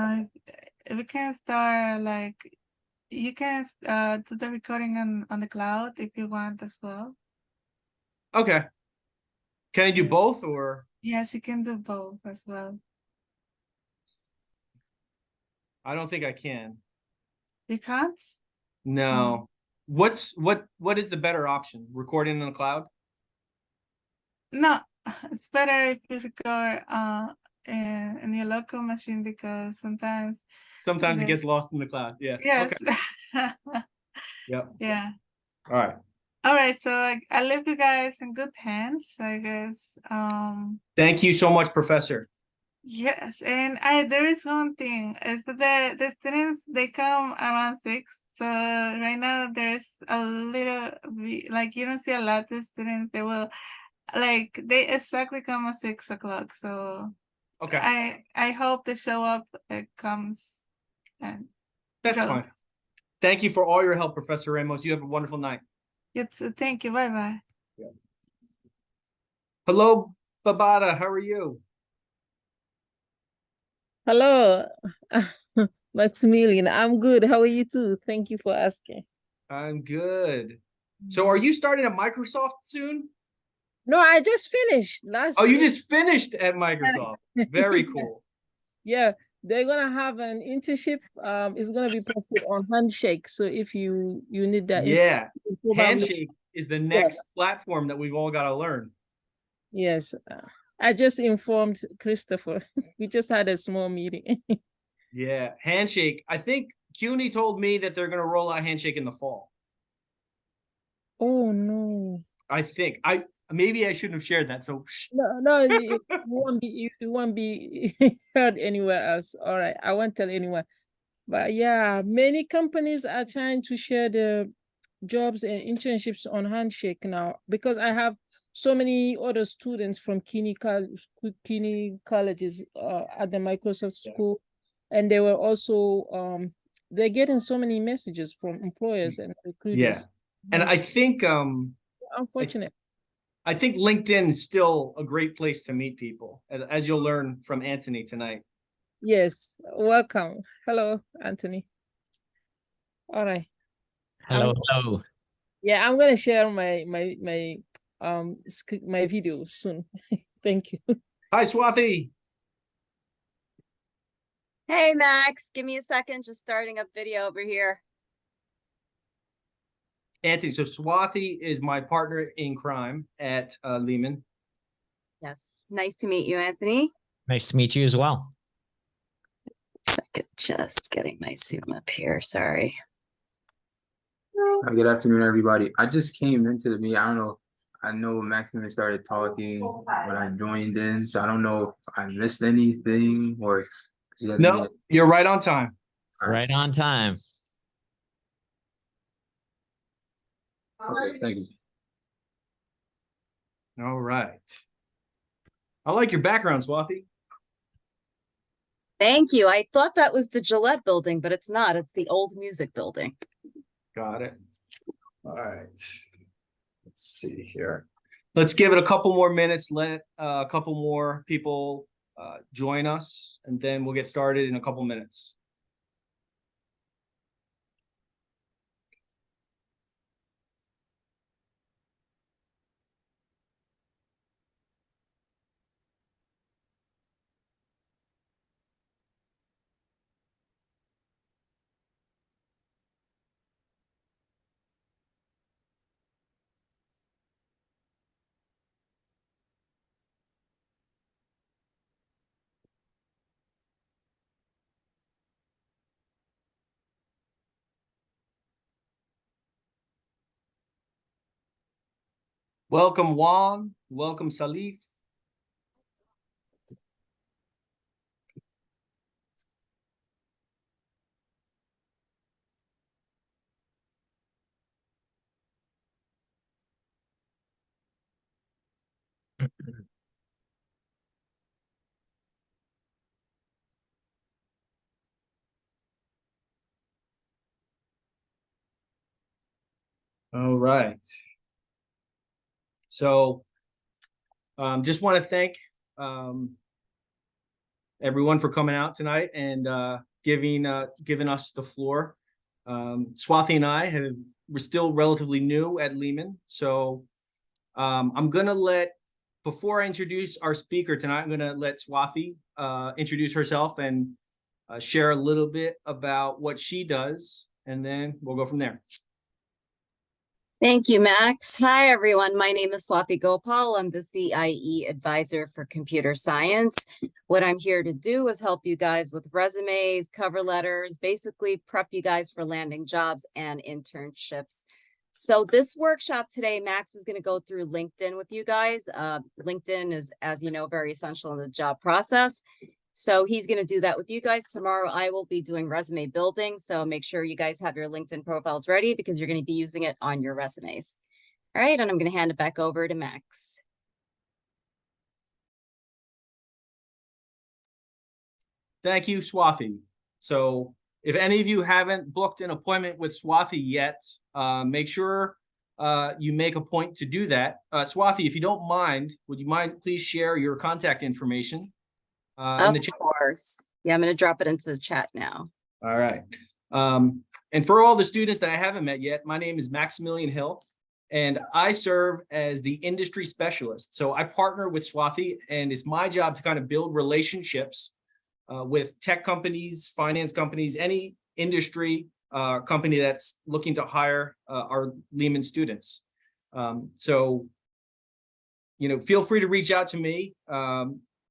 we can start like you can do the recording on the cloud if you want as well. Okay. Can I do Yeah. both or? Yes, you can do both as well. I don't think I can. You can't? No. What is the better option? Recording in the cloud? No, it's better if you record in your local machine because sometimes Sometimes it gets lost in the cloud. Yeah. Okay. yes. Yep. Yeah. All right. All right, so I leave you guys in good hands, I guess. Thank you so much, Professor. Yes, and there is one thing is that the students they come around 6. So right now there's a little bit, like you don't see a lot of students. They will like they exactly come at 6 o'clock. So Okay. I hope the show up comes and That's grows. fine. Thank you for all your help, Professor Ramos. You have a wonderful night. Thank you. Bye bye. Yeah. Hello, Babada. How are you? Hello, Maximilian. I'm good. How are you too? Thank you for asking. I'm good. So are you starting at Microsoft soon? No, I just finished last Oh, you year. just finished at Microsoft. Very cool. Yeah, they're gonna have an internship. It's gonna be posted on Handshake. So if you need that, Yeah. probably, Handshake is the next platform that we've all got to learn. yes. I just informed Christopher. We just had a small meeting. Yeah, Handshake. I think CUNY told me that they're going to roll out Handshake in the fall. Oh no. I think maybe I shouldn't have shared that. So No, it won't be heard anywhere else. All right, I won't tell anyone. But yeah, many companies are trying to share the jobs and internships on Handshake now because I have so many other students from Kinney colleges at the Microsoft school, and they were also they're getting so many messages from employers and recruiters. Yeah, and I think unfortunate. I think LinkedIn is still a great place to meet people, as you'll learn from Anthony tonight. Yes, welcome. Hello, Anthony. All right. Hello. Yeah, I'm gonna share my video soon. Thank you. Hi, Swathi. Hey, Max. Give me a second. Just starting up video over here. Anthony, so Swathi is my partner in crime at Lehman. Yes. Nice to meet you, Anthony. Nice to meet you as well. Second, just getting my Zoom up here. Sorry. Good afternoon, everybody. I just came into the meeting. I don't know. I know Maximum started talking when I joined in, so I don't know if I missed anything or. No, you're right on time. Right on time. Okay, thank you. All right. I like your background, Swathi. Thank you. I thought that was the Gillette building, but it's not. It's the old music building. Got it. All right. Let's see here. Let's give it a couple more minutes. Let a couple more people join us, and then we'll get started in a couple minutes. Welcome, Juan. Welcome, Salif. All right. So just want to thank everyone for coming out tonight and giving us the floor. Swathi and we're still relatively new at Lehman, so I'm gonna before I introduce our speaker tonight, I'm gonna let Swathi introduce herself and share a little bit about what she does, and then we'll go from there. Thank you, Max. Hi, everyone. My name is Swathi Gopal. I'm the CIE advisor for computer science. What I'm here to do is help you guys with resumes, cover letters, basically prep you guys for landing jobs and internships. So this workshop today, Max is going to go through LinkedIn with you guys. LinkedIn is, as you know, very essential in the job process. So he's going to do that with you guys. Tomorrow, I will be doing resume building. So make sure you guys have your LinkedIn profiles ready because you're going to be using it on your resumes. All right. And I'm going to hand it back over to Max. Thank you, Swathi. So if any of you haven't booked an appointment with Swathi yet, make sure you make a point to do that. Swathi, if you don't mind, would you mind please share your contact information? Of course. Yeah, I'm going to drop it into the chat now. All right. And for all the students that I haven't met yet, my name is Maximilian Hill, and I serve as the industry specialist. So I partner with Swathi, and it's my job to kind of build relationships with tech companies, finance companies, any industry company that's looking to hire our Lehman students. So, feel free to reach out to me.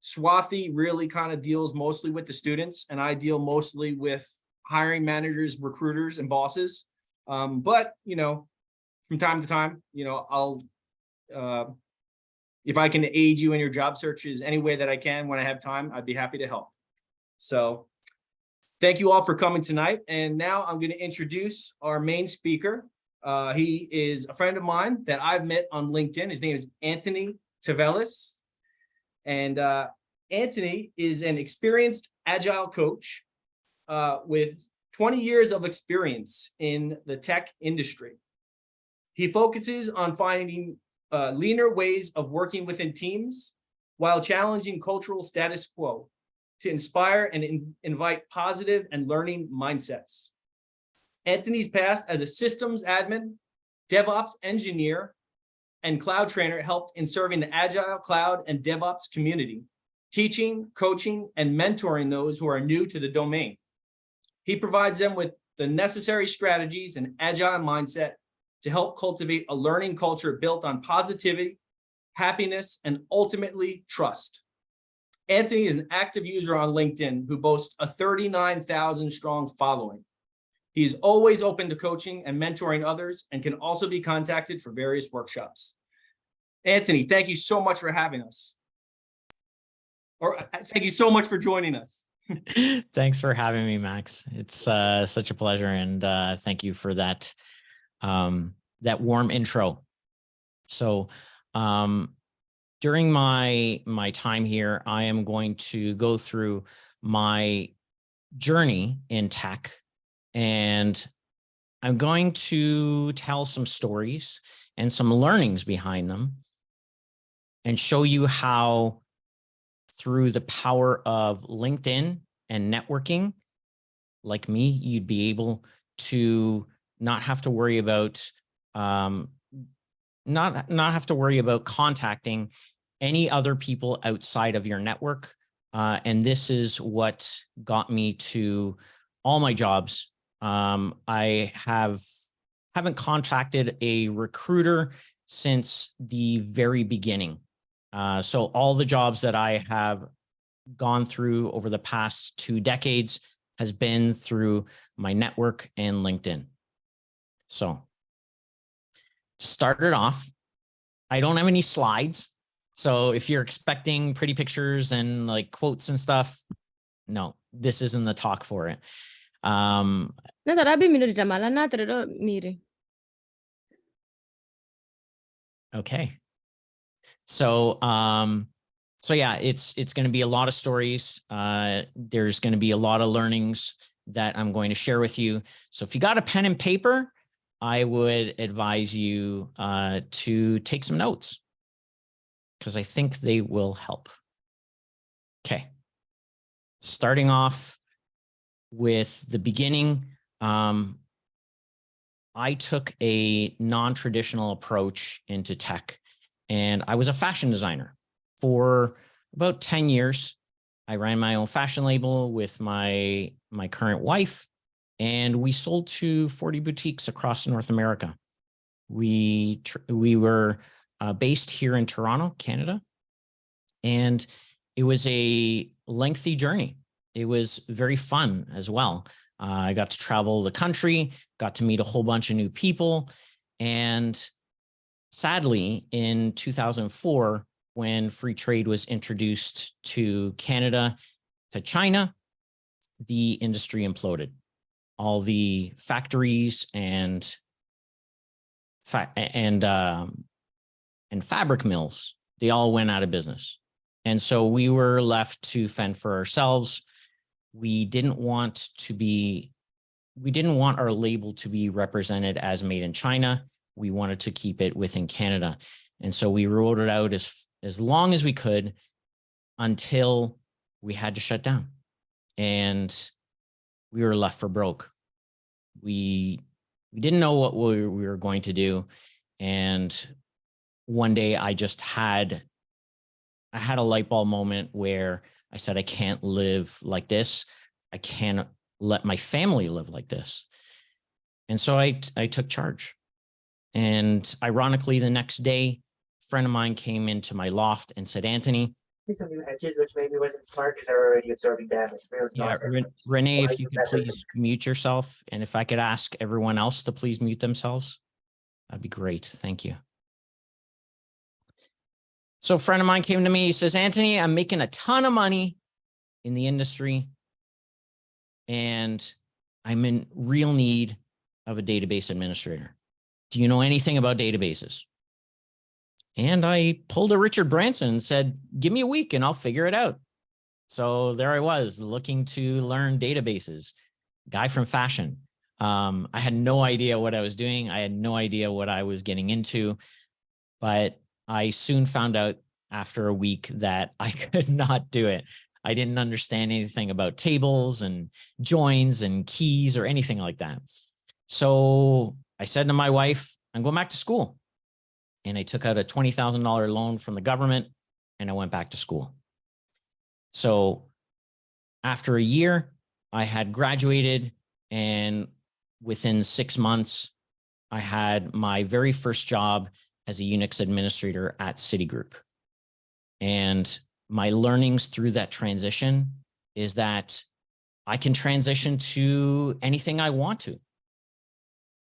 Swathi really kind of deals mostly with the students, and I deal mostly with hiring managers, recruiters, and bosses. But, from time to time, I'll, if I can aid you in your job searches any way that I can when I have time, I'd be happy to help. So thank you all for coming tonight. And now I'm going to introduce our main speaker. He is a friend of mine that I've met on LinkedIn. His name is Anthony Tavelis. And Anthony is an experienced agile coach with 20 years of experience in the tech industry. He focuses on finding leaner ways of working within teams while challenging cultural status quo to inspire and invite positive and learning mindsets. Anthony's past as a systems admin, DevOps engineer, and cloud trainer helped in serving the agile cloud and DevOps community, teaching, coaching, and mentoring those who are new to the domain. He provides them with the necessary strategies and agile mindset to help cultivate a learning culture built on positivity, happiness, and ultimately trust. Anthony is an active user on LinkedIn who boasts a 39,000 strong following. He's always open to coaching and mentoring others and can also be contacted for various workshops. Anthony, thank you so much for having us. Or thank you so much for joining us. Thanks for having me, Max. It's such a pleasure, and thank you for that that warm intro. So during my time here, I am going to go through my journey in tech, and I'm going to tell some stories and some learnings behind them and show you how through the power of LinkedIn and networking, like me, you'd be able to not have to worry about not have to worry about contacting any other people outside of your network. And this is what got me to all my jobs. I haven't contacted a recruiter since the very beginning. So all the jobs that I have gone through over the past 2 decades has been through my network and LinkedIn. So to start it off, I don't have any slides. So if you're expecting pretty pictures and like quotes and stuff, no, this isn't the talk for it. Okay. So, so yeah, it's going to be a lot of stories. There's going to be a lot of learnings that I'm going to share with you. So if you got a pen and paper, I would advise you to take some notes because I think they will help. Okay. starting off with the beginning, I took a non-traditional approach into tech, and I was a fashion designer for about 10 years. I ran my own fashion label with my current wife, and we sold to 40 boutiques across North America. We were based here in Toronto, Canada, and it was a lengthy journey. It was very fun as well. I got to travel the country, got to meet a whole bunch of new people. And sadly, in 2004, when free trade was introduced to Canada, to China, the industry imploded. All the factories and fabric mills, they all went out of business. And so we were left to fend for ourselves. We didn't want our label to be represented as made in China. We wanted to keep it within Canada. And so we rolled it out as long as we could until we had to shut down. And we were left for broke. We didn't know what we were going to do. And one day I had a light bulb moment where I said, I can't live like this. I can't let my family live like this. And so I took charge. And ironically, the next day, a friend of mine came into my loft and said, Anthony, some new hedges, which maybe wasn't smart because they're already absorbing damage. yeah, Renee, if you could please mute yourself. And if I could ask everyone else to please mute themselves, that'd be great. Thank you. So a friend of mine came to me, he says, Anthony, I'm making a ton of money in the industry, and I'm in real need of a database administrator. Do you know anything about databases? And I pulled a Richard Branson and said, give me a week and I'll figure it out. So there I was looking to learn databases, guy from fashion. I had no idea what I was doing. I had no idea what I was getting into, but I soon found out after a week that I could not do it. I didn't understand anything about tables and joins and keys or anything like that. So I said to my wife, I'm going back to school. And I took out a $20,000 loan from the government and I went back to school. So after a year, I had graduated, and within 6 months, I had my very first job as a Unix administrator at Citigroup. And my learnings through that transition is that I can transition to anything I want to.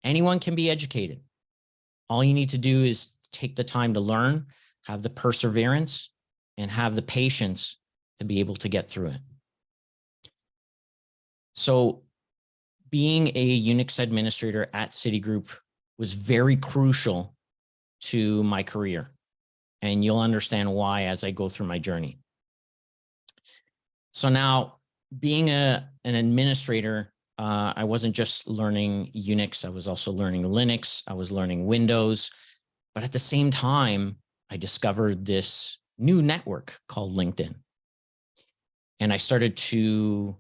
Anyone can be educated. All you need to do is take the time to learn, have the perseverance, and have the patience to be able to get through it. So being a Unix administrator at Citigroup was very crucial to my career. And you'll understand why as I go through my journey. So now, being an administrator, I wasn't just learning Unix, I was also learning Linux, I was learning Windows. But at the same time, I discovered this new network called LinkedIn. And I started to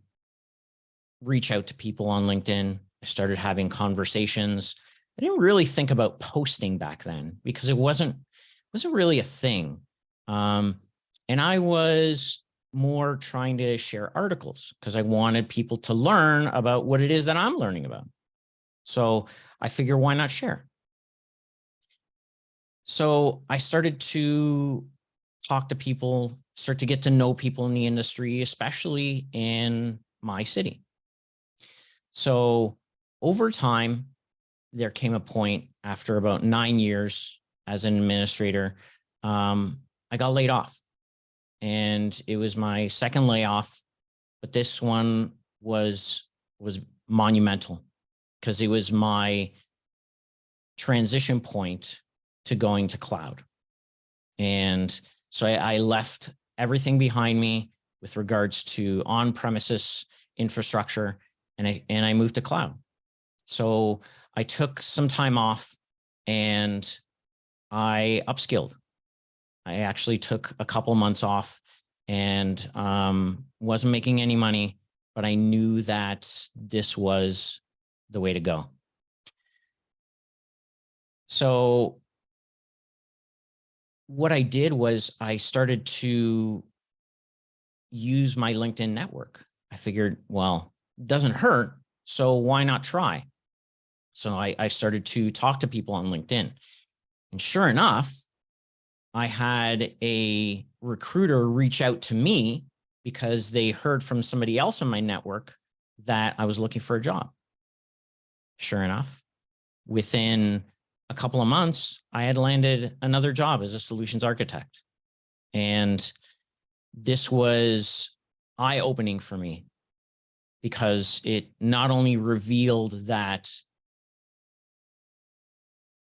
reach out to people on LinkedIn. I started having conversations. I didn't really think about posting back then because it wasn't really a thing. And I was more trying to share articles because I wanted people to learn about what it is that I'm learning about. So I figure, why not share? So I started to talk to people, start to get to know people in the industry, especially in my city. So over time, there came a point after about 9 years as an administrator, I got laid off. And it was my second layoff, but this one was monumental because it was my transition point to going to cloud. And so I left everything behind me with regards to on-premises infrastructure, and I moved to cloud. So I took some time off and I upskilled. I actually took a couple months off and wasn't making any money, but I knew that this was the way to go. So what I did was I started to use my LinkedIn network. I figured, well, it doesn't hurt, so why not try? So I started to talk to people on LinkedIn. And sure enough, I had a recruiter reach out to me because they heard from somebody else in my network that I was looking for a job. Sure enough, within a couple of months, I had landed another job as a solutions architect. And this was eye-opening for me because it not only revealed that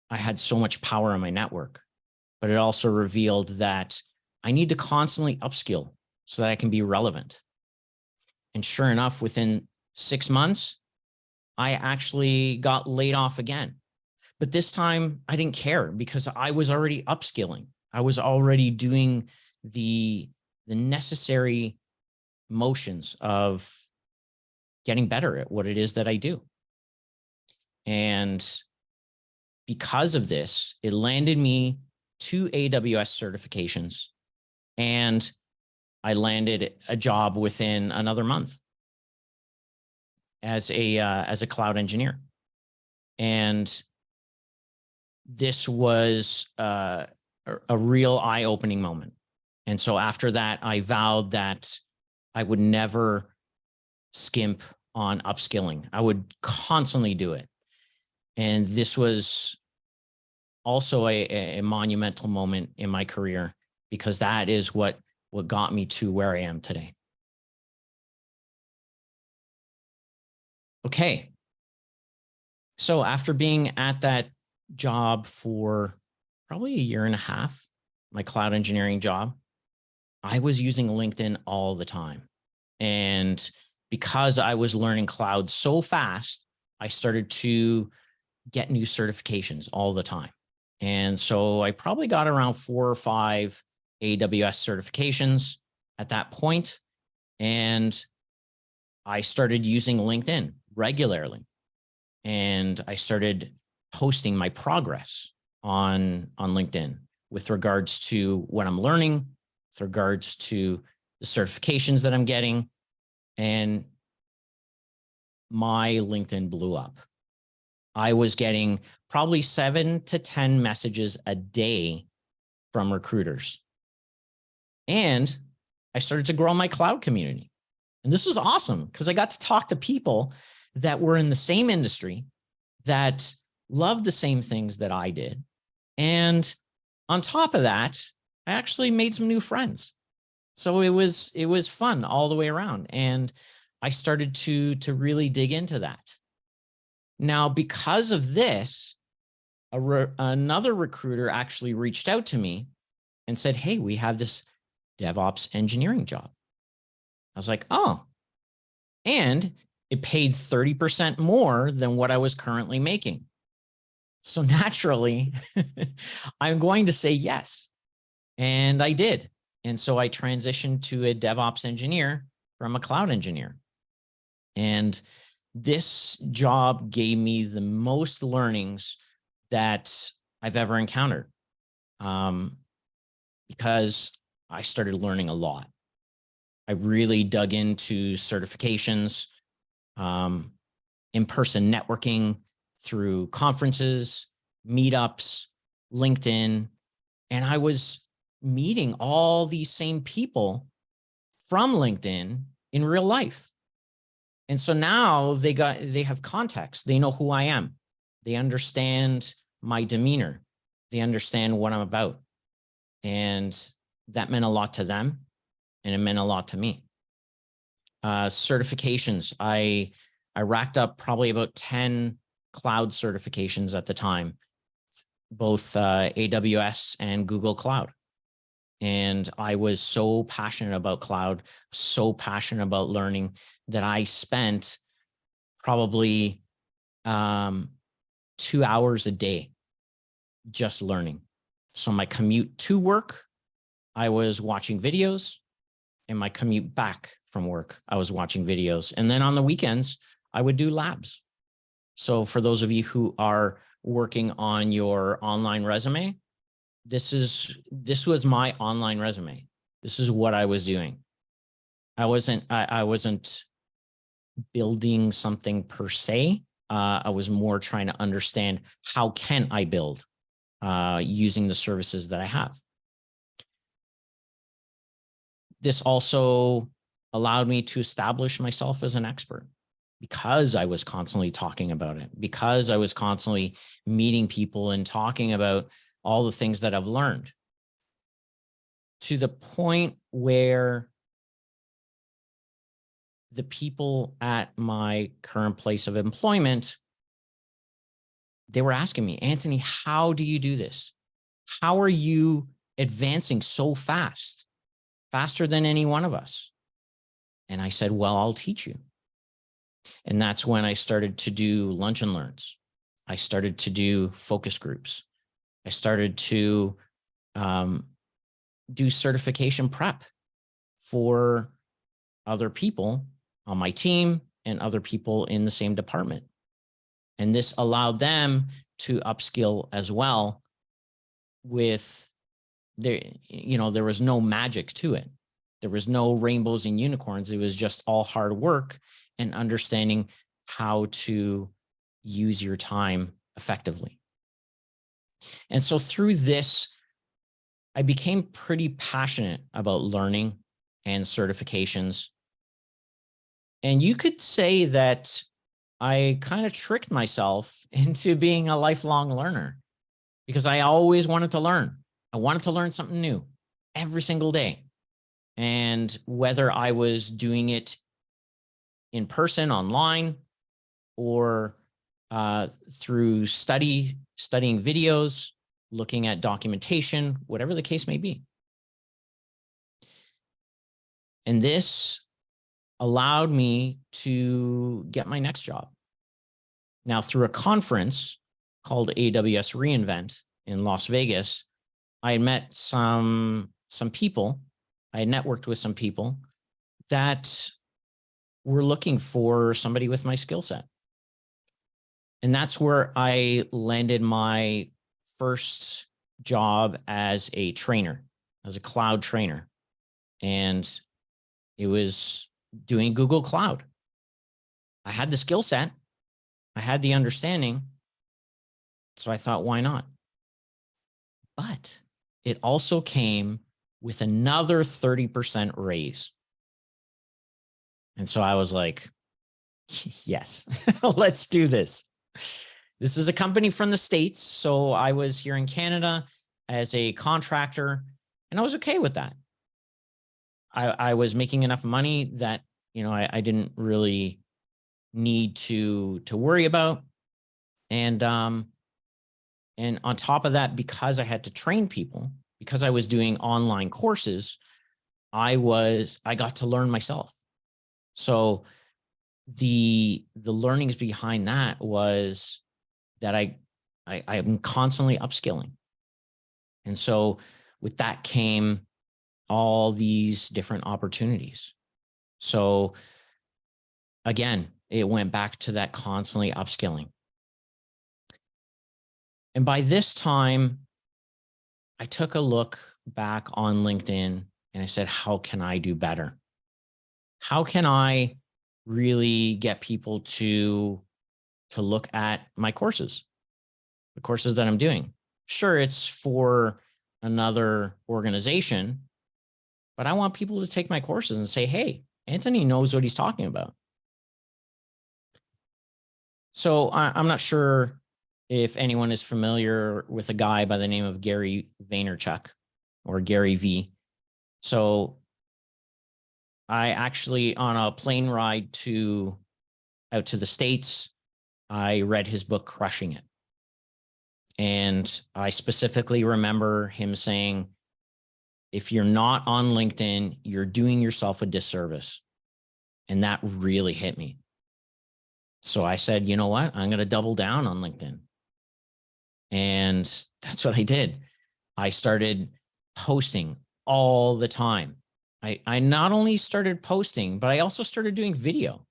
I had so much power in my network, but it also revealed that I need to constantly upskill so that I can be relevant. And sure enough, within 6 months, I actually got laid off again. But this time I didn't care because I was already upskilling. I was already doing the necessary motions of getting better at what it is that I do. And because of this, it landed me 2 AWS certifications, and I landed a job within another month as a cloud engineer. And this was a real eye-opening moment. And so after that, I vowed that I would never skimp on upskilling. I would constantly do it. And this was also a monumental moment in my career because that is what got me to where I am today. Okay. So after being at that job for probably a year and a half, my cloud engineering job, I was using LinkedIn all the time. And because I was learning cloud so fast, I started to get new certifications all the time. And so I probably got around 4 or 5 AWS certifications at that point. And I started using LinkedIn regularly. And I started posting my progress on LinkedIn with regards to what I'm learning, with regards to the certifications that I'm getting. And my LinkedIn blew up. I was getting probably 7 to 10 messages a day from recruiters. And I started to grow my cloud community. And this was awesome because I got to talk to people that were in the same industry, that loved the same things that I did. And on top of that, I actually made some new friends. So it was fun all the way around. And I started to really dig into that. Now, because of this, another recruiter actually reached out to me and said, hey, we have this DevOps engineering job. I was like, oh, and it paid 30% more than what I was currently making. So naturally, I'm going to say yes. And I did. And so I transitioned to a DevOps engineer from a cloud engineer. And this job gave me the most learnings that I've ever encountered, because I started learning a lot. I really dug into certifications, in-person networking through conferences, meetups, LinkedIn, and I was meeting all these same people from LinkedIn in real life. And so now they have context. They know who I am. They understand my demeanor. They understand what I'm about. And that meant a lot to them. And it meant a lot to me. Certifications. I racked up probably about 10 cloud certifications at the time, both AWS and Google Cloud. And I was so passionate about cloud, so passionate about learning that I spent probably 2 hours a day just learning. So my commute to work, I was watching videos. in my commute back from work, I was watching videos. And then on the weekends, I would do labs. So for those of you who are working on your online resume, this was my online resume. This is what I was doing. I wasn't building something per se. I was more trying to understand how can I build using the services that I have. This also allowed me to establish myself as an expert because I was constantly talking about it, because I was constantly meeting people and talking about all the things that I've learned, to the point where the people at my current place of employment, they were asking me, Anthony, how do you do this? How are you advancing so fast, faster than any one of us? And I said, well, I'll teach you. And that's when I started to do lunch and learns. I started to do focus groups. I started to do certification prep for other people on my team and other people in the same department. And this allowed them to upskill as well with there was no magic to it. There was no rainbows and unicorns. It was just all hard work and understanding how to use your time effectively. And so through this, I became pretty passionate about learning and certifications. And you could say that I kind of tricked myself into being a lifelong learner because I always wanted to learn. I wanted to learn something new every single day. And whether I was doing it in person, online, or through studying videos, looking at documentation, whatever the case may be. And this allowed me to get my next job. Now, through a conference called AWS reInvent in Las Vegas, I had met some people. I had networked with some people that were looking for somebody with my skill set. And that's where I landed my first job as a trainer, as a cloud trainer. And it was doing Google Cloud. I had the skill set. I had the understanding. So I thought, why not? But it also came with another 30% raise. And so I was like, yes, let's do this. This is a company from the States. So I was here in Canada as a contractor, and I was okay with that. I was making enough money that, I didn't really need to worry about. And on top of that, because I had to train people, because I was doing online courses, I got to learn myself. So the learnings behind that was that I'm constantly upskilling. And so with that came all these different opportunities. So again, it went back to that constantly upskilling. And by this time, I took a look back on LinkedIn and I said, how can I do better? How can I really get people to look at my courses, the courses that I'm doing? Sure, it's for another organization, but I want people to take my courses and say, hey, Anthony knows what he's talking about. So I'm not sure if anyone is familiar with a guy by the name of Gary Vaynerchuk or Gary V. So I actually, on a plane ride out to the States, I read his book, Crushing It. And I specifically remember him saying, if you're not on LinkedIn, you're doing yourself a disservice. And that really hit me. So I said, you know what? I'm going to double down on LinkedIn. And that's what I did. I started posting all the time. I not only started posting, but I also started doing video.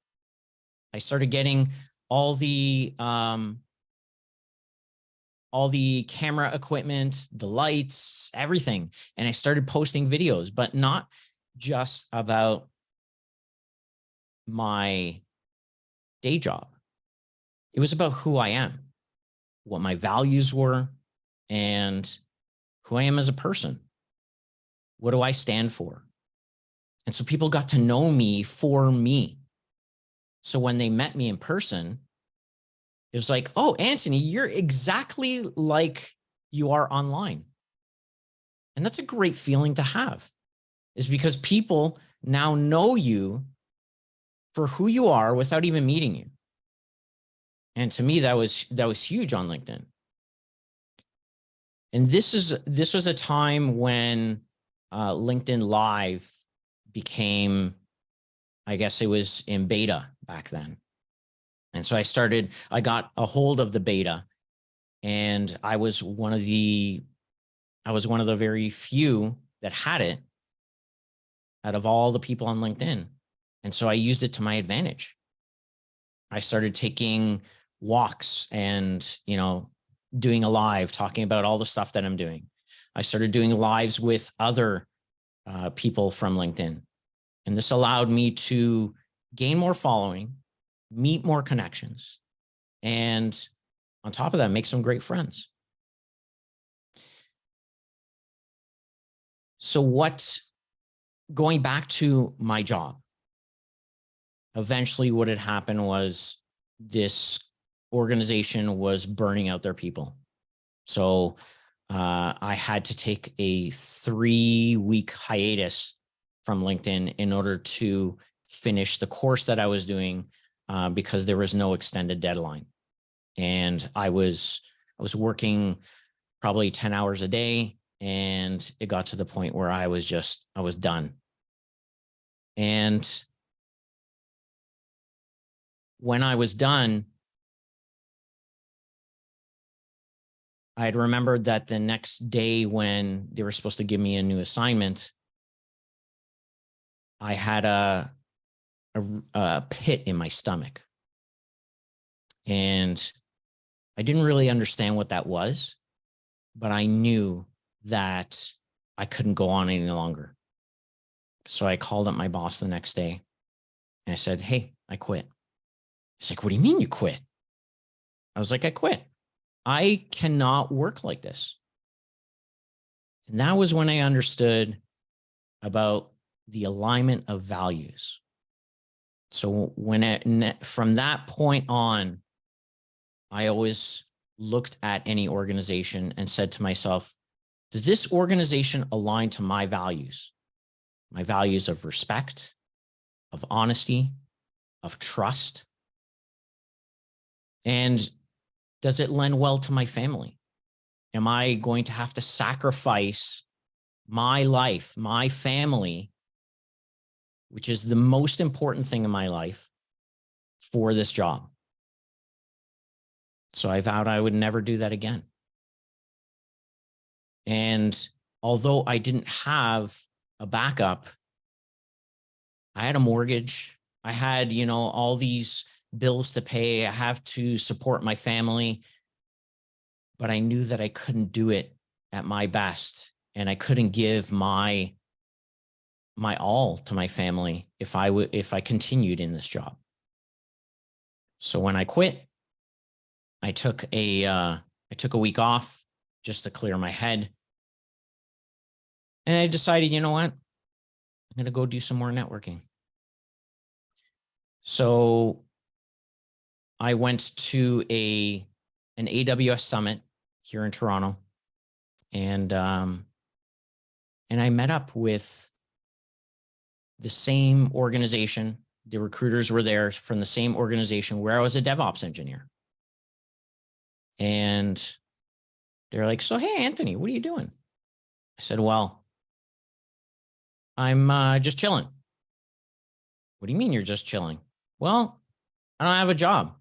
I started getting all the camera equipment, the lights, everything. And I started posting videos, but not just about my day job. It was about who I am, what my values were, and who I am as a person. What do I stand for? And so people got to know me for me. So when they met me in person, it was like, oh, Anthony, you're exactly like you are online. And that's a great feeling to have, is because people now know you for who you are without even meeting you. And to me, that was huge on LinkedIn. And this was a time when LinkedIn Live became, I guess it was in beta back then. And so I got a hold of the beta, and I was one of the very few that had it out of all the people on LinkedIn. And so I used it to my advantage. I started taking walks and, doing a live, talking about all the stuff that I'm doing. I started doing lives with other people from LinkedIn. And this allowed me to gain more following, meet more connections, and on top of that, make some great friends. So going back to my job, eventually what had happened was this organization was burning out their people. So I had to take a 3-week hiatus from LinkedIn in order to finish the course that I was doing because there was no extended deadline. And I was working probably 10 hours a day, and it got to the point where I was done. And when I was done, I had remembered that the next day when they were supposed to give me a new assignment, I had a pit in my stomach. And I didn't really understand what that was, but I knew that I couldn't go on any longer. So I called up my boss the next day and I said, hey, I quit. He's like, what do you mean you quit? I was like, I quit. I cannot work like this. And that was when I understood about the alignment of values. So from that point on, I always looked at any organization and said to myself, does this organization align to my values? My values of respect, of honesty, of trust? And does it lend well to my family? Am I going to have to sacrifice my life, my family, which is the most important thing in my life, for this job? So I vowed I would never do that again. And although I didn't have a backup, I had a mortgage. I had, all these bills to pay. I have to support my family. But I knew that I couldn't do it at my best. And I couldn't give my all to my family if I continued in this job. So when I quit, I took a week off just to clear my head. And I decided, you know what? I'm going to go do some more networking. So I went to an AWS summit here in Toronto, and I met up with the same organization. The recruiters were there from the same organization where I was a DevOps engineer. And they're like, so, hey, Anthony, what are you doing? I said, well, I'm just chilling. What do you mean you're just chilling? Well, I don't have a job.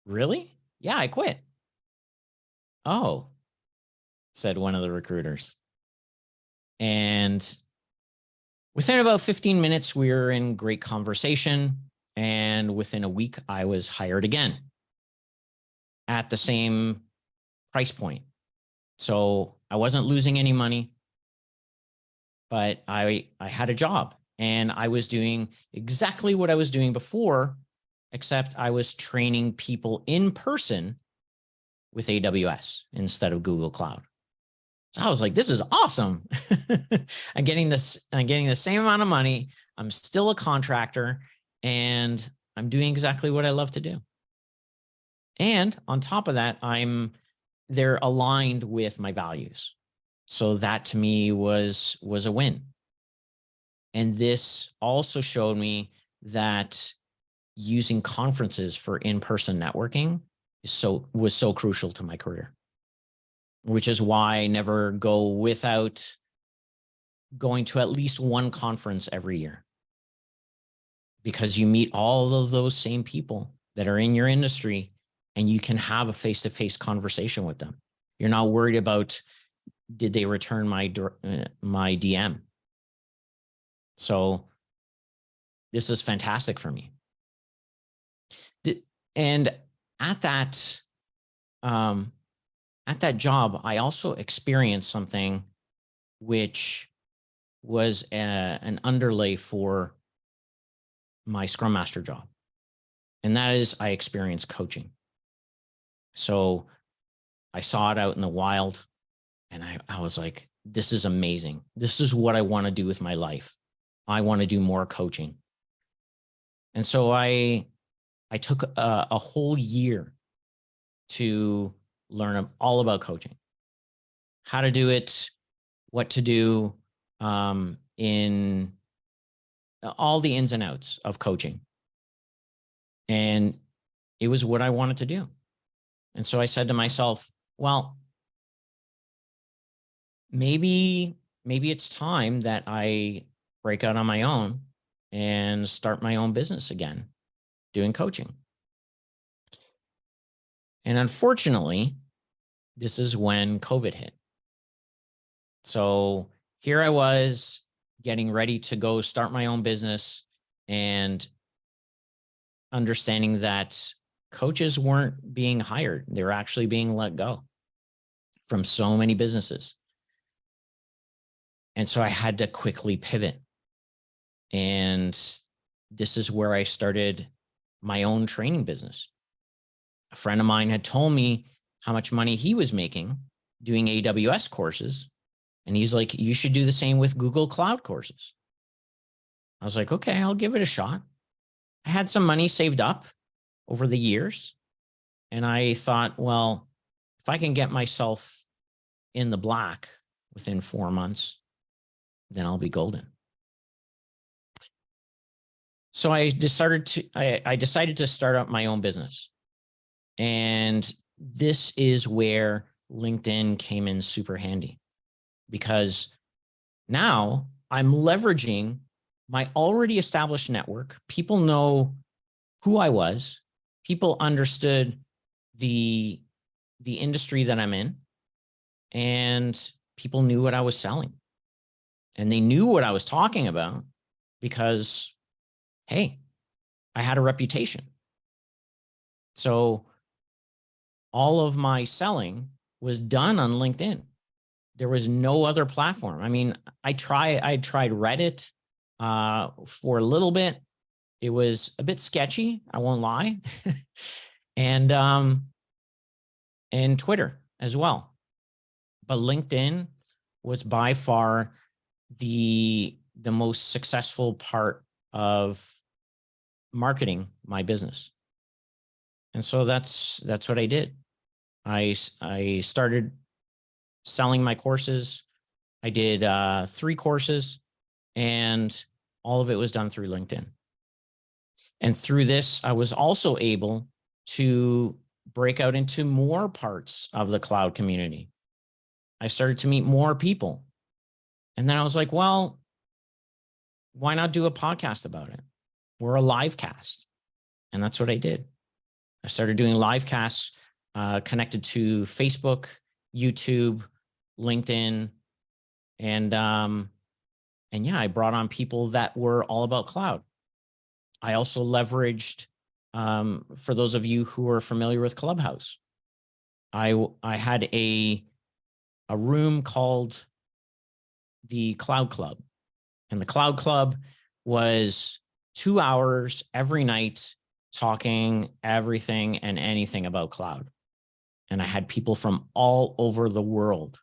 Really? Yeah, I quit. Oh, said one of the recruiters. And Within about 15 minutes, we were in great conversation. And within a week, I was hired again at the same price point. So I wasn't losing any money, but I had a job and I was doing exactly what I was doing before, except I was training people in person with AWS instead of Google Cloud. So I was like, this is awesome. I'm getting the same amount of money. I'm still a contractor and I'm doing exactly what I love to do. And on top of that, they're aligned with my values. So that to me was a win. And this also showed me that using conferences for in-person networking was so crucial to my career, which is why I never go without going to at least one conference every year, because you meet all of those same people that are in your industry and you can have a face-to-face conversation with them. You're not worried about, did they return my DM? So this is fantastic for me. And at that job, I also experienced something which was an underlay for my Scrum Master job. And that is, I experienced coaching. So I saw it out in the wild and I was like, this is amazing. This is what I want to do with my life. I want to do more coaching. And so I took a whole year to learn all about coaching, how to do it, what to do, in all the ins and outs of coaching. And it was what I wanted to do. And so I said to myself, well, maybe it's time that I break out on my own and start my own business again, doing coaching. And unfortunately, this is when COVID hit. So here I was getting ready to go start my own business and understanding that coaches weren't being hired. They were actually being let go from so many businesses. And so I had to quickly pivot. And this is where I started my own training business. A friend of mine had told me how much money he was making doing AWS courses. And he's like, you should do the same with Google Cloud courses. I was like, okay, I'll give it a shot. I had some money saved up over the years. And I thought, well, if I can get myself in the black within 4 months, then I'll be golden. So I decided to start up my own business. And this is where LinkedIn came in super handy, because now I'm leveraging my already established network. People know who I was. People understood the industry that I'm in, and people knew what I was selling. And they knew what I was talking about because, hey, I had a reputation. So all of my selling was done on LinkedIn. There was no other platform. I mean, I tried Reddit for a little bit. It was a bit sketchy, I won't lie. and Twitter as well. But LinkedIn was by far the most successful part of marketing my business. And so that's what I did. I started selling my courses. I did 3 courses, and all of it was done through LinkedIn. And through this, I was also able to break out into more parts of the cloud community. I started to meet more people. And then I was like, well, why not do a podcast about it? We're a live cast. And that's what I did. I started doing live casts connected to Facebook, YouTube, LinkedIn, and And yeah, I brought on people that were all about cloud. I also leveraged, for those of you who are familiar with Clubhouse, I had a room called the Cloud Club. And the Cloud Club was 2 hours every night talking everything and anything about cloud. And I had people from all over the world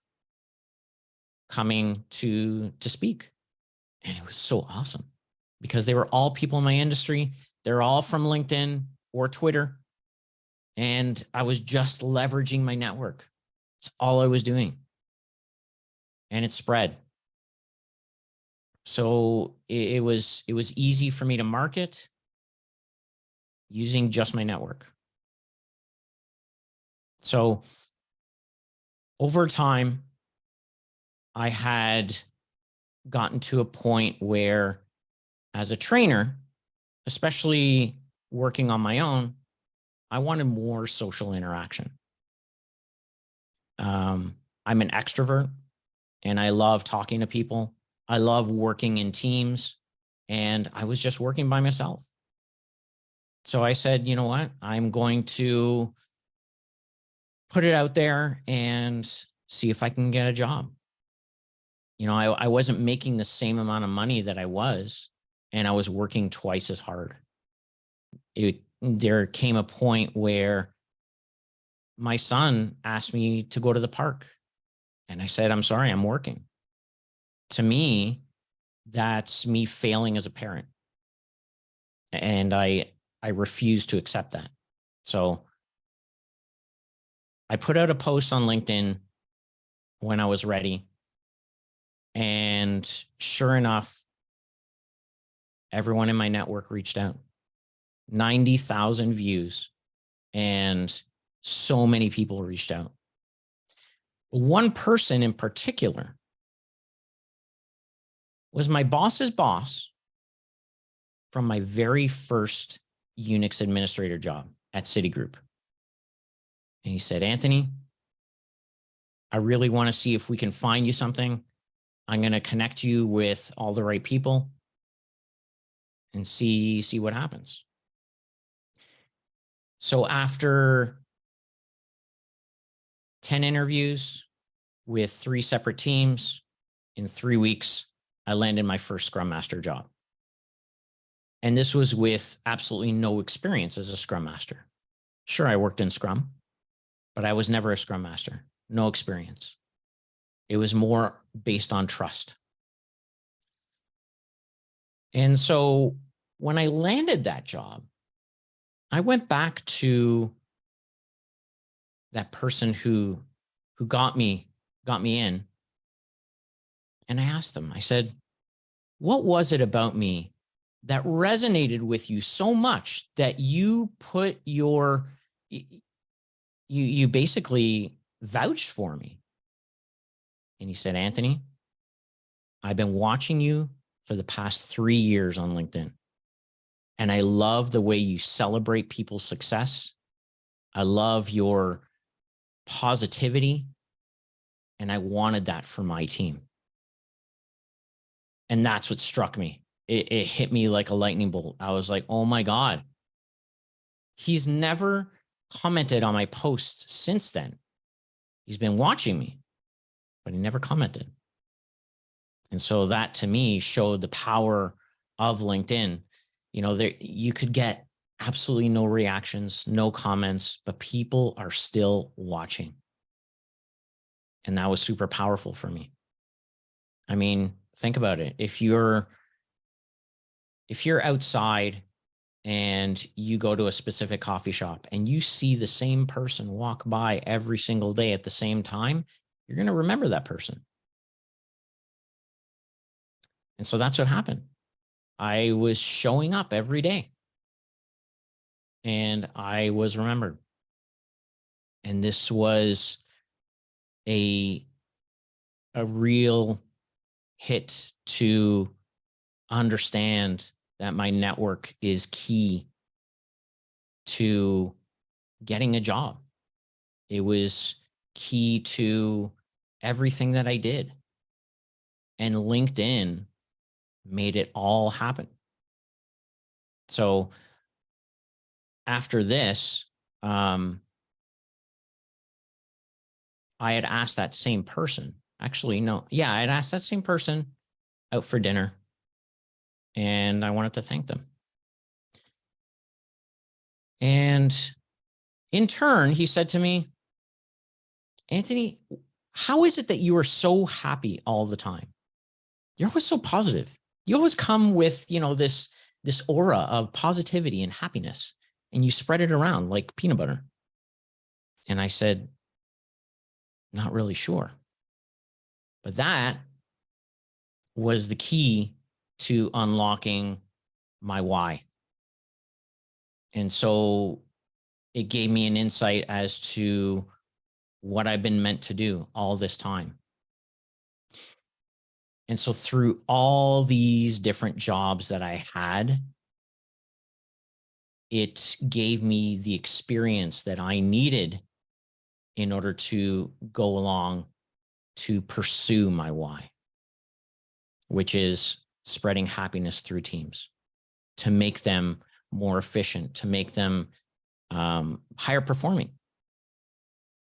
coming to speak. And it was so awesome because they were all people in my industry. They're all from LinkedIn or Twitter. And I was just leveraging my network. That's all I was doing. And it spread. So it was easy for me to market using just my network. So over time, I had gotten to a point where, as a trainer, especially working on my own, I wanted more social interaction. I'm an extrovert and I love talking to people. I love working in teams, and I was just working by myself. So I said, you know what? I'm going to put it out there and see if I can get a job. You know, I wasn't making the same amount of money that I was, and I was working twice as hard. There came a point where my son asked me to go to the park. And I said, I'm sorry, I'm working. To me, that's me failing as a parent. And I refuse to accept that. So I put out a post on LinkedIn when I was ready. And sure enough, everyone in my network reached out. 90,000 views, and so many people reached out. One person in particular was my boss's boss from my very first Unix administrator job at Citigroup. And he said, Anthony, I really want to see if we can find you something. I'm going to connect you with all the right people and see what happens. So after 10 interviews with 3 separate teams in 3 weeks, I landed my first Scrum Master job. And this was with absolutely no experience as a Scrum Master. Sure, I worked in Scrum, but I was never a Scrum Master. No experience. It was more based on trust. And so when I landed that job, I went back to that person who got me in. And I asked them, I said, what was it about me that resonated with you so much that you put you basically vouched for me? And he said, Anthony, I've been watching you for the past 3 years on LinkedIn. And I love the way you celebrate people's success. I love your positivity. And I wanted that for my team. And that's what struck me. It hit me like a lightning bolt. I was like, oh my God. He's never commented on my posts since then. He's been watching me, but he never commented. And so that to me showed the power of LinkedIn. You know, you could get absolutely no reactions, no comments, but people are still watching. And that was super powerful for me. I mean, think about it. If you're outside and you go to a specific coffee shop and you see the same person walk by every single day at the same time, you're going to remember that person. And so that's what happened. I was showing up every day and I was remembered. And this was a real hit to understand that my network is key to getting a job. It was key to everything that I did. And LinkedIn made it all happen. So after this, I had asked that same person, actually, no, yeah, I had asked that same person out for dinner, and I wanted to thank them. And in turn, he said to me, Anthony, how is it that you are so happy all the time? You're always so positive. You always come with, this aura of positivity and happiness, and you spread it around like peanut butter. And I said, not really sure. But that was the key to unlocking my why. And so it gave me an insight as to what I've been meant to do all this time. And so through all these different jobs that I had, it gave me the experience that I needed in order to go along to pursue my why, which is spreading happiness through teams, to make them more efficient, to make them higher performing.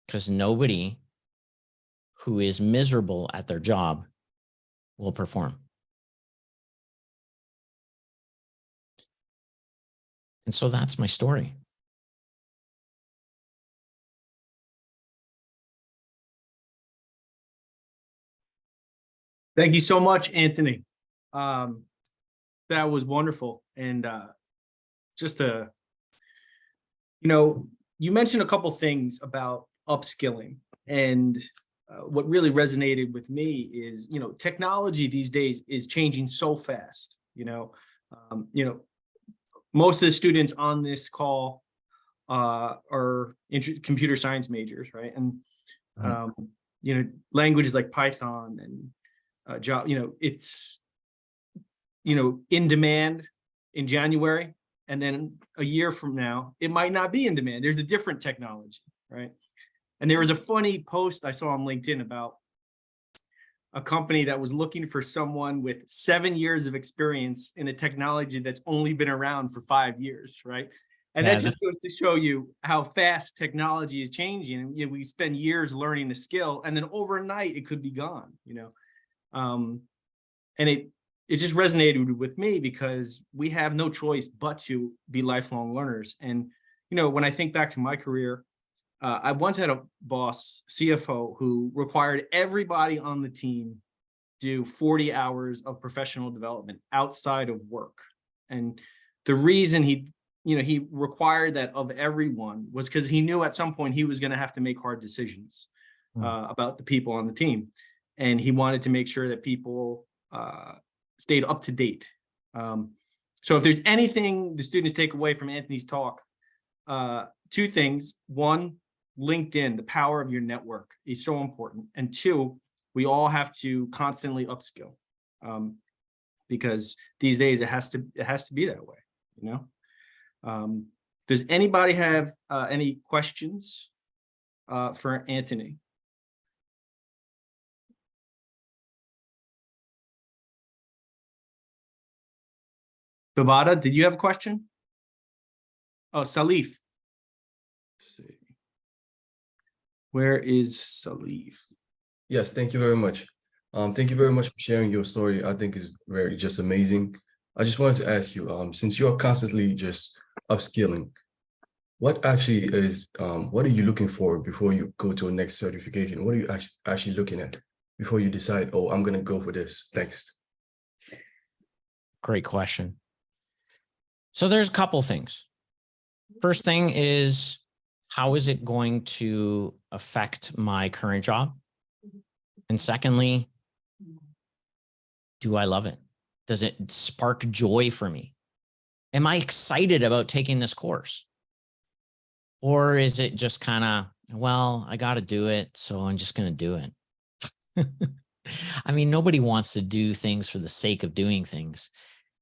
Because nobody who is miserable at their job will perform. And so that's my story. Thank you so much, Anthony. That was wonderful. And you mentioned a couple things about upskilling, and what really resonated with me is, technology these days is changing so fast. Most of the students on this call are computer science majors, right? And languages like Python and Java, it's in demand in January, and then a year from now it might not be in demand. There's a different technology, right? And there was a funny post I saw on LinkedIn about a company that was looking for someone with 7 years of experience in a technology that's only been around for 5 years, right? And Yeah, that just goes to show you how fast technology is changing. We spend years learning the skill, and then overnight it could be gone, and it just resonated with me because we have no choice but to be lifelong learners. And, when I think back to my career, I once had a boss, CFO, who required everybody on the team do 40 hours of professional development outside of work. And the reason he required that of everyone was because he knew at some point he was going to have to make hard decisions about the people on the team. And he wanted to make sure that people stayed up to date. So if there's anything the students take away from Anthony's talk, two things. One, LinkedIn, the power of your network is so important. And two, we all have to constantly upskill, because these days it has to be that way. Does anybody have any questions for Anthony? Babada, did you have a question? Oh, Salif. Let's see. Where is Salif? Yes, thank you very much. Thank you very much for sharing your story. I think it's very just amazing. I just wanted to ask you, since you're constantly just upskilling, what actually is, what are you looking for before you go to a next certification? What are you actually looking at before you decide, oh, I'm going to go for this next? Great question. So there's a couple things. First thing is, how is it going to affect my current job? And secondly, do I love it? Does it spark joy for me? Am I excited about taking this course? Or is it just kind of, well, I got to do it, so I'm just going to do it. I mean, nobody wants to do things for the sake of doing things.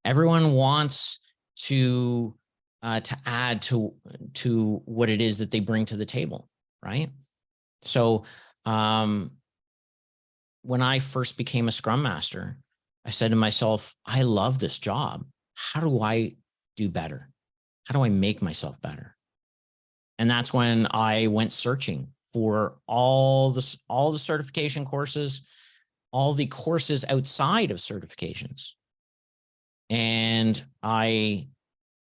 Everyone wants to add to what it is that they bring to the table, right? So when I first became a Scrum Master, I said to myself, I love this job. How do I do better? How do I make myself better? And that's when I went searching for all the certification courses, all the courses outside of certifications. And I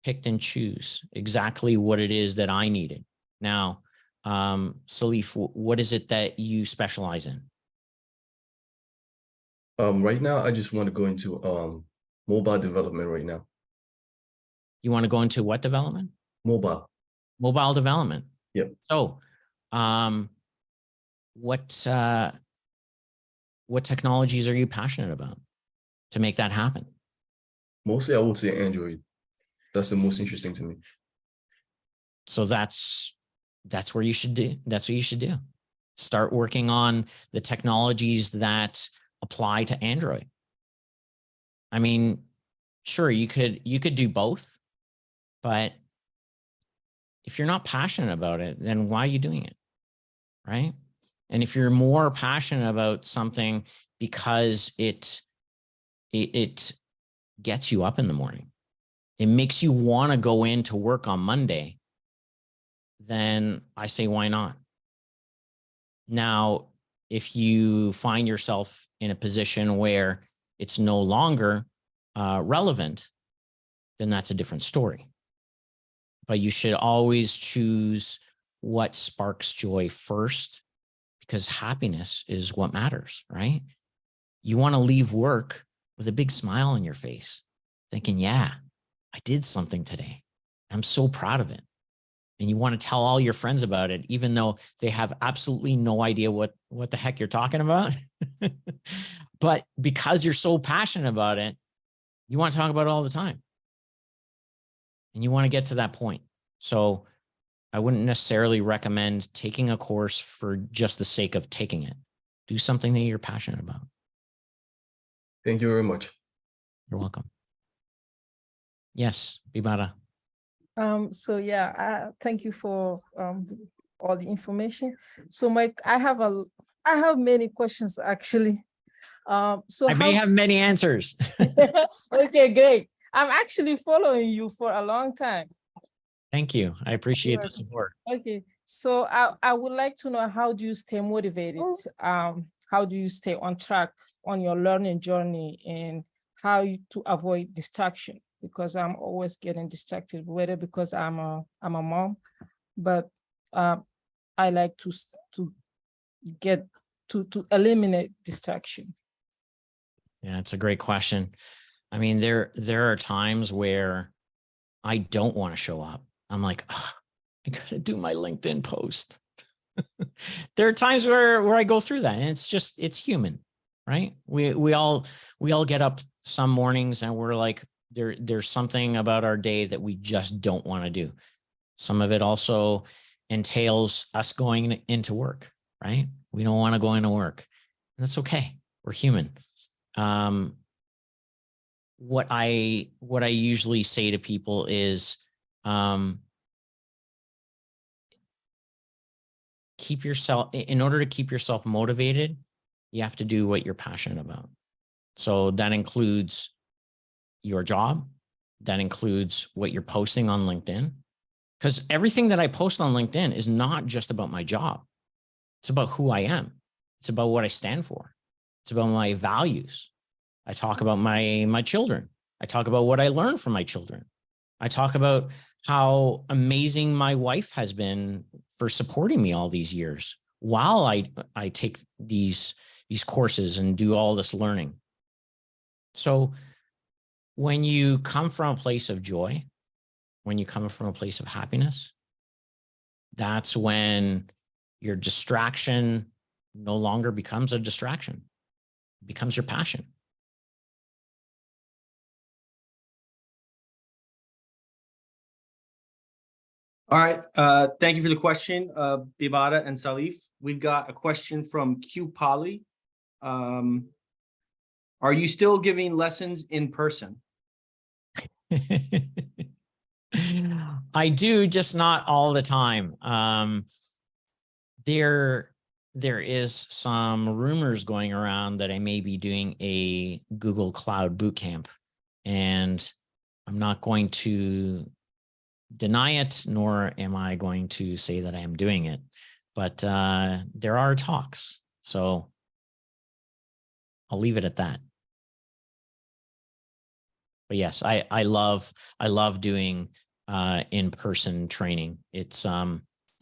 picked and choose exactly what it is that I needed. Now, Salif, what is it that you specialize in? Right now, I just want to go into mobile development right now. You want to go into what development? Mobile. Mobile development. Yep. So, what technologies are you passionate about to make that happen? Mostly, I would say Android. That's the most interesting to me. So that's where you should do. That's what you should do. Start working on the technologies that apply to Android. I mean, sure, you could do both, but if you're not passionate about it, then why are you doing it? Right? And if you're more passionate about something because it gets you up in the morning, it makes you want to go into work on Monday, then I say, why not? Now, if you find yourself in a position where it's no longer relevant, then that's a different story. But you should always choose what sparks joy first, because happiness is what matters, right? You want to leave work with a big smile on your face, thinking, yeah, I did something today. I'm so proud of it. And you want to tell all your friends about it, even though they have absolutely no idea what the heck you're talking about. But because you're so passionate about it, you want to talk about it all the time. And you want to get to that point. So I wouldn't necessarily recommend taking a course for just the sake of taking it. Do something that you're passionate about. Thank you very much. You're welcome. Yes, Bibara. So yeah, thank you for all the information. So I have many questions actually. So I may have many answers. okay, great. I'm actually following you for a long time. Thank you. I appreciate the support. Okay, so I would like to know, how do you stay motivated? How do you stay on track on your learning journey, and to avoid distraction? Because I'm always getting distracted, whether because I'm a mom, but I like to get to eliminate distraction. Yeah, it's a great question. I mean, there are times where I don't want to show up. I'm like, oh, I gotta do my LinkedIn post. There are times where I go through that, and it's human, right? We all get up some mornings and we're like, there's something about our day that we just don't want to do. Some of it also entails us going into work, right? We don't want to go into work. That's okay. We're human. What I usually say to people is, in order to keep yourself motivated, you have to do what you're passionate about. So that includes your job. That includes what you're posting on LinkedIn. Because everything that I post on LinkedIn is not just about my job. It's about who I am. It's about what I stand for. It's about my values. I talk about my children. I talk about what I learned from my children. I talk about how amazing my wife has been for supporting me all these years while I take these courses and do all this learning. So when you come from a place of joy, when you come from a place of happiness, that's when your distraction no longer becomes a distraction. It becomes your passion. All right. Thank you for the question, Bibada and Salif. We've got a question from Q Poly. Are you still giving lessons in person? I do, just not all the time. there is some rumors going around that I may be doing a Google Cloud bootcamp, and I'm not going to deny it, nor am I going to say that I am doing it, but there are talks. So I'll leave it at that. But yes, I love doing in-person training. It's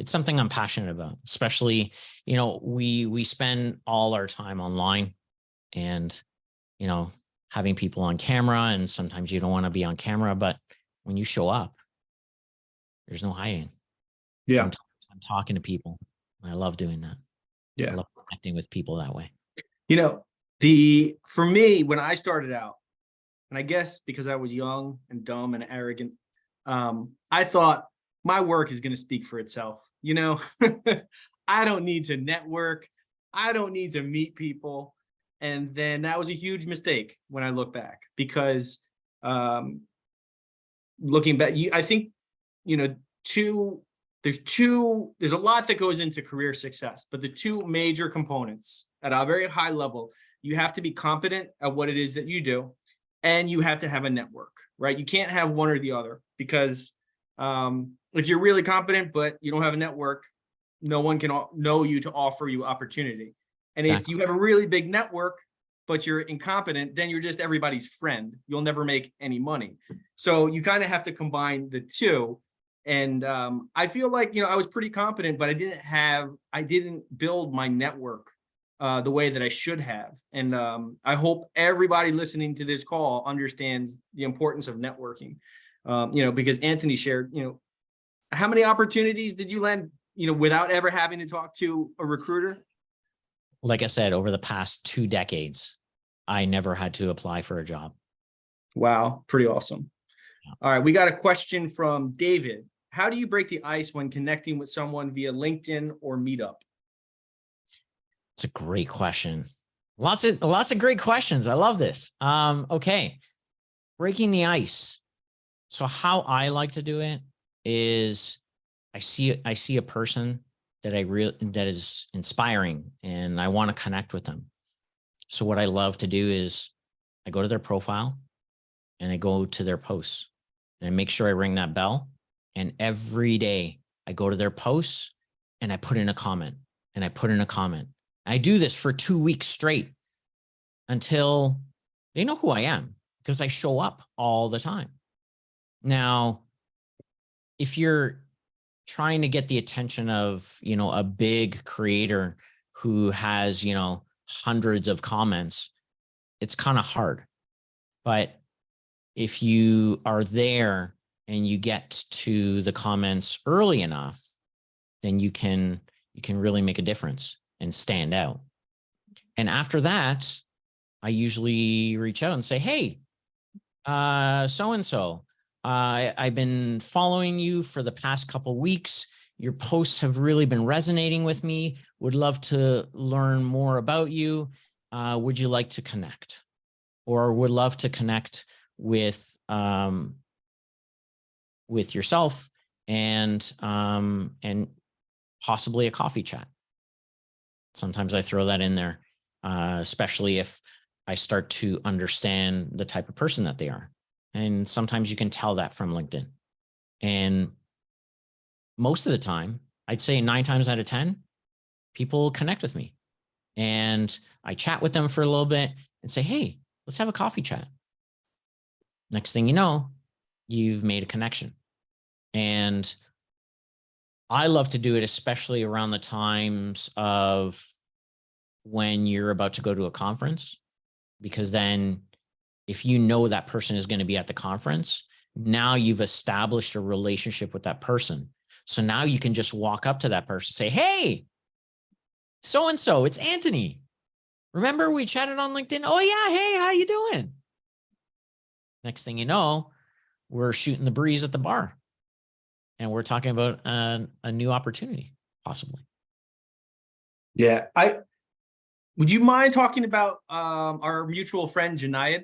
something I'm passionate about, especially, you know, we spend all our time online, and, you know, having people on camera, and sometimes you don't want to be on camera, but when you show up, there's no hiding. Yeah. I'm talking to people. I love doing that. Yeah. I love connecting with people that way. You know, for me, when I started out, and I guess because I was young and dumb and arrogant, I thought my work is going to speak for itself. You know, I don't need to network. I don't need to meet people. And then that was a huge mistake when I look back, because looking back, I think, you know, there's a lot that goes into career success, but the two major components at a very high level, you have to be competent at what it is that you do, and you have to have a network, right? You can't have one or the other, because if you're really competent, but you don't have a network, no one can know you to offer you opportunity. And Exactly. if you have a really big network, but you're incompetent, then you're just everybody's friend. You'll never make any money. So you kind of have to combine the two. And I feel like, you know, I was pretty competent, but I didn't build my network the way that I should have. And I hope everybody listening to this call understands the importance of networking. You know, because Anthony shared, you know, how many opportunities did you land, you know, without ever having to talk to a recruiter? Like I said, over the past 2 decades, I never had to apply for a job. Wow, pretty awesome. Yeah. All right, we got a question from David. How do you break the ice when connecting with someone via LinkedIn or Meetup? It's a great question. Lots of great questions. I love this. Okay, breaking the ice. So how I like to do it is I see a person that that is inspiring, and I want to connect with them. So what I love to do is I go to their profile and I go to their posts, and I make sure I ring that bell. And every day I go to their posts and I put in a comment, and I put in a comment. I do this for 2 weeks straight until they know who I am, because I show up all the time. Now, if you're trying to get the attention of, you know, a big creator who has, you know, hundreds of comments, it's kind of hard. But if you are there and you get to the comments early enough, then you can really make a difference and stand out. And after that, I usually reach out and say, hey, so-and-so, I've been following you for the past couple of weeks. Your posts have really been resonating with me. Would love to learn more about you. Would you like to connect? Or would love to connect with yourself and possibly a coffee chat. Sometimes I throw that in there, especially if I start to understand the type of person that they are. And sometimes you can tell that from LinkedIn. And most of the time, I'd say 9 times out of 10, people connect with me. And I chat with them for a little bit and say, hey, let's have a coffee chat. Next thing you know, you've made a connection. And I love to do it, especially around the times of when you're about to go to a conference, because then if you know that person is going to be at the conference, now you've established a relationship with that person. So now you can just walk up to that person, say, hey, so-and-so, it's Anthony. Remember we chatted on LinkedIn? Oh yeah, hey, how you doing? Next thing you know, we're shooting the breeze at the bar. And we're talking about a new opportunity, possibly. Yeah. Would you mind talking about our mutual friend, Janayad?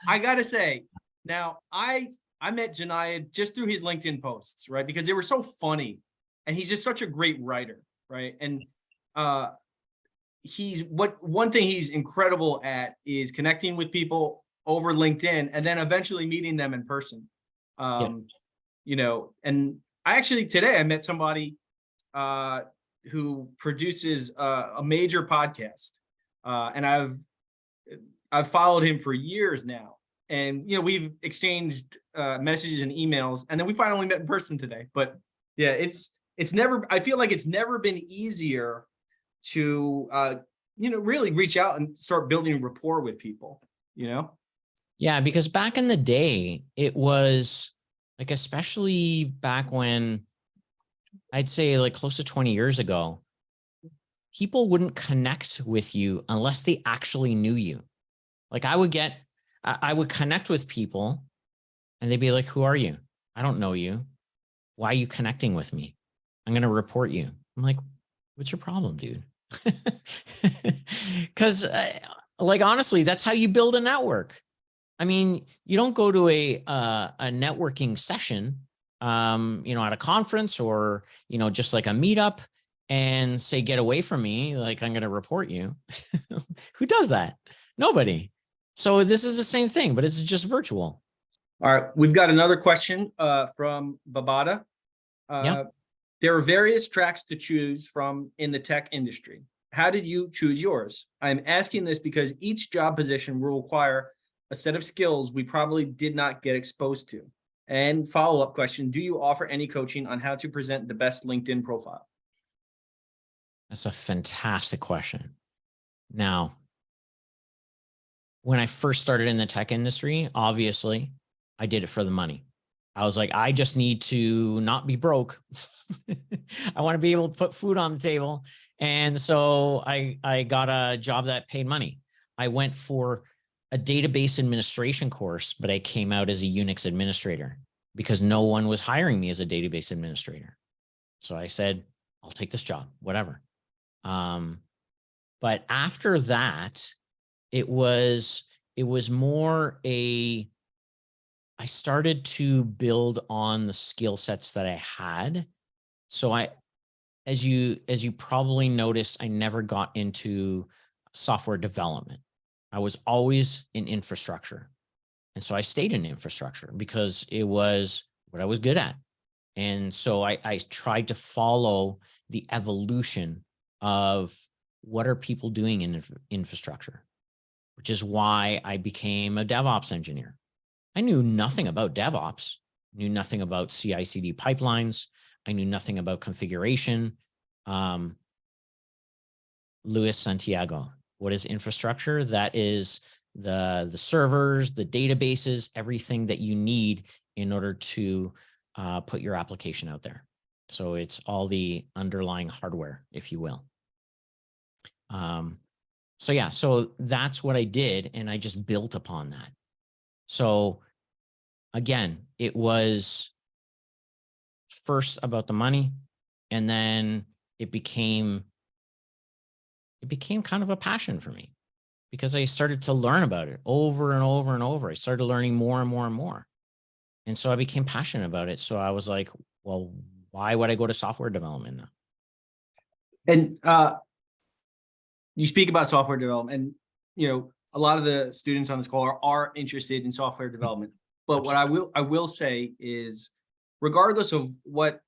I got to say, now I met Janayad just through his LinkedIn posts, right? Because they were so funny. and he's just such a great writer, right? And one thing he's incredible at is connecting with people over LinkedIn and then eventually meeting them in person. You know, and today I met somebody who produces a major podcast, and I've followed him for years now, and you know, we've exchanged messages and emails, and then we finally met in person today. But yeah, I feel like it's never been easier to you know, really reach out and start building rapport with people, you know? Yeah, because back in the day, it was like, especially back when, I'd say like close to 20 years ago, people wouldn't connect with you unless they actually knew you. Like I would connect with people and they'd be like, who are you? I don't know you. Why are you connecting with me? I'm going to report you. I'm like, what's your problem, dude? Because like, honestly, that's how you build a network. I mean, you don't go to a networking session, you know, at a conference or, you know, just like a meetup and say, get away from me. Like, I'm going to report you. Who does that? Nobody. So this is the same thing, but it's just virtual. All right. We've got another question from Babada. There are various tracks to choose from in the tech industry. How did you choose yours? I'm asking this because each job position will require a set of skills we probably did not get exposed to. And follow-up question, do you offer any coaching on how to present the best LinkedIn profile? That's a fantastic question. Now, when I first started in the tech industry, obviously, I did it for the money. I was like, I just need to not be broke. I want to be able to put food on the table. And so I got a job that paid money. I went for a database administration course, but I came out as a Unix administrator because no one was hiring me as a database administrator. So I said, I'll take this job, whatever. But after that, it was more I started to build on the skill sets that I had. So as you probably noticed, I never got into software development. I was always in infrastructure. And so I stayed in infrastructure because it was what I was good at. And so I tried to follow the evolution of what are people doing in infrastructure, which is why I became a DevOps engineer. I knew nothing about DevOps, knew nothing about CI/CD pipelines. I knew nothing about configuration. Luis Santiago, what is infrastructure? That is the servers, the databases, everything that you need in order to put your application out there. So it's all the underlying hardware, if you will. So yeah, so that's what I did. And I just built upon that. So again, it was first about the money, and then it became kind of a passion for me because I started to learn about it over and over and over. I started learning more and more and more. And so I became passionate about it. So I was like, well, why would I go to software development now? And you speak about software development, and you know, a lot of the students on this call are interested in software development. But what I will say is, regardless of what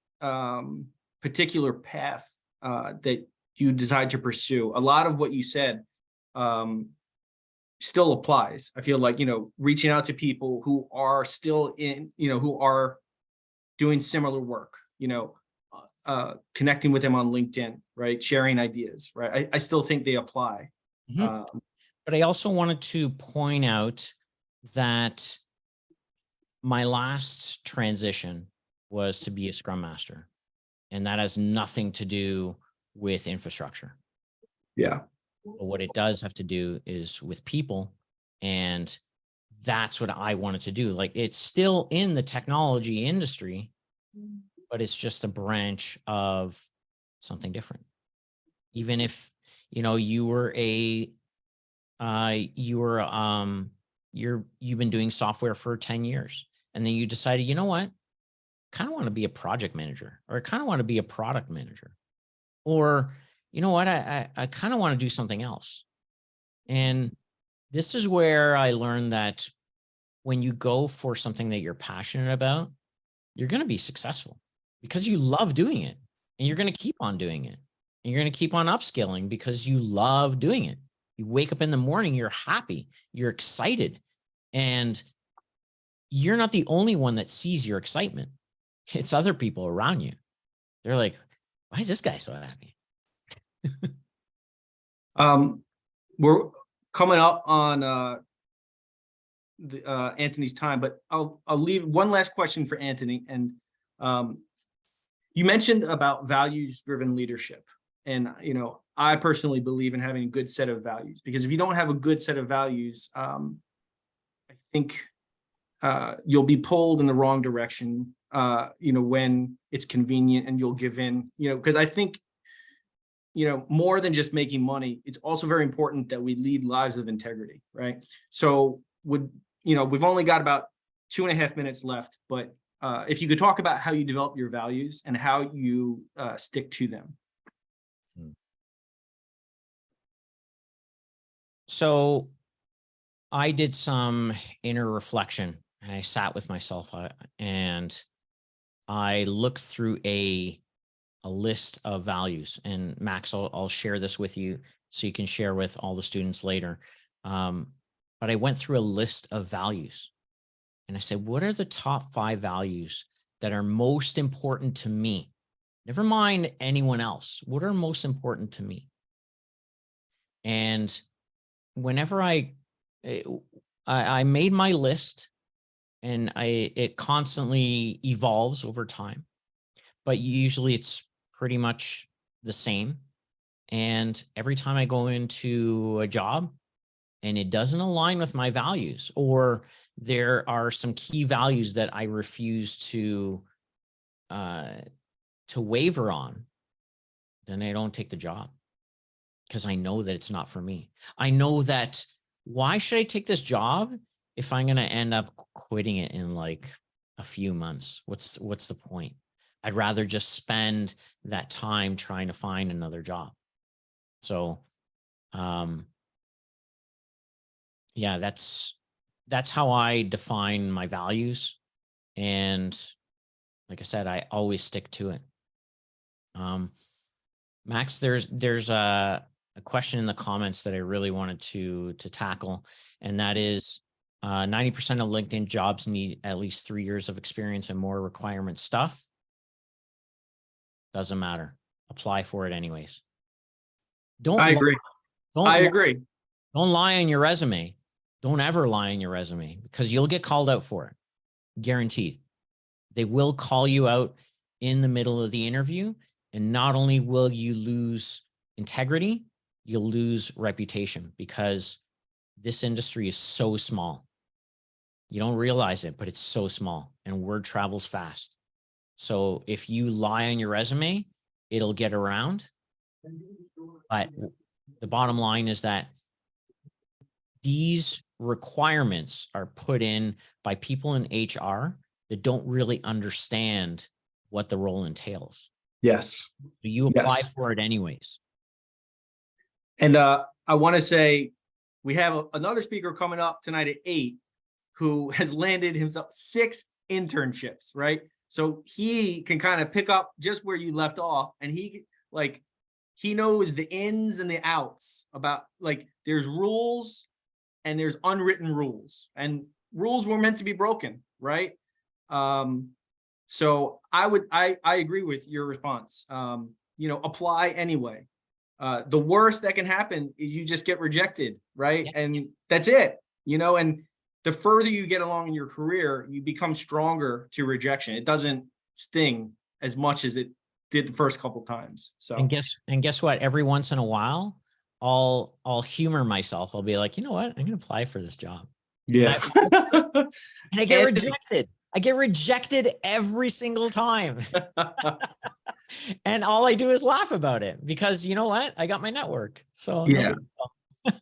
particular path that you decide to pursue, a lot of what you said still applies. I feel like, you know, reaching out to people who are still in, you know, who are doing similar work, you know, connecting with them on LinkedIn, right? Sharing ideas, right? I still think they apply. Mm-hmm. But I also wanted to point out that my last transition was to be a Scrum Master, and that has nothing to do with infrastructure. Yeah. But what it does have to do is with people, and that's what I wanted to do. Like, it's still in the technology industry, but it's just a branch of something different. Even if, you know, you've been doing software for 10 years, and then you decided, you know what, kind of want to be a project manager, or I kind of want to be a product manager, or you know what, I kind of want to do something else. And this is where I learned that when you go for something that you're passionate about, you're going to be successful because you love doing it, and you're going to keep on doing it, and you're going to keep on upskilling because you love doing it. You wake up in the morning, you're happy, you're excited, and you're not the only one that sees your excitement. It's other people around you. They're like, why is this guy so happy? We're coming up on Anthony's time, but I'll leave one last question for Anthony. And you mentioned about values-driven leadership. And, you know, I personally believe in having a good set of values, because if you don't have a good set of values, I think you'll be pulled in the wrong direction, you know, when it's convenient, and you'll give in, you know, because I think, you know, more than just making money, it's also very important that we lead lives of integrity, right? So you know, we've only got about 2.5 minutes left, but if you could talk about how you develop your values and how you stick to them. So I did some inner reflection, and I sat with myself, and I looked through a list of values. And Max, I'll share this with you so you can share with all the students later. But I went through a list of values, and I said, what are the top 5 values that are most important to me? Never mind anyone else. What are most important to me? And whenever I made my list, and it constantly evolves over time, but usually it's pretty much the same. And every time I go into a job and it doesn't align with my values, or there are some key values that I refuse to waver on, then I don't take the job, because I know that it's not for me. I know that, why should I take this job if I'm going to end up quitting it in like a few months? What's the point? I'd rather just spend that time trying to find another job. So, yeah, that's how I define my values. And like I said, I always stick to it. Max, there's a question in the comments that I really wanted to tackle, and that is 90% of LinkedIn jobs need at least 3 years of experience and more requirement stuff. Doesn't matter. Apply for it anyways. I agree. I agree. Don't lie on your resume. Don't ever lie on your resume, because you'll get called out for it. Guaranteed. They will call you out in the middle of the interview. And not only will you lose integrity, you'll lose reputation, because this industry is so small. You don't realize it, but it's so small, and word travels fast. So if you lie on your resume, it'll get around. But the bottom line is that these requirements are put in by people in HR that don't really understand what the role entails. Yes. So you apply Yes. for it anyways. And I want to say we have another speaker coming up tonight at 8 who has landed himself 6 internships, right? So he can kind of pick up just where you left off, and he knows the ins and the outs about, like, there's rules and there's unwritten rules, and rules were meant to be broken, right? So I agree with your response. You know, apply anyway. The worst that can happen is you just get rejected, right? Yeah. And that's it, you know, and the further you get along in your career, you become stronger to rejection. It doesn't sting as much as it did the first couple times. So, and guess what? Every once in a while, I'll humor myself. I'll be like, you know what? I'm going to apply for this job. yeah. And I get rejected. I get rejected every single time. And all I do is laugh about it, because you know what? I got my network. So yeah.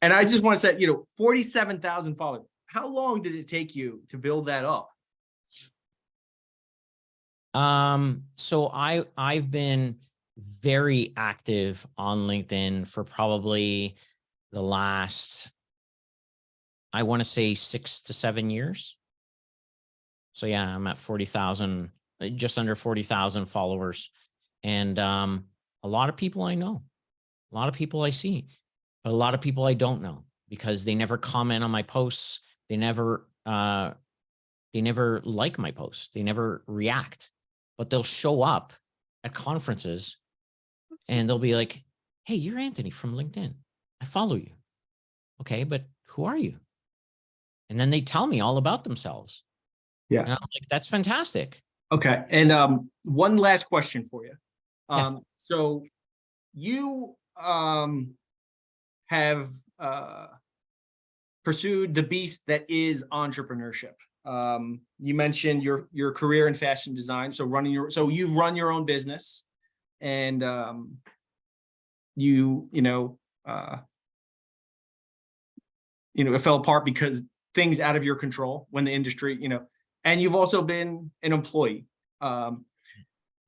And I just want to say, you know, 47,000 followers. How long did it take you to build that up? So I've been very active on LinkedIn for probably the last, I want to say 6 to 7 years. So yeah, I'm at 40,000, just under 40,000 followers. And a lot of people I know, a lot of people I see, but a lot of people I don't know because they never comment on my posts. They never like my posts. They never react, but they'll show up at conferences and they'll be like, hey, you're Anthony from LinkedIn. I follow you. Okay, but who are you? And then they tell me all about themselves. Yeah. And I'm like, that's fantastic. Okay. And one last question for you. Yeah. So you have pursued the beast that is entrepreneurship. You mentioned your career in fashion design. So you run your own business, and it fell apart because things out of your control when the industry, and you've also been an employee.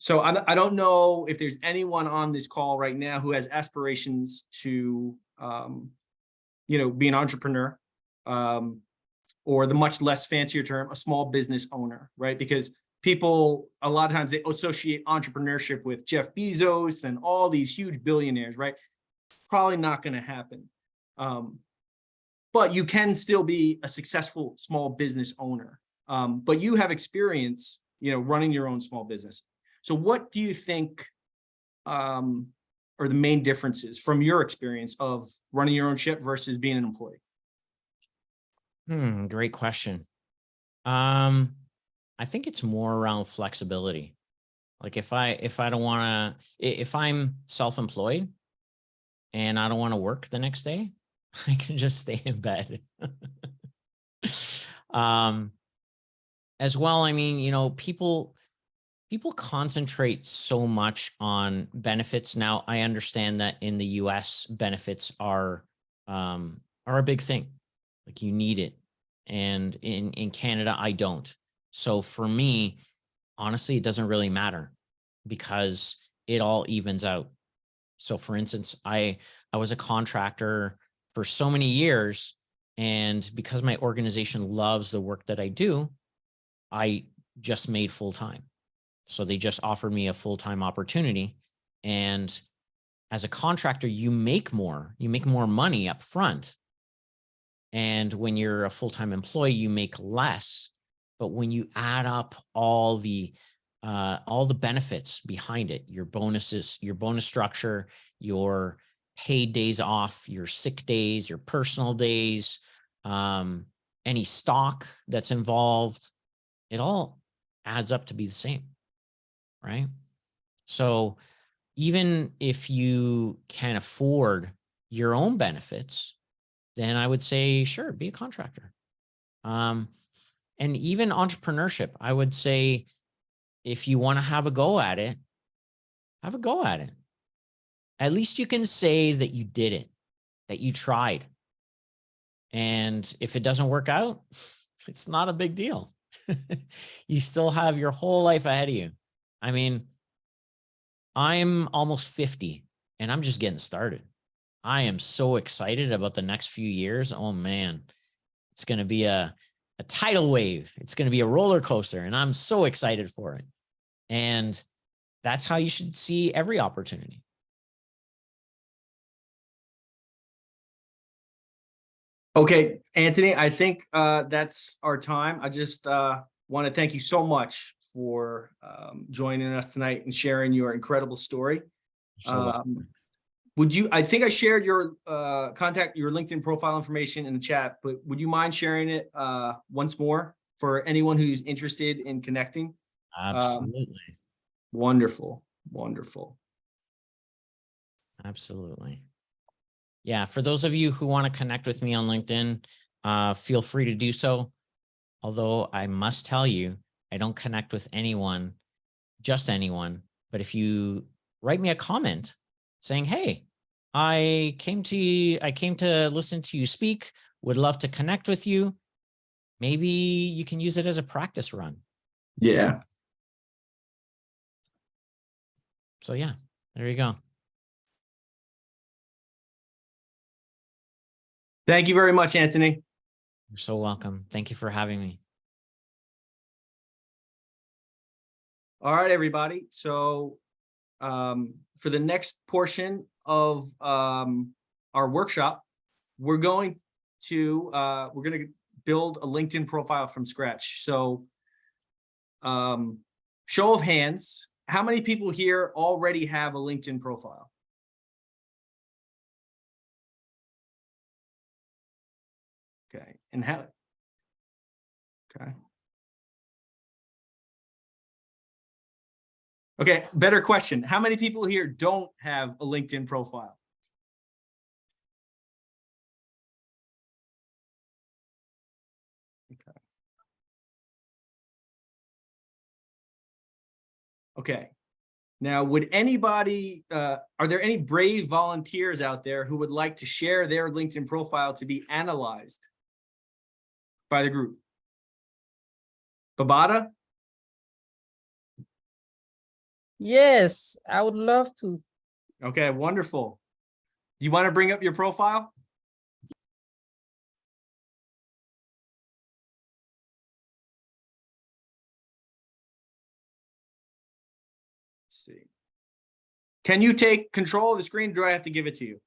So I don't know if there's anyone on this call right now who has aspirations to, be an entrepreneur, or the much less fancier term, a small business owner, right? Because people, a lot of times they associate entrepreneurship with Jeff Bezos and all these huge billionaires, right? Probably not going to happen. But you can still be a successful small business owner. But you have experience, running your own small business. So what do you think are the main differences from your experience of running your own ship versus being an employee? Great question. I think it's more around flexibility. Like if I'm self-employed and I don't want to work the next day, I can just stay in bed. As well, I mean, people concentrate so much on benefits. Now, I understand that in the US, benefits are a big thing. Like you need it. And in Canada, I don't. So for me, honestly, it doesn't really matter because it all evens out. So for instance, I was a contractor for so many years, and because my organization loves the work that I do, I just made full-time. So they just offered me a full-time opportunity. And as a contractor, you make more money up front. And when you're a full-time employee, you make less. But when you add up all the benefits behind it, your bonuses, your bonus structure, your paid days off, your sick days, your personal days, any stock that's involved, it all adds up to be the same, right? So even if you can afford your own benefits, then I would say, sure, be a contractor. And even entrepreneurship, I would say, if you want to have a go at it, have a go at it. At least you can say that you did it, that you tried. And if it doesn't work out, it's not a big deal. You still have your whole life ahead of you. I mean, I'm almost 50 and I'm just getting started. I am so excited about the next few years. Oh man, it's going to be a tidal wave. It's going to be a roller coaster, and I'm so excited for it. And that's how you should see every opportunity. Okay, Anthony, I think that's our time. I just want to thank you so much for joining us tonight and sharing your incredible story. I think I shared your your LinkedIn profile information in the chat, but would you mind sharing it once more for anyone who's interested in connecting? Absolutely. Wonderful. Wonderful. Absolutely. Yeah. For those of you who want to connect with me on LinkedIn, feel free to do so. Although I must tell you, I don't connect with anyone, just anyone. But if you write me a comment saying, hey, I came to listen to you speak, would love to connect with you, maybe you can use it as a practice run. Yeah. So yeah, there you go. Thank you very much, Anthony. You're so welcome. Thank you for having me. All right, everybody. So for the next portion of our workshop, we're going to build a LinkedIn profile from scratch. So show of hands, how many people here already have a LinkedIn profile? Okay, and how? Okay. Okay, better question. How many people here don't have a LinkedIn profile? Okay. Okay. Now, would anybody, are there any brave volunteers out there who would like to share their LinkedIn profile to be analyzed by the group? Babata? Yes, I would love to. Okay, wonderful. Do you want to bring up your profile? Let's see. Can you take control of the screen? Or do I have to give it to you?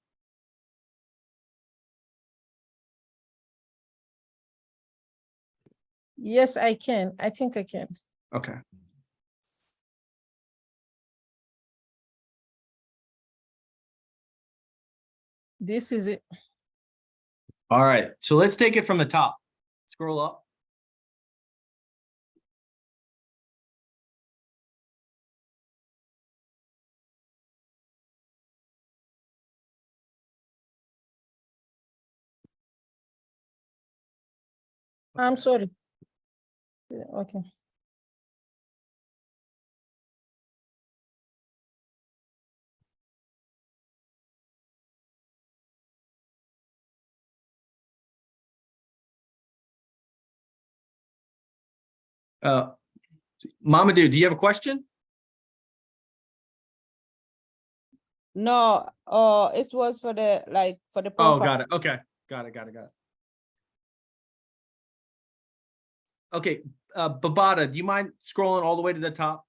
Yes, I can. I think I can. Okay. This is it. All right. So let's take it from the top. Scroll up. I'm sorry. Yeah, okay. Mamadou, do you have a question? No, it was for the for the Oh, profile. got it. Okay. Got it. Okay. Babata, do you mind scrolling all the way to the top?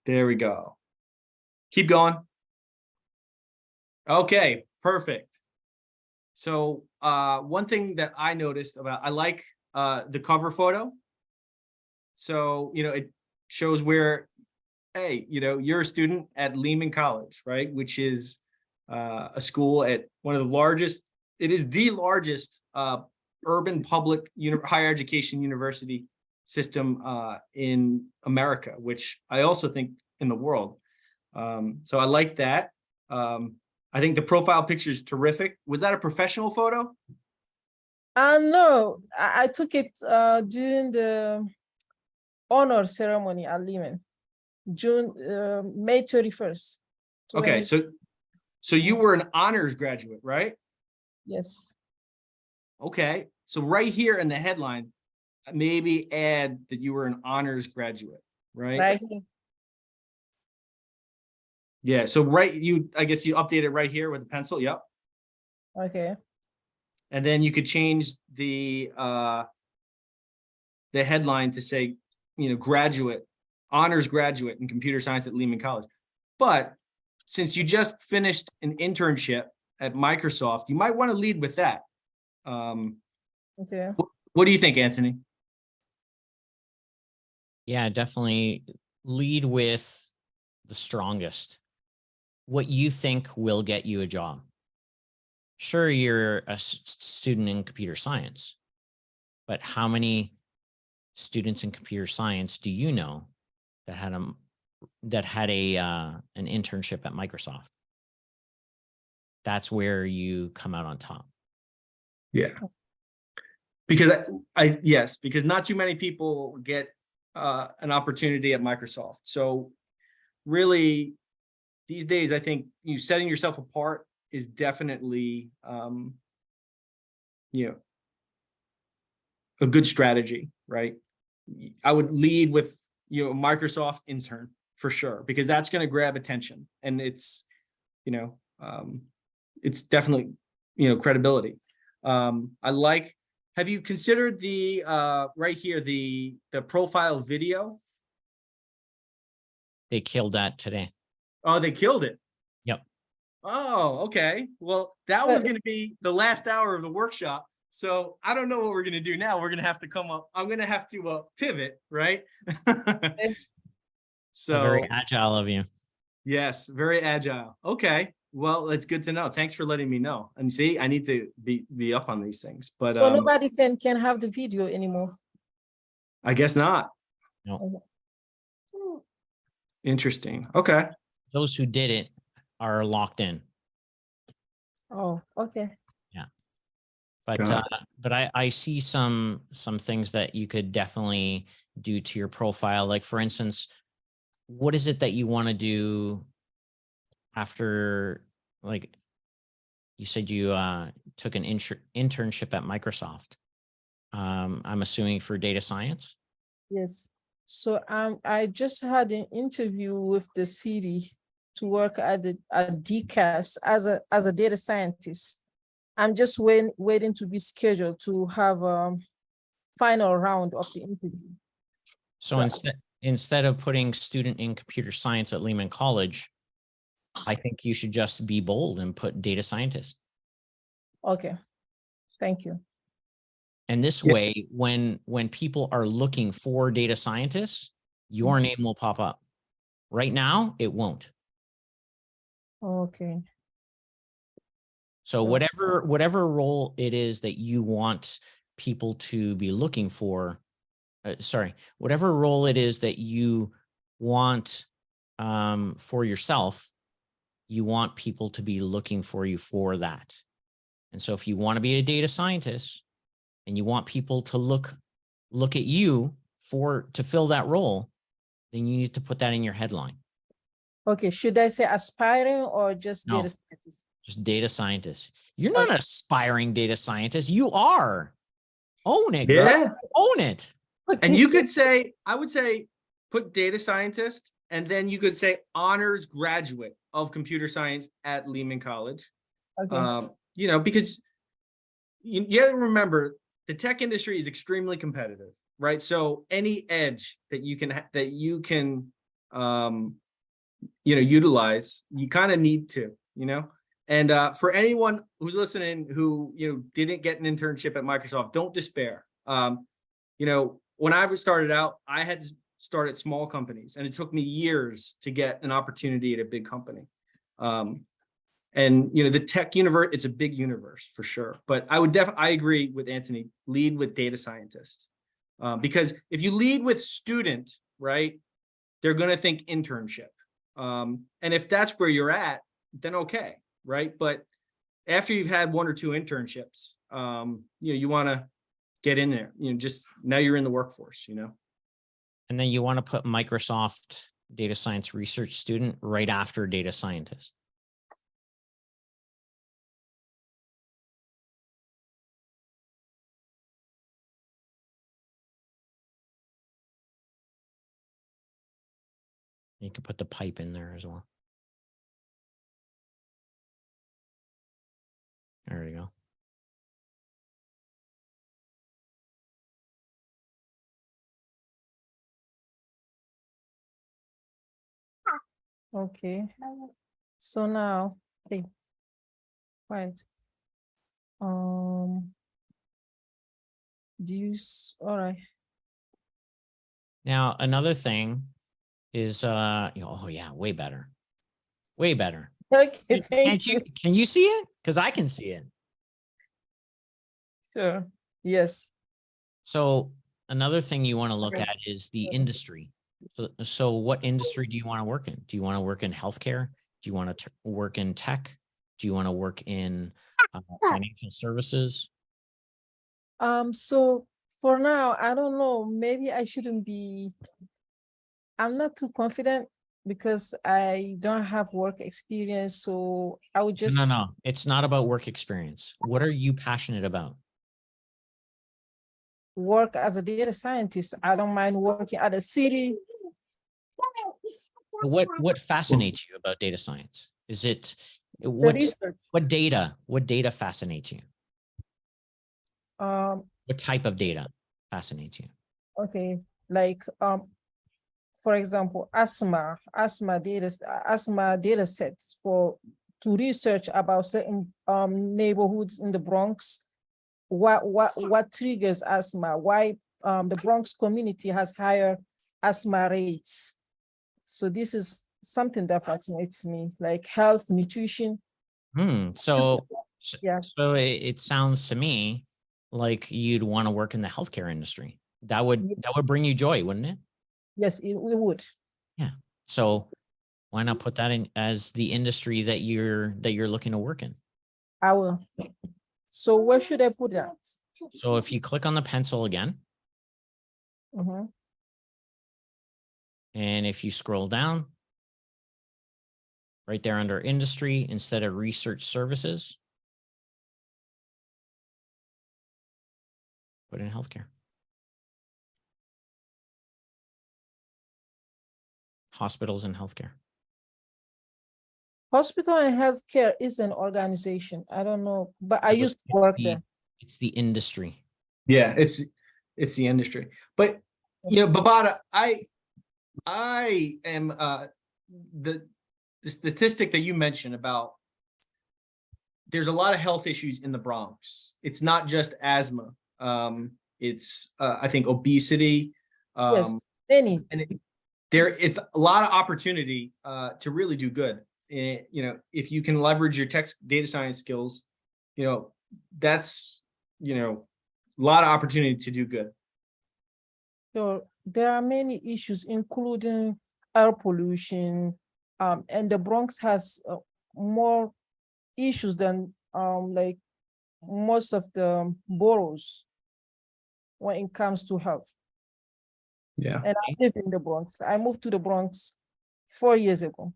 There we go. Keep going. Okay, perfect. So one thing that I noticed I like the cover photo. So, it shows where, hey, you're a student at Lehman College, right? Which is a school at one of the largest, it is the largest urban public higher education university system in America, which I also think in the world. So I like that. I think the profile picture is terrific. Was that a professional photo? No, I took it during the honor ceremony at Lehman, May 31st. Okay, 20. so you were an honors graduate, right? Yes. Okay, so right here in the headline, maybe add that you were an honors graduate, right? Right here. Yeah, so I guess you update it right here with the pencil, yep. Okay. And then you could change the headline to say, graduate, honors graduate in computer science at Lehman College. But since you just finished an internship at Microsoft, you might want to lead with that. Okay. What do you think, Anthony? Yeah, definitely lead with the strongest. What you think will get you a job. Sure, you're a student in computer science, but how many students in computer science do you know that had an internship at Microsoft? That's where you come out on top. Yeah. Because because not too many people get an opportunity at Microsoft. So really, these days, I think you setting yourself apart is definitely, you know, a good strategy, right? I would lead with, you know, Microsoft intern for sure, because that's going to grab attention, and it's, you know, it's definitely, you know, credibility. Have you considered the right here, the profile video? They killed that today. Oh, they killed it. Yep. Oh, okay. Well, that was going to be the last hour of the workshop. So I don't know what we're going to do now. We're going to have to come up. I'm going to have to pivot, right? So Very agile of you. yes, very agile. Okay. Well, that's good to know. Thanks for letting me know. And see, I need to be up on these things, but So nobody can have the video anymore. I guess not. No. Interesting. Okay. Those who did it are locked in. Oh, okay. But I see some things that you could definitely do to your profile. Like, for instance, what is it that you want to do after, like you said you took an internship at Microsoft. I'm assuming for data science. Yes. So I just had an interview with the city to work at DCAS as a data scientist. I'm just waiting to be scheduled to have a final round of the interview. So instead of putting student in computer science at Lehman College, I think you should just be bold and put data scientist. Okay, thank you. And this way, when people are looking for data scientists, your name will pop up. Right now, it won't. Okay. So whatever role it is that you want people to be looking for, whatever role it is that you want for yourself, you want people to be looking for you for that. And so if you want to be a data scientist and you want people to look at you to fill that role, then you need to put that in your headline. Okay, should I say aspiring or just No. data scientist? Just data scientist. You're not an aspiring data scientist. You are. Own it, girl. Yeah. Own it. Okay. And you could say, I would say, put data scientist, and then you could say honors graduate of computer science at Lehman College. Okay. You know, because you have to remember the tech industry is extremely competitive, right? So any edge that you can you know, utilize, you kind of need to, you know. And for anyone who's listening who, you know, didn't get an internship at Microsoft, don't despair. You know, when I started out, I had to start at small companies, and it took me years to get an opportunity at a big company. And you know, the tech universe, it's a big universe for sure. But I agree with Anthony, lead with data scientist. Because if you lead with student, right, they're going to think internship. And if that's where you're at, then okay, right? But after you've had one or two internships, you know, you want to get in there, you know, just now you're in the workforce, you know. And then you want to put Microsoft data science research student right after data scientist. You can put the pipe in there as well. There you go. Okay. So now, hey, quiet. All right. Now, another thing is, oh yeah, way better. Way better. Okay, thank you. Can you see it? Because I can see it. Sure. Yes. So another thing you want to look at is the industry. So what industry do you want to work in? Do you want to work in healthcare? Do you want to work in tech? Do you want to work in financial services? So for now, I don't know, maybe I shouldn't be, I'm not too confident because I don't have work experience, so I would just No, it's not about work experience. What are you passionate about? work as a data scientist. I don't mind working at a city. What fascinates you about data science? Is it The what research. what data fascinates you? What type of data fascinates you? Okay, like for example, asthma data sets to research about certain neighborhoods in the Bronx. What triggers asthma? Why the Bronx community has higher asthma rates? So this is something that fascinates me, like health, nutrition. So Yeah. so it sounds to me like you'd want to work in the healthcare industry. That would bring you joy, wouldn't it? Yes, it would. Yeah. So why not put that in as the industry that you're looking to work in? I will. So where should I put that? So if you click on the pencil again, Mhm. and if you scroll down right there under industry, instead of research services, put in healthcare. Hospitals and healthcare. Hospital and healthcare is an organization. I don't know, but I used to work there. It's the industry. Yeah, it's the industry. But you know, Babata, I am the statistic that you mentioned about there's a lot of health issues in the Bronx. It's not just asthma. It's I think obesity. Yes, many. And it's a lot of opportunity to really do good. And, you know, if you can leverage your data science skills, you know, that's, you know, a lot of opportunity to do good. So there are many issues, including air pollution, and the Bronx has more issues than like most of the boroughs when it comes to health. Yeah. And I live in the Bronx. I moved to the Bronx 4 years ago.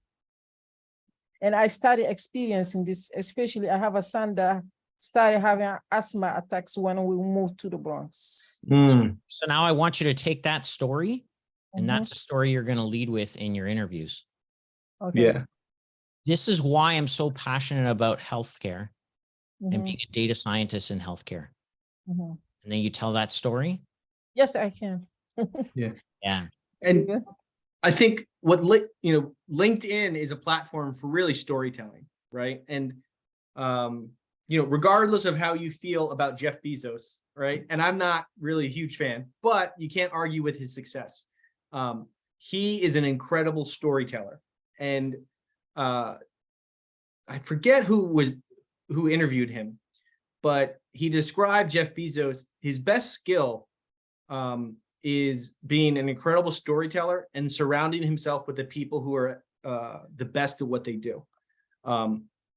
And I started experiencing this, especially I have a son that started having asthma attacks when we moved to the Bronx. So now I want you to take that story, and Mhm. that's a story you're going to lead with in your interviews. Okay. Yeah. This is why I'm so passionate about healthcare and Mhm. being a data scientist in healthcare. Mhm. And then you tell that story. Yes, I can. Yeah. Yeah. And Yeah. I think you know, LinkedIn is a platform for really storytelling, right? And you know, regardless of how you feel about Jeff Bezos, right? And I'm not really a huge fan, but you can't argue with his success. He is an incredible storyteller, and I forget who interviewed him, but he described Jeff Bezos. His best skill is being an incredible storyteller and surrounding himself with the people who are the best at what they do.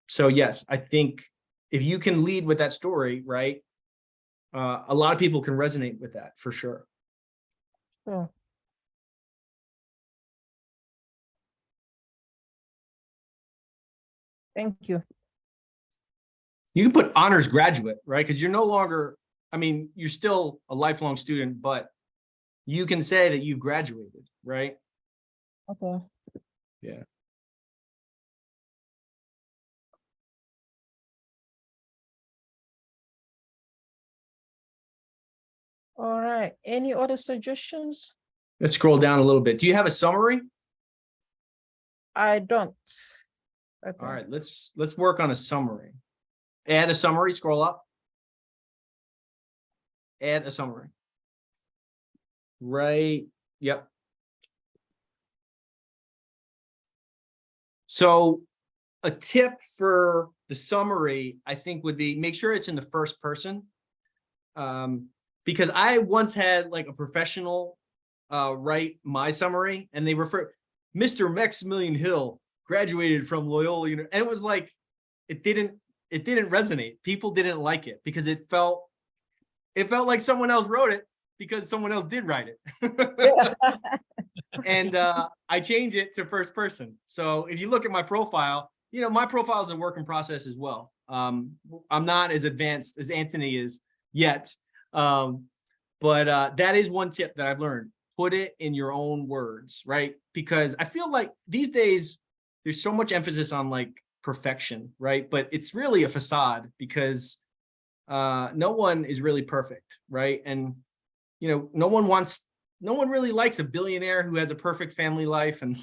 So yes, I think if you can lead with that story, right, a lot of people can resonate with that for sure. Sure. Thank you. You can put honors graduate, right? Because you're no longer, I mean, you're still a lifelong student, but you can say that you've graduated, right? Okay. Yeah. All right. Any other suggestions? Let's scroll down a little bit. Do you have a summary? I don't. Okay. All right, let's work on a summary. Add a summary, scroll up. Add a summary. Right, yep. So a tip for the summary, I think, would be make sure it's in the first person. Because I once had like a professional write my summary, and they refer Mr. Maximilian Hill graduated from Loyola University, and it was like it didn't resonate. People didn't like it because it felt like someone else wrote it, because someone else did write it. And I change it to first person. So if you look at my profile, you know, my profile is a work in process as well. I'm not as advanced as Anthony is yet. But that is one tip that I've learned. Put it in your own words, right? Because I feel like these days there's so much emphasis on like perfection, right? But it's really a facade because no one is really perfect, right? And you know, no one really likes a billionaire who has a perfect family life, and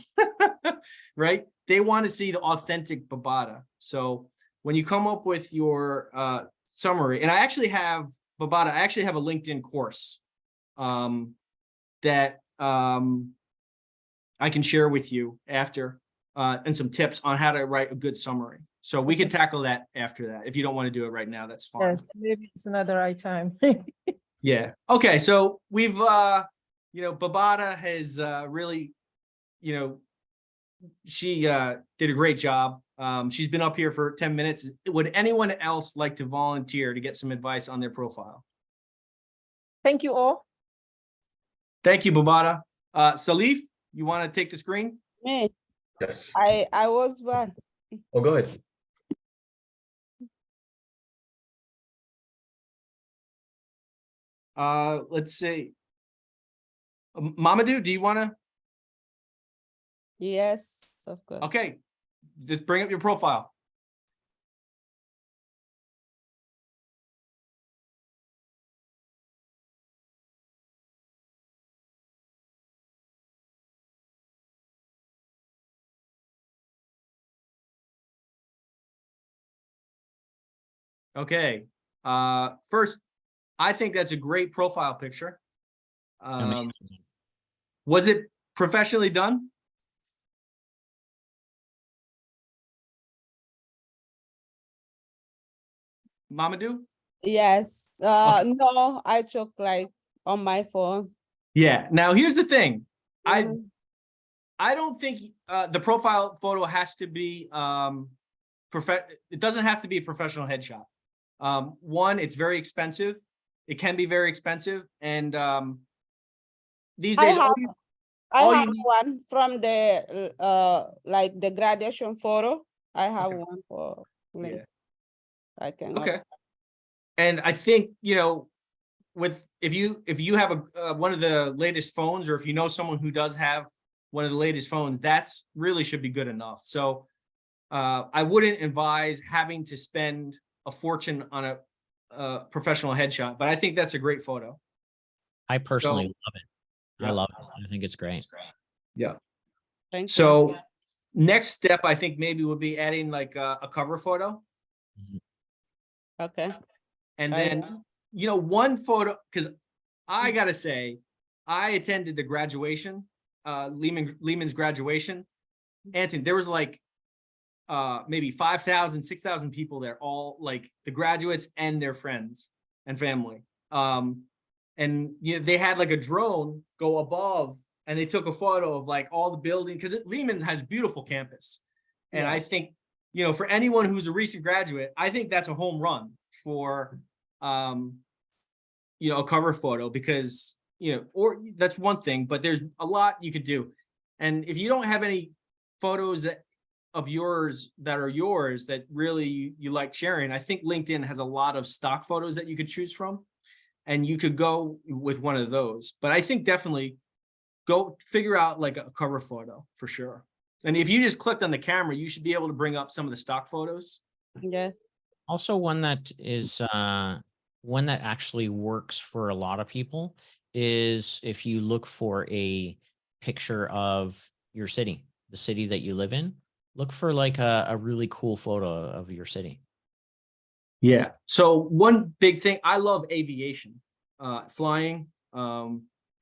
right? They want to see the authentic Babata. So when you come up with your summary, and I actually have Babata, I actually have a LinkedIn course that I can share with you after, and some tips on how to write a good summary. So we can tackle that after that. If you don't want to do it right now, that's fine. Yes, maybe it's not the right time. Yeah. Okay. So we've, you know, Babata has really, you know, she did a great job. She's been up here for 10 minutes. Would anyone else like to volunteer to get some advice on their profile? Thank you all. Thank you, Babata. Salif, you want to take the screen? Me, Yes. I was one. Oh, go ahead. Let's see. Mamadou, do you want to? Yes, of course. Okay, just bring up your profile. Okay. First, I think that's a great profile picture. Amazing. Was it professionally done? Mamadou? Yes. Okay. No, I took like on my phone. Yeah. Now here's the thing. Mhm. I don't think the profile photo has to be it doesn't have to be a professional headshot. One, it's very expensive. It can be very expensive, and these I days have all you have need- one from the like the graduation photo. I have Okay. one for link. Yeah. I can Okay. And I think, you know, with if you have a one of the latest phones, or if you know someone who does have one of the latest phones, that's really should be good enough. So I wouldn't advise having to spend a fortune on a professional headshot, but I think that's a great photo. I personally So- love it. Yeah. I love it. I think it's great. Yeah. Thank you. So next step, I think maybe would be adding like a cover photo. Okay. And I then, you know, one photo, because I gotta say, I attended the graduation, Lehman's graduation. Anthony, there was like maybe 5,000, 6,000 people there, all like the graduates and their friends and family. And you know, they had like a drone go above, and they took a photo of like all the buildings, because Lehman has beautiful campus. And I Yeah. think, you know, for anyone who's a recent graduate, I think that's a home run for you know, a cover photo, because, you know, or that's one thing, but there's a lot you could do. And if you don't have any photos that of yours that are yours that really you like sharing, I think LinkedIn has a lot of stock photos that you could choose from, and you could go with one of those. But I think definitely go figure out like a cover photo for sure. And if you just clicked on the camera, you should be able to bring up some of the stock photos. Yes. Also, one that is one that actually works for a lot of people is if you look for a picture of your city, the city that you live in, look for like a really cool photo of your city. Yeah. So one big thing, I love aviation, flying, and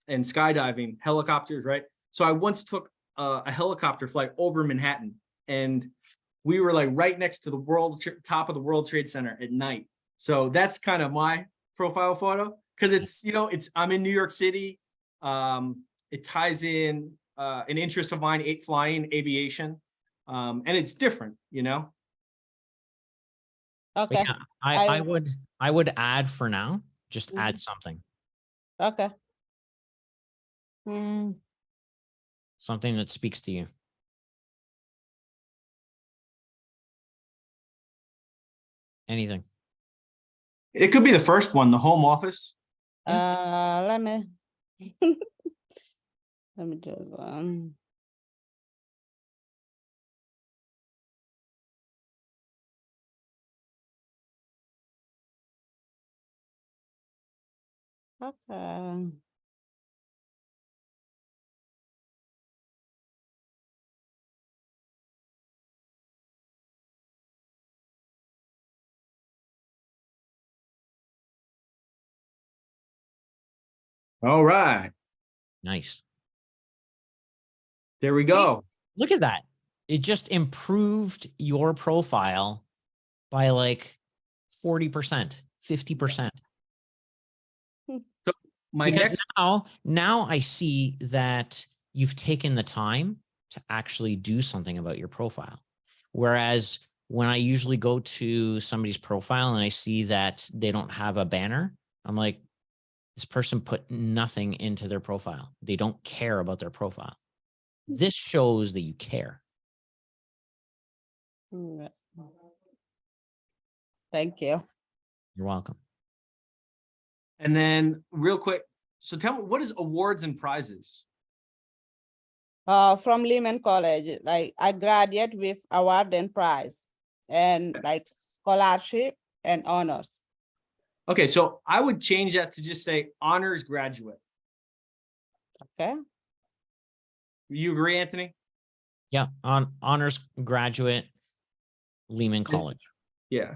skydiving, helicopters, right? So I once took a helicopter flight over Manhattan, and we were like right next to the top of the World Trade Center at night. So that's kind of my profile photo, because it's, you know, I'm in New York City. It ties in an interest of mine, flying, aviation, and it's different, you know. But Okay. yeah, I would add for now, just add something. Okay. Mm, Something that speaks to you. Anything. It could be the first one, the home office. let me let me just okay. All right, Nice. there we go. Look at that. It just improved your profile by like 40%, 50%. My Because next, now I see that you've taken the time to actually do something about your profile. Whereas when I usually go to somebody's profile and I see that they don't have a banner, I'm like, this person put nothing into their profile. They don't care about their profile. This shows that you care. Mm, thank you. You're welcome. and then real quick. So tell me, what is awards and prizes? From Lehman College, like I graduate with award and prize and like scholarship and honors. Okay, so I would change that to just say honors graduate. Okay. You agree, Anthony? Yeah, on honors graduate, Lehman College. Yeah.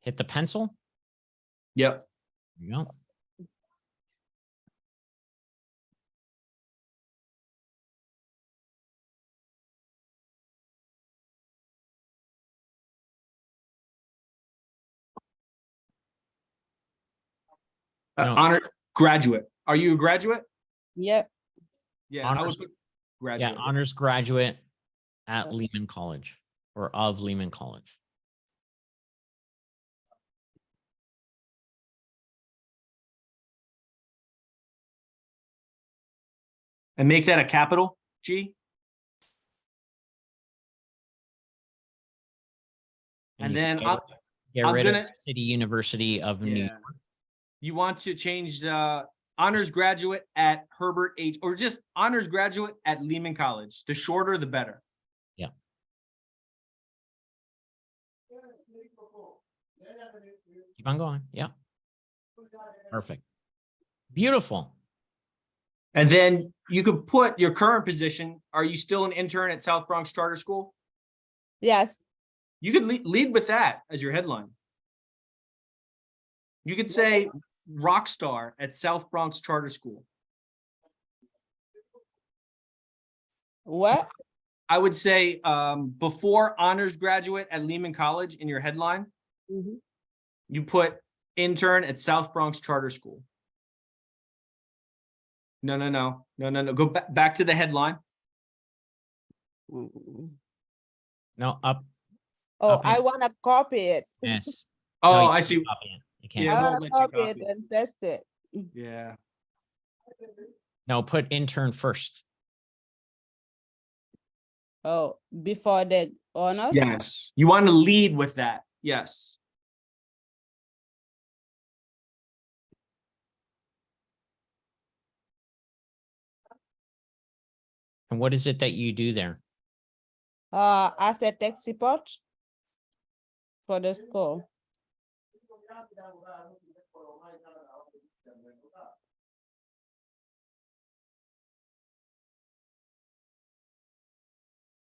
Hit the pencil. Yep. There you go. No. Honor graduate. Are you a graduate? Yep. Yeah, I Honors, would put graduate. yeah, honors graduate at Lehman College or of Lehman College. And make that a capital G. And you then can get I'm rid gonna- of City University of New York. You want to change honors graduate at Herbert H. or just honors graduate at Lehman College. The shorter, the better. Yeah. Keep on going. Yeah. Perfect. Beautiful. And then you could put your current position. Are you still an intern at South Bronx Charter School? Yes. You could lead with that as your headline. You could say rock star at South Bronx Charter School. What? I would say before honors graduate at Lehman College in your headline, you put intern at South Bronx Charter School. No. Go back to the headline. No, up. Oh, Copy I it. want to copy it. Yes. Oh, No, you I can't see. copy it. You can't. Yeah, I it want won't to let you copy it copy. and paste it. Yeah. No, put intern first. Oh, before the honors? Yes. You want to lead with that. Yes. And what is it that you do there? As a tech support for the school.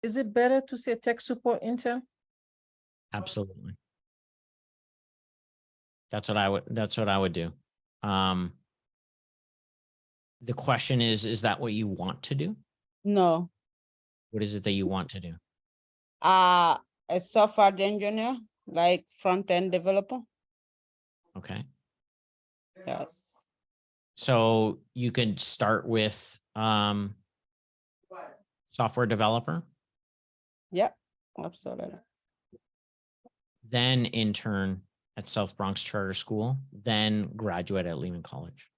Is it better to say tech support intern? Absolutely. That's what I would do. The question is that what you want to do? No. What is it that you want to do? A software engineer, like front-end developer. Okay. Yes. So you could start with software developer, Yep, absolutely. then intern at South Bronx Charter School, then graduate at Lehman College.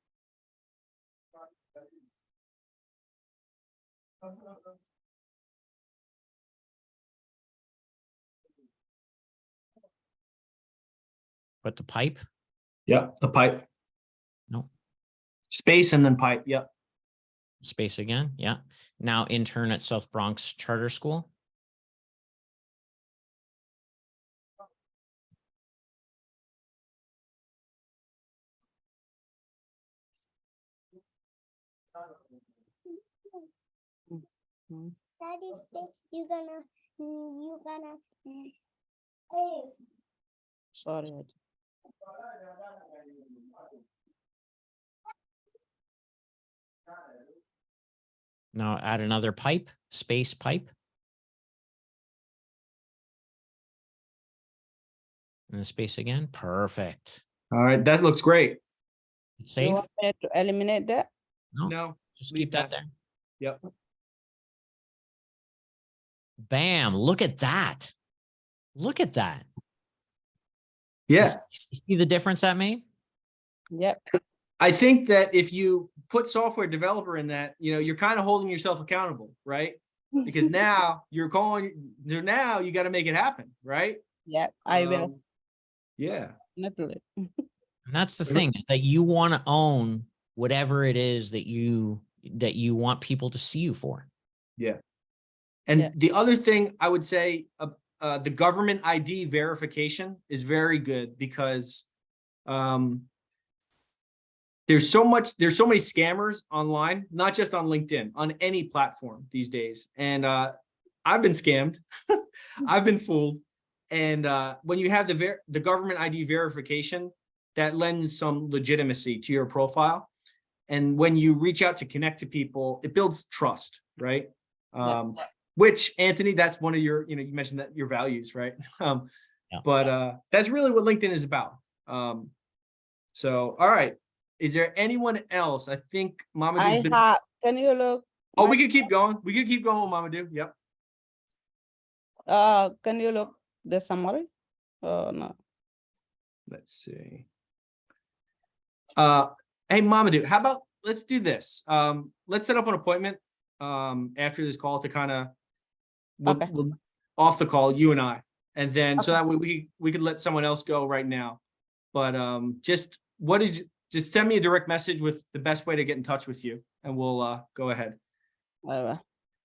But the pipe? Yep, the pipe. No. Space and then pipe. Yep. Space again. Yeah. Now intern at South Bronx Charter School. That is the you're gonna Sorry. Now add another pipe, space pipe. And the space again. Perfect. All right, that looks great. It's You safe. want me to eliminate that? No, Just leave keep that there. Yep. Bam. Look at that. Look at that. Yeah. You see the difference that made? Yep. I think that if you put software developer in that, you're kind of holding yourself accountable, right? Because now you're now you got to make it happen, right? Yep, I will. Yeah. Definitely. And that's the thing, that you want to own whatever it is that you want people to see you for. Yeah. And Yeah. the other thing I would say, the government ID verification is very good because there's so many scammers online, not just on LinkedIn, on any platform these days. And I've been scammed. I've been fooled. And when you have the government ID verification, that lends some legitimacy to your profile. And when you reach out to connect to people, it builds trust, right? Which, Anthony, that's one of your, you mentioned that your values, right? But that's really what LinkedIn is about. So, all right. Is there anyone else? I think Mamadou's been. Can you look? Oh, we could keep going. We could keep going with Mamadou. Yep. Can you look the summary? Oh no. Let's see. Hey, Mamadou, how about let's do this? Let's set up an appointment after this call to kind of we'll off the call, you and I, and then so that way we could let someone else go right now. But just send me a direct message with the best way to get in touch with you, and we'll go ahead.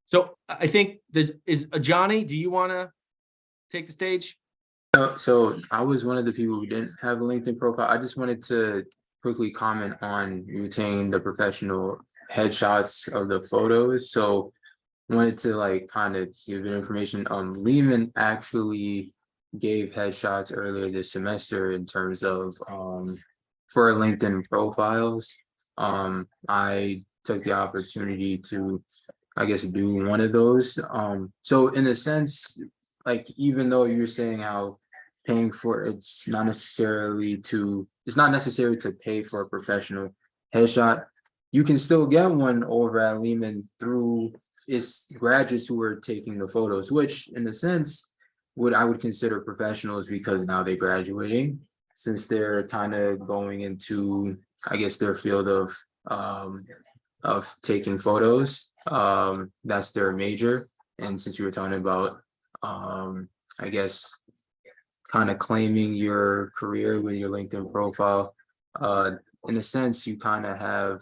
So I think is Johnny. Do you want to take the stage? So I was one of the people who didn't have a LinkedIn profile. I just wanted to quickly comment on retaining the professional headshots of the photos. So wanted to kind of give it information. Lehman actually gave headshots earlier this semester in terms of for LinkedIn profiles. I took the opportunity to, I guess, do one of those. So in a sense, even though you're saying how paying for it's not necessary to pay for a professional headshot, you can still get one over at Lehman through its graduates who are taking the photos, which in a sense I would consider professionals because now they're graduating, since they're kind of going into, I guess, their field of taking photos. That's their major. And since we were talking about I guess kind of claiming your career with your LinkedIn profile, in a sense, you kind of have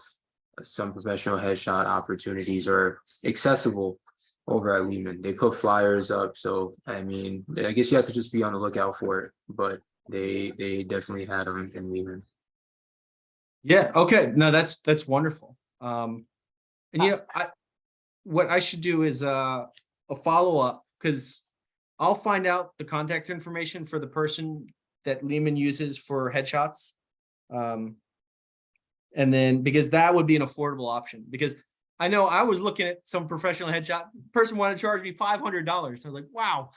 some professional headshot opportunities are accessible over at Lehman. They put flyers up, so I mean, I guess you have to just be on the lookout for it, but they definitely had them in Lehman. Yeah. Okay. No, that's wonderful. And what I should do is a follow-up, because I'll find out the contact information for the person that Lehman uses for headshots. And then, because that would be an affordable option, because I know I was looking at some professional headshot person wanted to charge me $500. I was like, wow,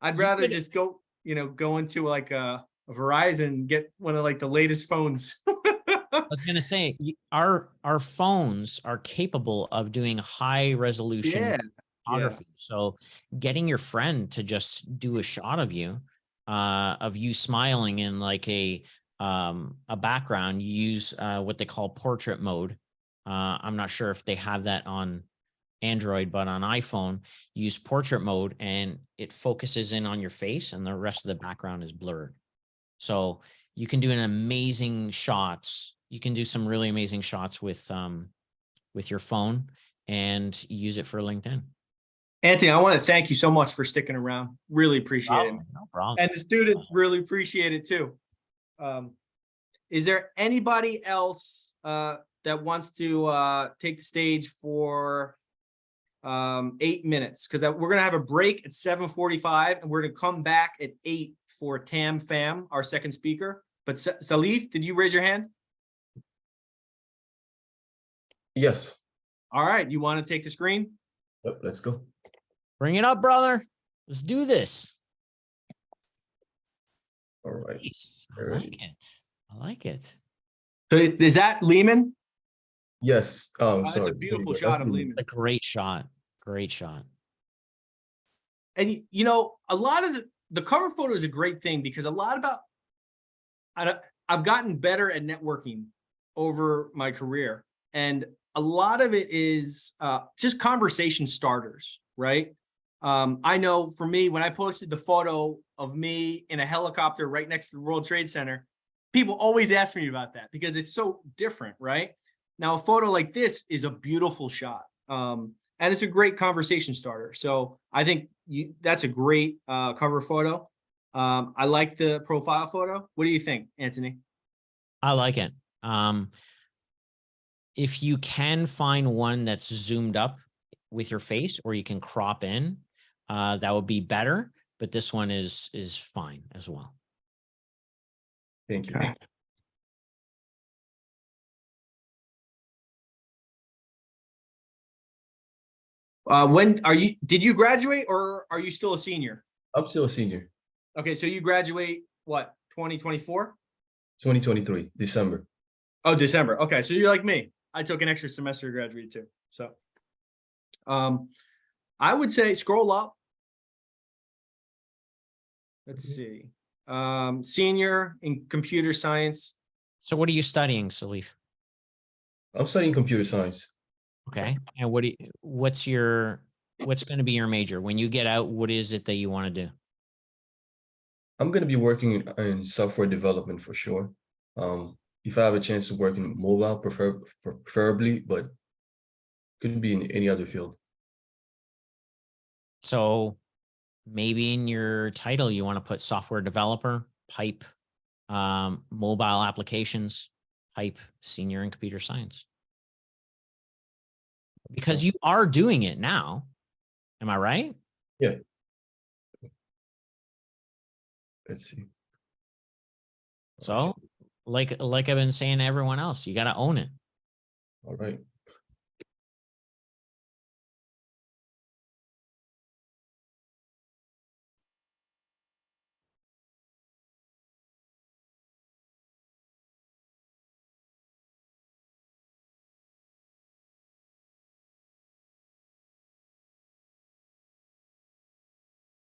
I'd rather just go into like a Verizon, get one of like the latest phones. I was going to say, our phones are capable of doing high resolution photography. So getting your friend to just do a shot of you smiling in like a background, you use what they call portrait mode. I'm not sure if they have that on Android, but on iPhone, use portrait mode and it focuses in on your face and the rest of the background is blurred. So you can do an amazing shots. You can do some really amazing shots with your phone and use it for LinkedIn. Anthony, I want to thank you so much for sticking around. Really appreciate it. No problem. And the students really appreciate it too. Is there anybody else that wants to take the stage for 8 minutes? Because we're going to have a break at 7:45 and we're going to come back at 8 for Tam Pham, our second speaker. But Salif, did you raise your hand? Yes. All right. You want to take the screen? Yep, let's go. Bring it up, brother. Let's do this. All right. Nice. I All right. like it. I like it. So is that Lehman? Yes. That's Sorry. a beautiful That's shot of the- Lehman. A great shot. Great shot. And you know, a lot of the cover photo is a great thing because a lot about I've gotten better at networking over my career, and a lot of it is just conversation starters, right? I know for me, when I posted the photo of me in a helicopter right next to the World Trade Center, people always ask me about that because it's so different, right? Now, a photo like this is a beautiful shot. And it's a great conversation starter. So I think that's a great cover photo. I like the profile photo. What do you think, Anthony? I like it. If you can find one that's zoomed up with your face or you can crop in, that would be better. But this one is fine as well. Thank you. Okay. When did you graduate or are you still a senior? I'm still a senior. Okay, so you graduate what, 2024? 2023, December. Oh, December. Okay, so you're like me. I took an extra semester to graduate too. So I would say scroll up. Let's see. Senior in computer science. So what are you studying, Salif? I'm studying computer science. Okay. And what's going to be your major? When you get out, what is it that you want to do? I'm going to be working in software development for sure. If I have a chance to work in mobile, preferably, but could be in any other field. So maybe in your title, you want to put software developer, pipe, mobile applications, pipe, senior in computer science. Because you are doing it now. Am I right? Yeah. Let's see. So like I've been saying to everyone else, you got to own it. All right.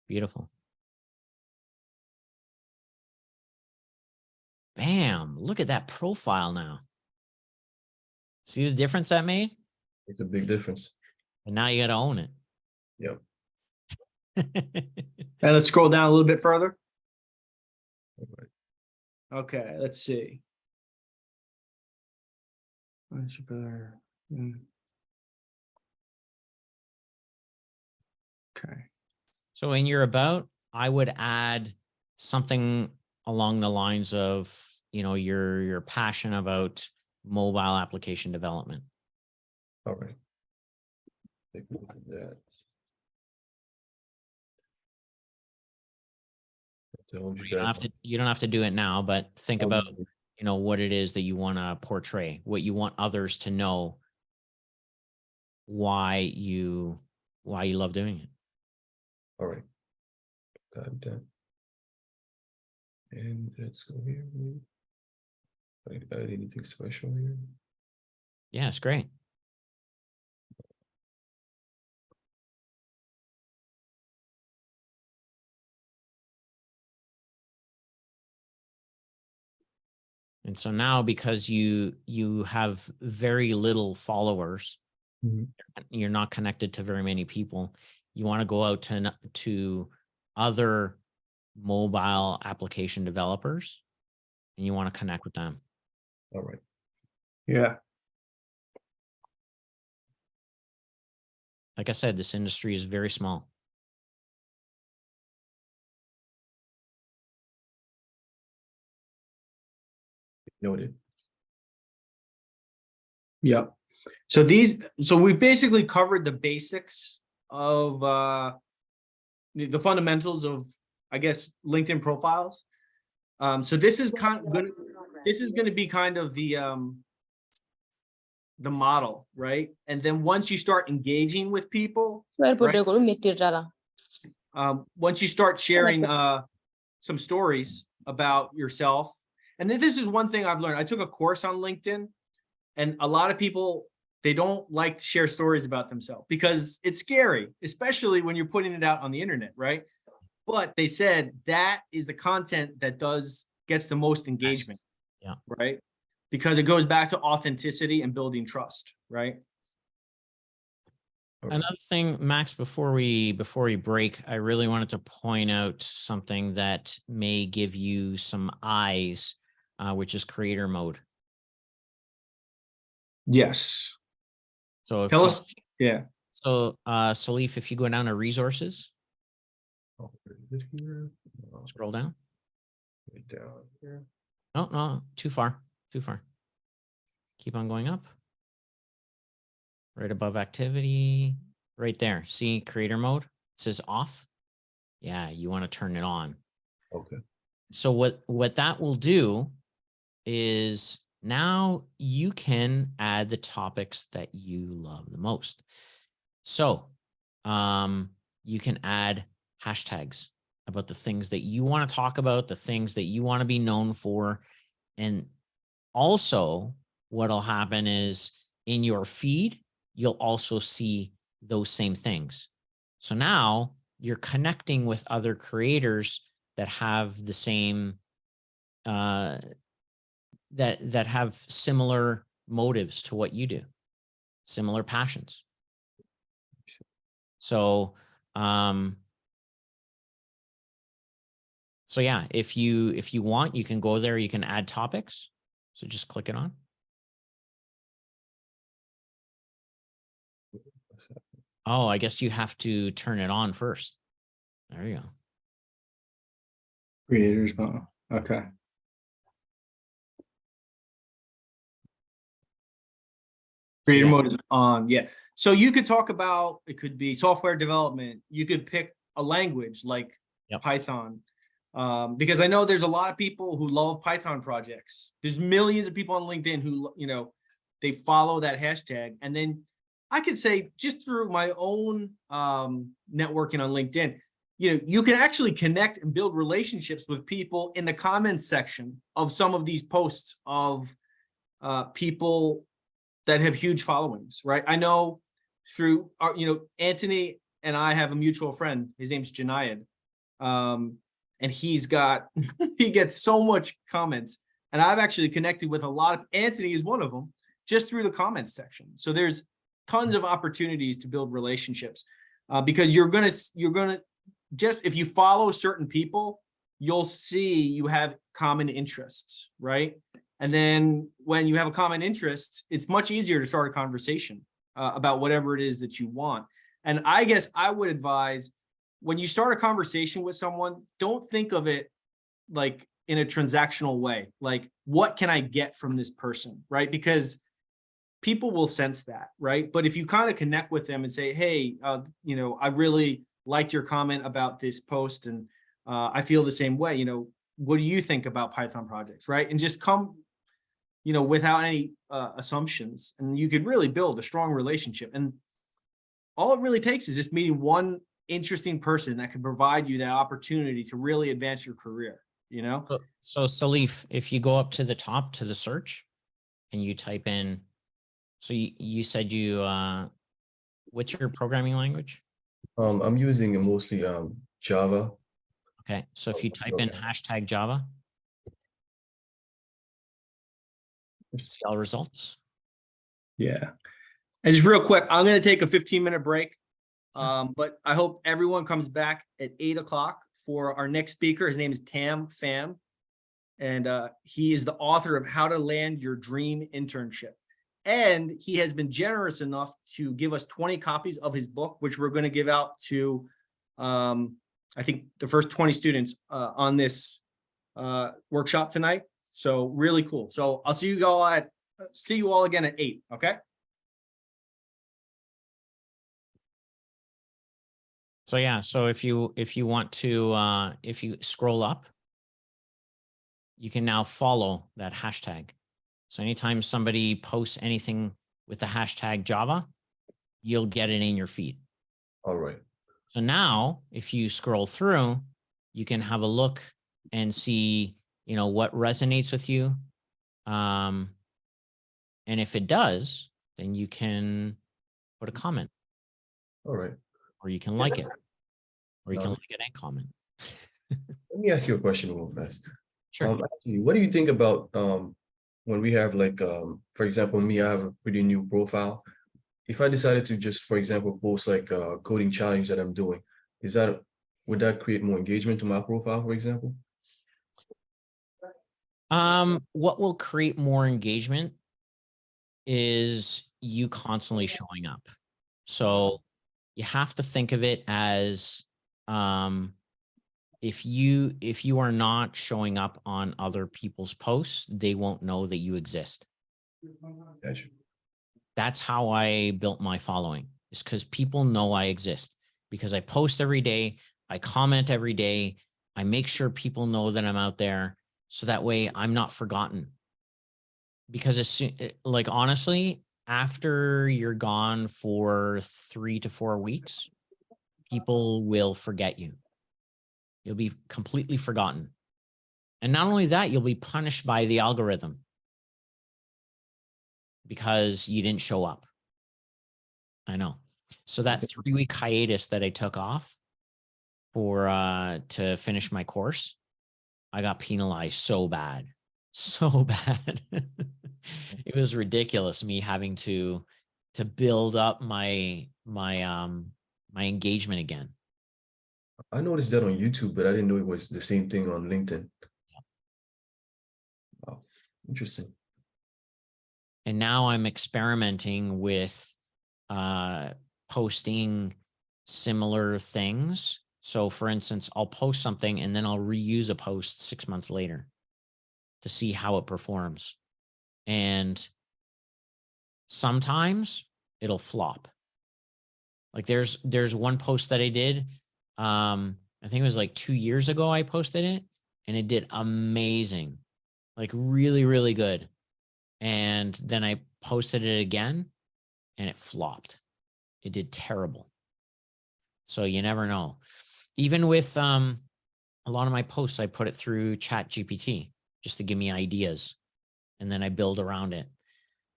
Beautiful. Bam. Look at that profile now. See the difference that made? It's a big difference. And now you got to own it. Yep. And let's scroll down a little bit further. All right. Okay, let's see. Much better. Okay. So in your about, I would add something along the lines of, your passion about mobile application development. All right. Take a look at that. I told you guys. You don't have to do it now, but think about, what it is that you want to portray, what you want others to know, why you love doing it. All right. Got that. And let's go here. Like add anything special here? Yeah, it's great. And so now, because you have very little followers, Mhm. you're not connected to very many people. You want to go out to other mobile application developers, and you want to connect with them. All right. Yeah. Like I said, this industry is very small. Noted. Yeah. So we've basically covered the basics of the fundamentals of, I guess, LinkedIn profiles. So this is going to be kind of the model, right? And then once you start engaging with people, right? Once you start sharing some stories about yourself, and then this is one thing I've learned. I took a course on LinkedIn, and a lot of people, they don't like to share stories about themselves because it's scary, especially when you're putting it out on the internet, right? But they said that is the content that gets the most engagement. Yeah. Right. Because it goes back to authenticity and building trust, right? Another thing, Max, before we break, I really wanted to point out something that may give you some eyes, which is creator mode. Yes. So Tell us. Yeah. So Salif, if you go down to resources, Oh, is it here? No, scroll down. right down here. Oh, no, too far. Keep on going up. Right above activity, right there. See creator mode? It says off. Yeah, you want to turn it on. Okay. So what that will do is now you can add the topics that you love the most. So you can add hashtags about the things that you want to talk about, the things that you want to be known for. And also what'll happen is in your feed, you'll also see those same things. So now you're connecting with other creators that have the same, that have similar motives to what you do, similar passions. So, so yeah, if you want, you can go there, you can add topics. So just click it on. Oh, I guess you have to turn it on first. There you go. Creators. Okay. Creator mode is on. Yeah. So you could talk about, it could be software development. You could pick a language like Python. Because I know there's a lot of people who love Python projects. There's millions of people on LinkedIn who, they follow that hashtag. And then I could say, just through my own networking on LinkedIn, you can actually connect and build relationships with people in the comments section of some of these posts of people that have huge followings, right? I know through our, Anthony and I have a mutual friend. His name's Janayad. And he's got, he gets so much comments, and I've actually connected with a lot of, Anthony is one of them, just through the comments section. So there's tons of opportunities to build relationships because you're gonna just, if you follow certain people, you'll see you have common interests, right? And then when you have a common interest, it's much easier to start a conversation about whatever it is that you want. And I guess I would advise, when you start a conversation with someone, don't think of it like in a transactional way. Like, what can I get from this person, right? Because people will sense that, right? But if you kind of connect with them and say, hey, I really like your comment about this post, and I feel the same way, what do you think about Python projects, right? And just come, without any assumptions, and you could really build a strong relationship. And all it really takes is just meeting one interesting person that can provide you that opportunity to really advance your career, So Salif, if you go up to the top to the search and you type in, so you said what's your programming language? I'm using mostly Java. Okay, so if you type in hashtag Java, See all results. Yeah. And just real quick, I'm going to take a 15-minute break. But I hope everyone comes back at 8 o'clock for our next speaker. His name is Tam Pham, and he is the author of How to Land Your Dream Internship. And he has been generous enough to give us 20 copies of his book, which we're going to give out to, I think, the first 20 students on this workshop tonight. So really cool. So I'll see you all again at 8. Okay. So yeah, so if you want to, if you scroll up, you can now follow that hashtag. So anytime somebody posts anything with the hashtag Java, you'll get it in your feed. All right. So now if you scroll through, you can have a look and see, what resonates with you. And if it does, then you can put a comment. All right. Or you can like it. Or you can No. like it and comment. Let me ask you a question real fast. Sure. Actually, what do you think about when we have like for example, me, I have a pretty new profile. If I decided to just, for example, post like a coding challenge that I'm doing, would that create more engagement to my profile, for example? What will create more engagement is you constantly showing up. So you have to think of it as if you are not showing up on other people's posts, they won't know that you exist. Gotcha. That's how I built my following, is because people know I exist, because I post every day, I comment every day, I make sure people know that I'm out there, so that way I'm not forgotten. Because as soon, like, honestly, after you're gone for 3 to 4 weeks, people will forget you. You'll be completely forgotten. And not only that, you'll be punished by the algorithm because you didn't show up. I know. So that 3-week hiatus that I took off for to finish my course, I got penalized so bad. So bad. It was ridiculous, me having to build up my engagement again. I noticed that on YouTube, but I didn't know it was the same thing on LinkedIn. Wow, interesting. And now I'm experimenting with posting similar things. So for instance, I'll post something and then I'll reuse a post 6 months later to see how it performs. And sometimes it'll flop. Like there's one post that I did, I think it was like 2 years ago I posted it, and it did amazing, like really, really good. And then I posted it again and it flopped. It did terrible. So you never know. Even with a lot of my posts, I put it through ChatGPT just to give me ideas, and then I build around it.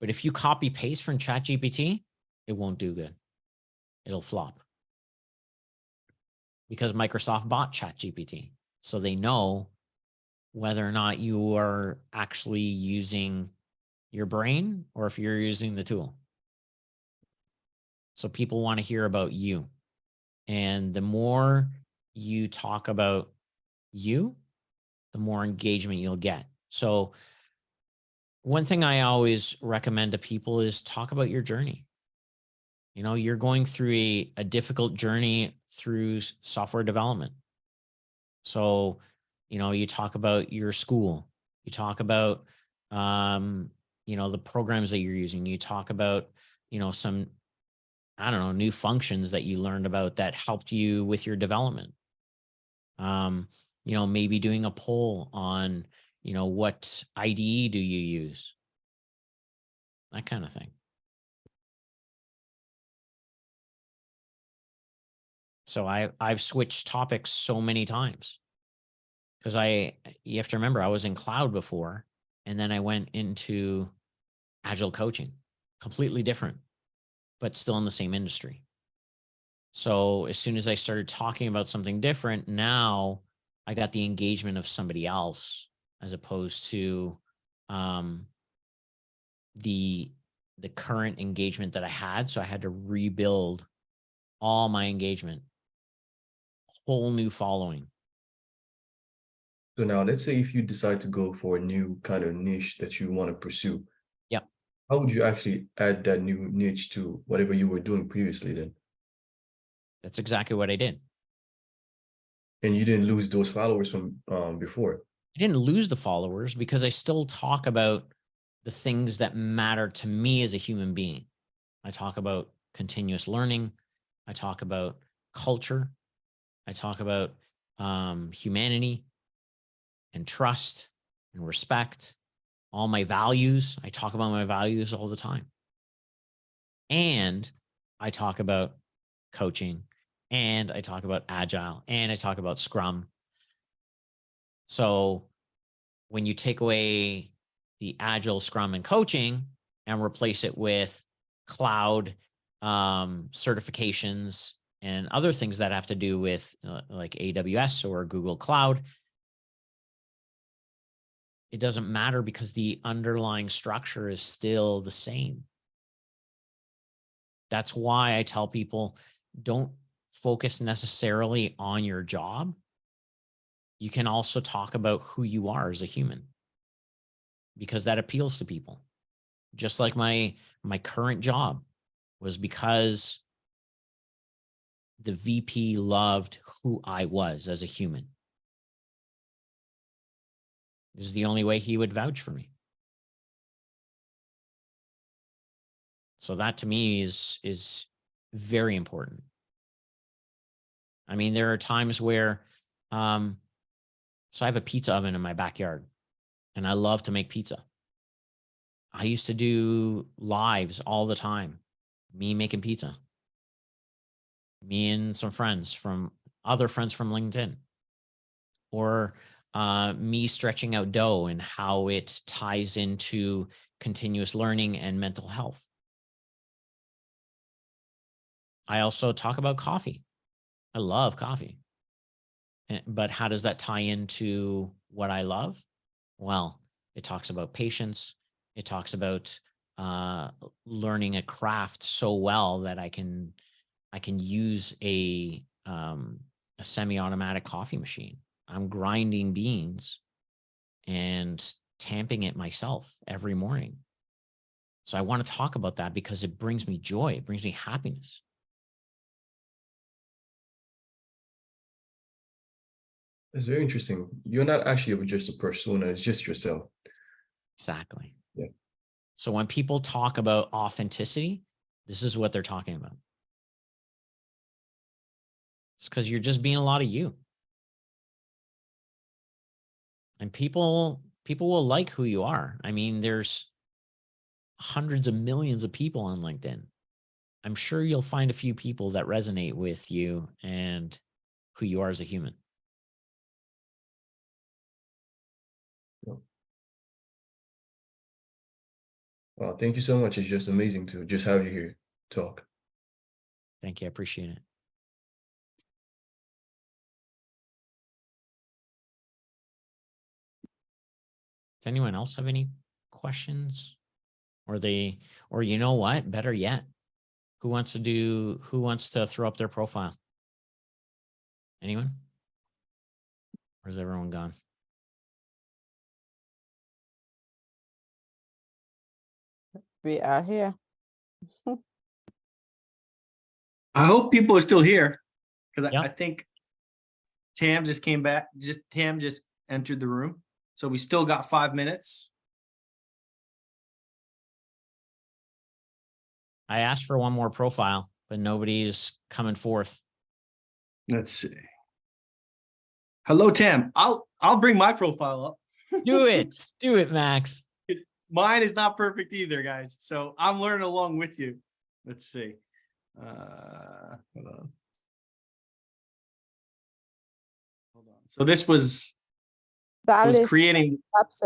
But if you copy paste from ChatGPT, it won't do good. It'll flop. Because Microsoft bought ChatGPT. So they know whether or not you are actually using your brain or if you're using the tool. So people want to hear about you. And the more you talk about you, the more engagement you'll get. So one thing I always recommend to people is talk about your journey. You're going through a difficult journey through software development. So, you talk about your school, you talk about, the programs that you're using, you talk about, some, I don't know, new functions that you learned about that helped you with your development. Maybe doing a poll on, what IDE do you use? That kind of thing. So I've switched topics so many times because you have to remember, I was in cloud before, and then I went into agile coaching, completely different, but still in the same industry. So as soon as I started talking about something different, now I got the engagement of somebody else as opposed to the current engagement that I had. So I had to rebuild all my engagement, whole new following. So now let's say if you decide to go for a new kind of niche that you want to pursue. Yep. How would you actually add that new niche to whatever you were doing previously then? That's exactly what I did. And you didn't lose those followers from before. I didn't lose the followers because I still talk about the things that matter to me as a human being. I talk about continuous learning. I talk about culture. I talk about humanity and trust and respect, all my values. I talk about my values all the time. And I talk about coaching, and I talk about agile, and I talk about Scrum. So when you take away the agile, Scrum, and coaching and replace it with cloud certifications and other things that have to do with like AWS or Google Cloud, it doesn't matter because the underlying structure is still the same. That's why I tell people, don't focus necessarily on your job. You can also talk about who you are as a human, because that appeals to people. Just like my current job was because the VP loved who I was as a human. This is the only way he would vouch for me. So that to me is very important. I mean, there are times where, so I have a pizza oven in my backyard and I love to make pizza. I used to do lives all the time, me making pizza, me and some friends from other friends from LinkedIn, or me stretching out dough and how it ties into continuous learning and mental health. I also talk about coffee. I love coffee. But how does that tie into what I love? Well, it talks about patience. It talks about learning a craft so well that I can use a semi-automatic coffee machine. I'm grinding beans and tamping it myself every morning. So I want to talk about that because it brings me joy. It brings me happiness. It's very interesting. You're not actually just a persona, it's just yourself. Exactly. Yeah. So when people talk about authenticity, this is what they're talking about. It's because you're just being a lot of you. And people will like who you are. I mean, there's hundreds of millions of people on LinkedIn. I'm sure you'll find a few people that resonate with you and who you are as a human. Well, thank you so much. It's just amazing to just have you here talk. Thank you. I appreciate it. Does anyone else have any questions? Or you know what? Better yet, who wants to throw up their profile? Anyone? Or is everyone gone? We are here. I hope people are still here because Yeah. I think Tam just came back. Tam just entered the room. So we still got 5 minutes. I asked for one more profile, but nobody's coming forth. Let's see. Hello, Tam. I'll bring my profile up. Do it, Max. Mine is not perfect either, guys. So I'm learning along with you. Let's see. Hold on. So this was creating. Let's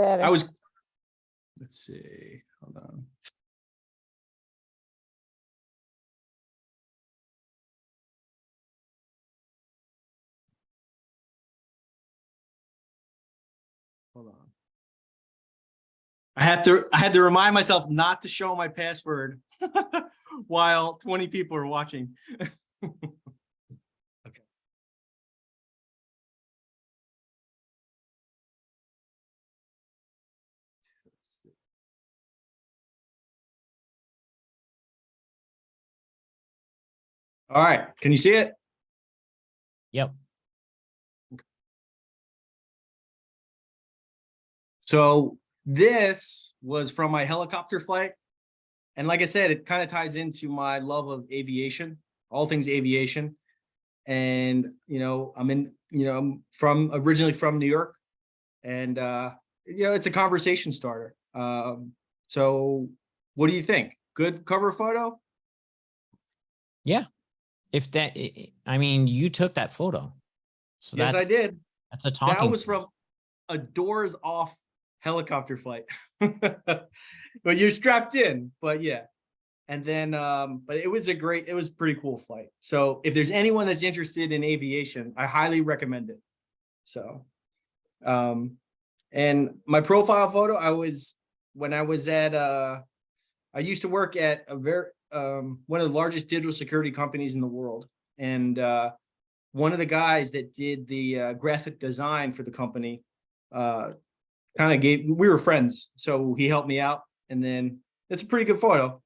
see. Hold on. Hold on. I had to remind myself not to show my password while 20 people are watching. Okay. All right, can you see it? Yep. So this was from my helicopter flight. And like I said, it kind of ties into my love of aviation, all things aviation. And, I'm originally from New York, and, it's a conversation starter. So what do you think? Good cover photo? Yeah. If that, I mean, you took that photo. So Yes, I did. That's a talking. That was from a doors off helicopter flight. But you're strapped in, but yeah. And then, but it was a pretty cool flight. So if there's anyone that's interested in aviation, I highly recommend it. So, and my profile photo, when I was at, I used to work at one of the largest digital security companies in the world. And, one of the guys that did the graphic design for the company, we were friends. So he helped me out, and then it's a pretty good photo.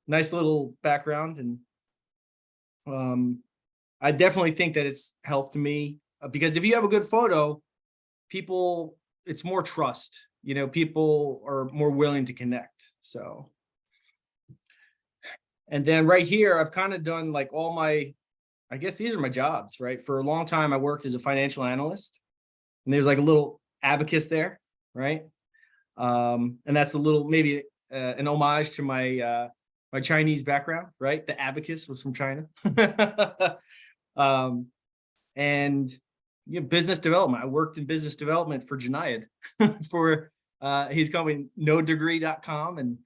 Nice little background. And I definitely think that it's helped me, because if you have a good photo, it's more trust, people are more willing to connect. So, and then right here, I've kind of done like I guess these are my jobs, right? For a long time, I worked as a financial analyst, and there's like a little abacus there, right? And that's a little, maybe an homage to my Chinese background, right? The abacus was from China. And business development. I worked in business development for Junaid for his company, nodegree.com, and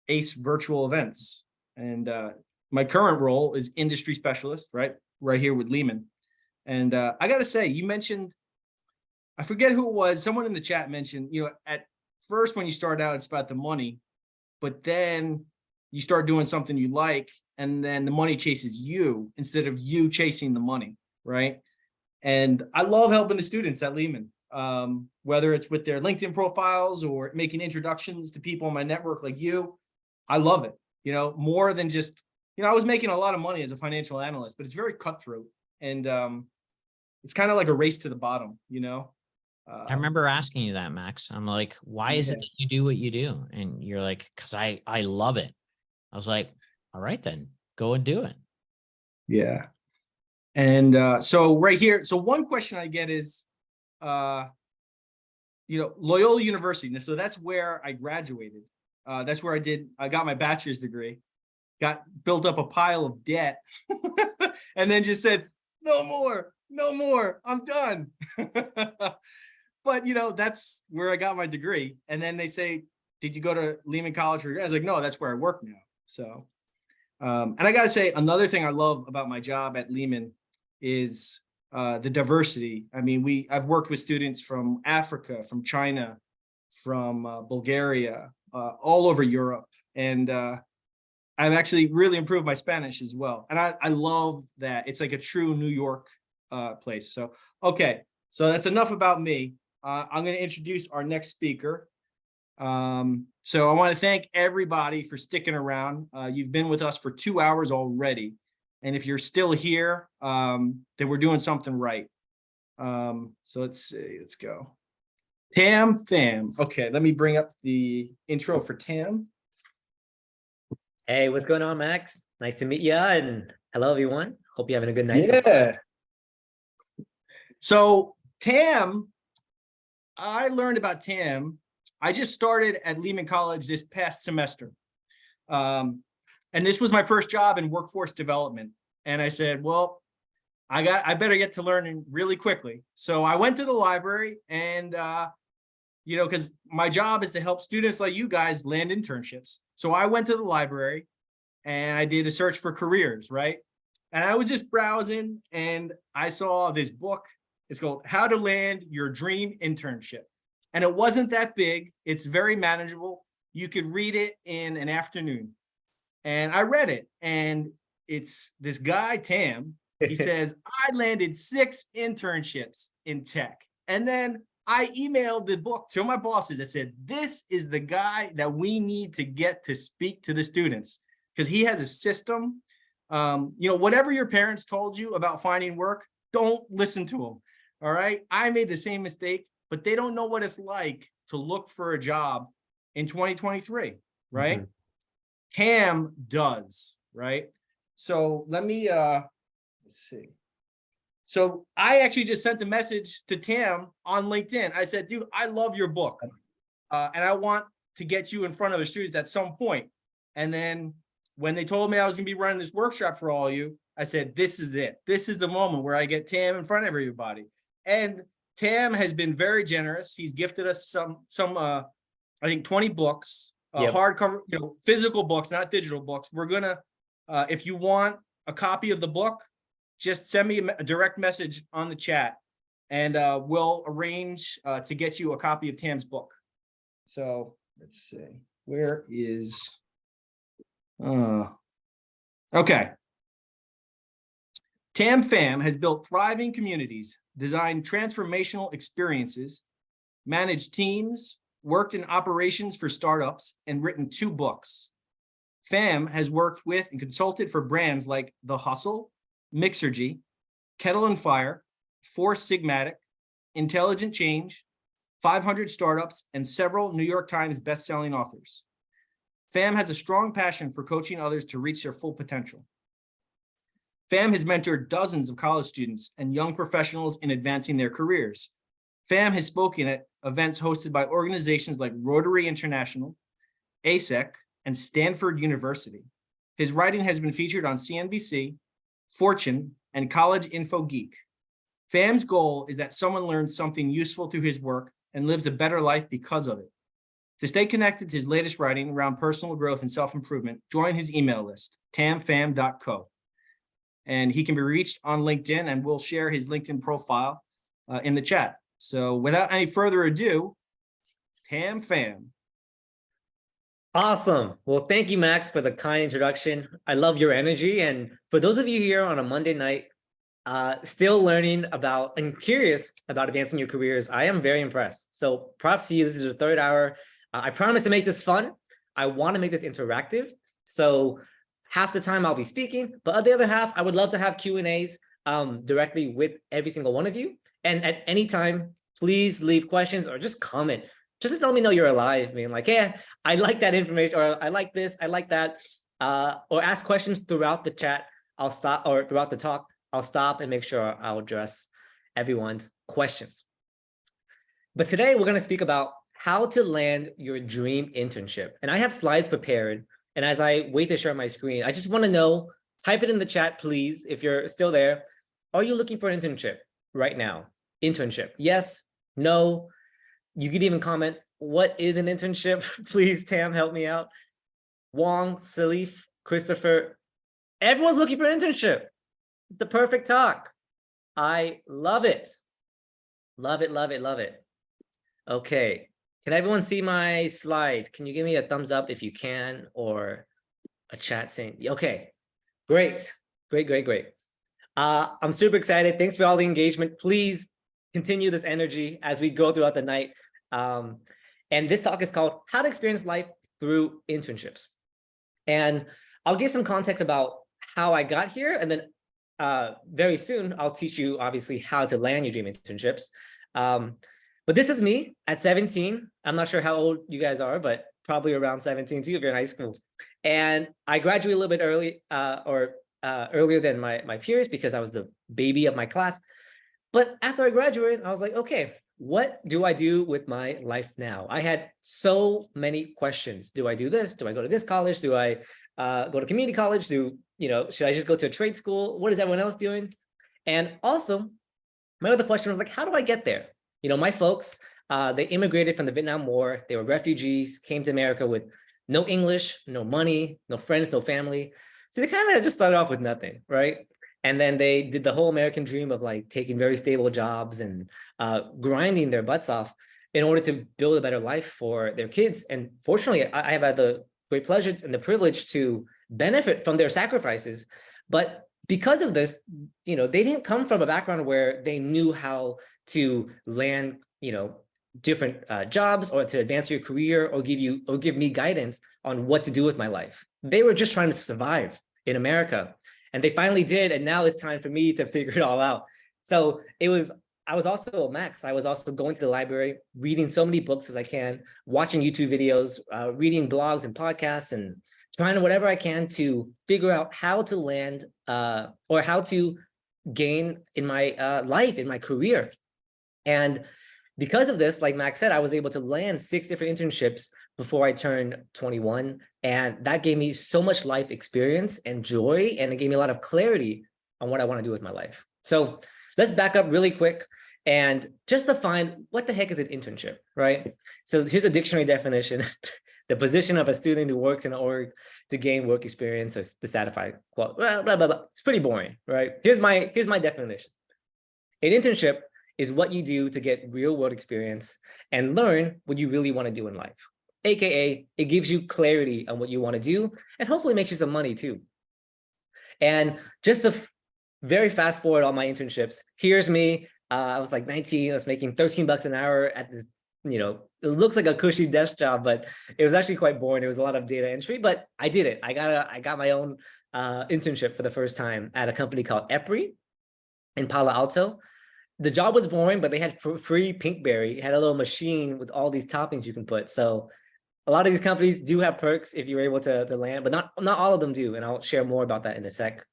Ace Virtual Events. And my current role is industry specialist, right here with Lehman. And I got to say, you mentioned, I forget who it was, someone in the chat mentioned, at first when you start out, it's about the money, but then you start doing something you like, and then the money chases you instead of you chasing the money, right? And I love helping the students at Lehman, whether it's with their LinkedIn profiles or making introductions to people in my network like you. I love it, more than just, I was making a lot of money as a financial analyst, but it's very cutthroat, and it's kind of like a race to the bottom, I remember asking you that, Max. I'm like, why is it that you do what you do? And you're like, because I love it. I was like, all right, then go and do it. Yeah. And so right here, so one question I get is, Loyola University. So that's where I graduated. That's where I got my bachelor's degree, built up a pile of debt, and then just said, no more, I'm done. But, that's where I got my degree. And then they say, did you go to Lehman College? I was like, no, that's where I work now. So, and I got to say, another thing I love about my job at Lehman is the diversity. I mean, I've worked with students from Africa, from China, from Bulgaria, all over Europe. And I've actually really improved my Spanish as well. And I love that. It's like a true New York place. So, okay. So that's enough about me. I'm going to introduce our next speaker. So I want to thank everybody for sticking around. You've been with us for 2 hours already. And if you're still here, then we're doing something right. So let's see, let's go. Tam Pham. Okay, let me bring up the intro for Tam. Hey, what's going on, Max? Nice to meet you, and hello, everyone. Hope you're having a good night. Yeah. So Tam, I learned about Tam. I just started at Lehman College this past semester. And this was my first job in workforce development. And I said, well, I better get to learning really quickly. So I went to the library, and, because my job is to help students like you guys land internships. So I went to the library and I did a search for careers, right? And I was just browsing, and I saw this book. It's called How to Land Your Dream Internship. And it wasn't that big. It's very manageable. You could read it in an afternoon. And I read it, and it's this guy, Tam. He says, I landed 6 internships in tech. And then I emailed the book to my bosses. I said, this is the guy that we need to get to speak to the students, because he has a system. Whatever your parents told you about finding work, don't listen to them. All right. I made the same mistake, but they don't know what it's like to look for a job in 2023. Right. Mm-hmm. Tam does. Right. So let me, let's see. So I actually just sent a message to Tam on LinkedIn. I said, dude, I love your book. And I want to get you in front of the students at some point. And then when they told me I was going to be running this workshop for all of you, I said, this is it. This is the moment where I get Tam in front of everybody. And Tam has been very generous. He's gifted us some I think 20 books, hardcover, physical books, not digital books. We're going to, if you want a copy of the book, just send me a direct message on the chat, and we'll arrange to get you a copy of Tam's book. So let's see, where is, okay. Tam Pham has built thriving communities, designed transformational experiences, managed teams, worked in operations for startups, and written 2 books. Pham has worked with and consulted for brands like The Hustle, Mixergy, Kettle and Fire, Four Sigmatic, Intelligent Change, 500 Startups, and several New York Times best-selling authors. Pham has a strong passion for coaching others to reach their full potential. Pham has mentored dozens of college students and young professionals in advancing their careers. Pham has spoken at events hosted by organizations like Rotary International, ASEC, and Stanford University. His writing has been featured on CNBC, Fortune, and College Info Geek. Pham's goal is that someone learns something useful through his work and lives a better life because of it. To stay connected to his latest writing around personal growth and self-improvement, join his email list, tampham.co. And he can be reached on LinkedIn, and we'll share his LinkedIn profile in the chat. So without any further ado, Tam Pham. Awesome. Well, thank you, Max, for the kind introduction. I love your energy. And for those of you here on a Monday night, still learning about and curious about advancing your careers, I am very impressed. So props to you. This is the 3rd hour. I promise to make this fun. I want to make this interactive. So half the time I'll be speaking, but the other half, I would love to have Q&As directly with every single one of you. And at any time, please leave questions or just comment. Just to let me know you're alive, being like, yeah, I like that information, or I like this, I like that, or ask questions throughout the chat. I'll stop, or throughout the talk, I'll stop and make sure I'll address everyone's questions. But today we're going to speak about how to land your dream internship. And I have slides prepared. And as I wait to share my screen, I just want to know, type it in the chat, please, if you're still there. Are you looking for an internship right now? Internship, yes, no. You could even comment, what is an internship? Please, Tam, help me out. Wong, Salif, Christopher, everyone's looking for an internship. The perfect talk. I love it. Love it, love it, love it. Okay, can everyone see my slide? Can you give me a thumbs up if you can, or a chat saying, okay, great, great, great, great. I'm super excited. Thanks for all the engagement. Please continue this energy as we go throughout the night. And this talk is called How to Experience Life Through Internships. And I'll give some context about how I got here. And then very soon, I'll teach you, obviously, how to land your dream internships. But this is me at 17. I'm not sure how old you guys are, but probably around 17 too if you're in high school. And I graduated a little bit early, earlier than my peers because I was the baby of my class. But after I graduated, I was like, okay, what do I do with my life now? I had so many questions. Do I do this? Do I go to this college? Do I go to community college? Should I just go to a trade school? What is everyone else doing? And also, my other question was like, how do I get there? My folks, they immigrated from the Vietnam War. They were refugees, came to America with no English, no money, no friends, no family. So they kind of just started off with nothing, right? And then they did the whole American dream of like taking very stable jobs and grinding their butts off. in order to build a better life for their kids. And fortunately, I have had the great pleasure and the privilege to benefit from their sacrifices. But because of this, they didn't come from a background where they knew how to land, different jobs or to advance your career or give me guidance on what to do with my life. They were just trying to survive in America, and they finally did. And now it's time for me to figure it all out. So I was also a Max. I was also going to the library, reading so many books as I can, watching YouTube videos, reading blogs and podcasts, and trying whatever I can to figure out how to land or how to gain in my life, in my career. And because of this, like Max said, I was able to land 6 different internships before I turned 21. And that gave me so much life experience and joy, and it gave me a lot of clarity on what I want to do with my life. So let's back up really quick and just define what the heck is an internship, right? So here's a dictionary definition. The position of a student who works in an org to gain work experience or to satisfy blah, blah, blah, blah. It's pretty boring, right? Here's my definition. An internship is what you do to get real world experience and learn what you really want to do in life. AKA, it gives you clarity on what you want to do and hopefully makes you some money too. And just to very fast forward all my internships, here's me. I was like 19, I was making $13 an hour at this, it looks like a cushy desk job, but it was actually quite boring. It was a lot of data entry, but I did it. I got my own internship for the first time at a company called EPRI in Palo Alto. The job was boring, but they had free Pinkberry. It had a little machine with all these toppings you can put. So a lot of these companies do have perks if you're able to land, but not all of them do. And I'll share more about that in a sec.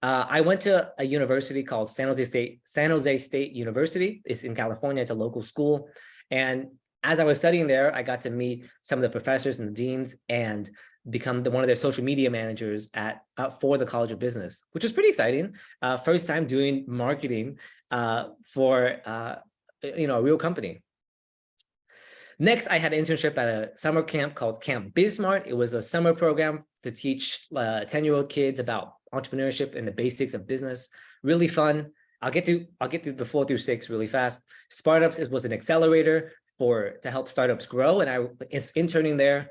I went to a university called San Jose State University. It's in California. It's a local school. And as I was studying there, I got to meet some of the professors and the deans and become one of their social media managers for the College of Business, which is pretty exciting. First time doing marketing for a real company. Next, I had an internship at a summer camp called Camp BizSmart. It was a summer program to teach 10-year-old kids about entrepreneurship and the basics of business. Really fun. I'll get through the 4 through 6 really fast. Startups, it was an accelerator to help startups grow, and I was interning there.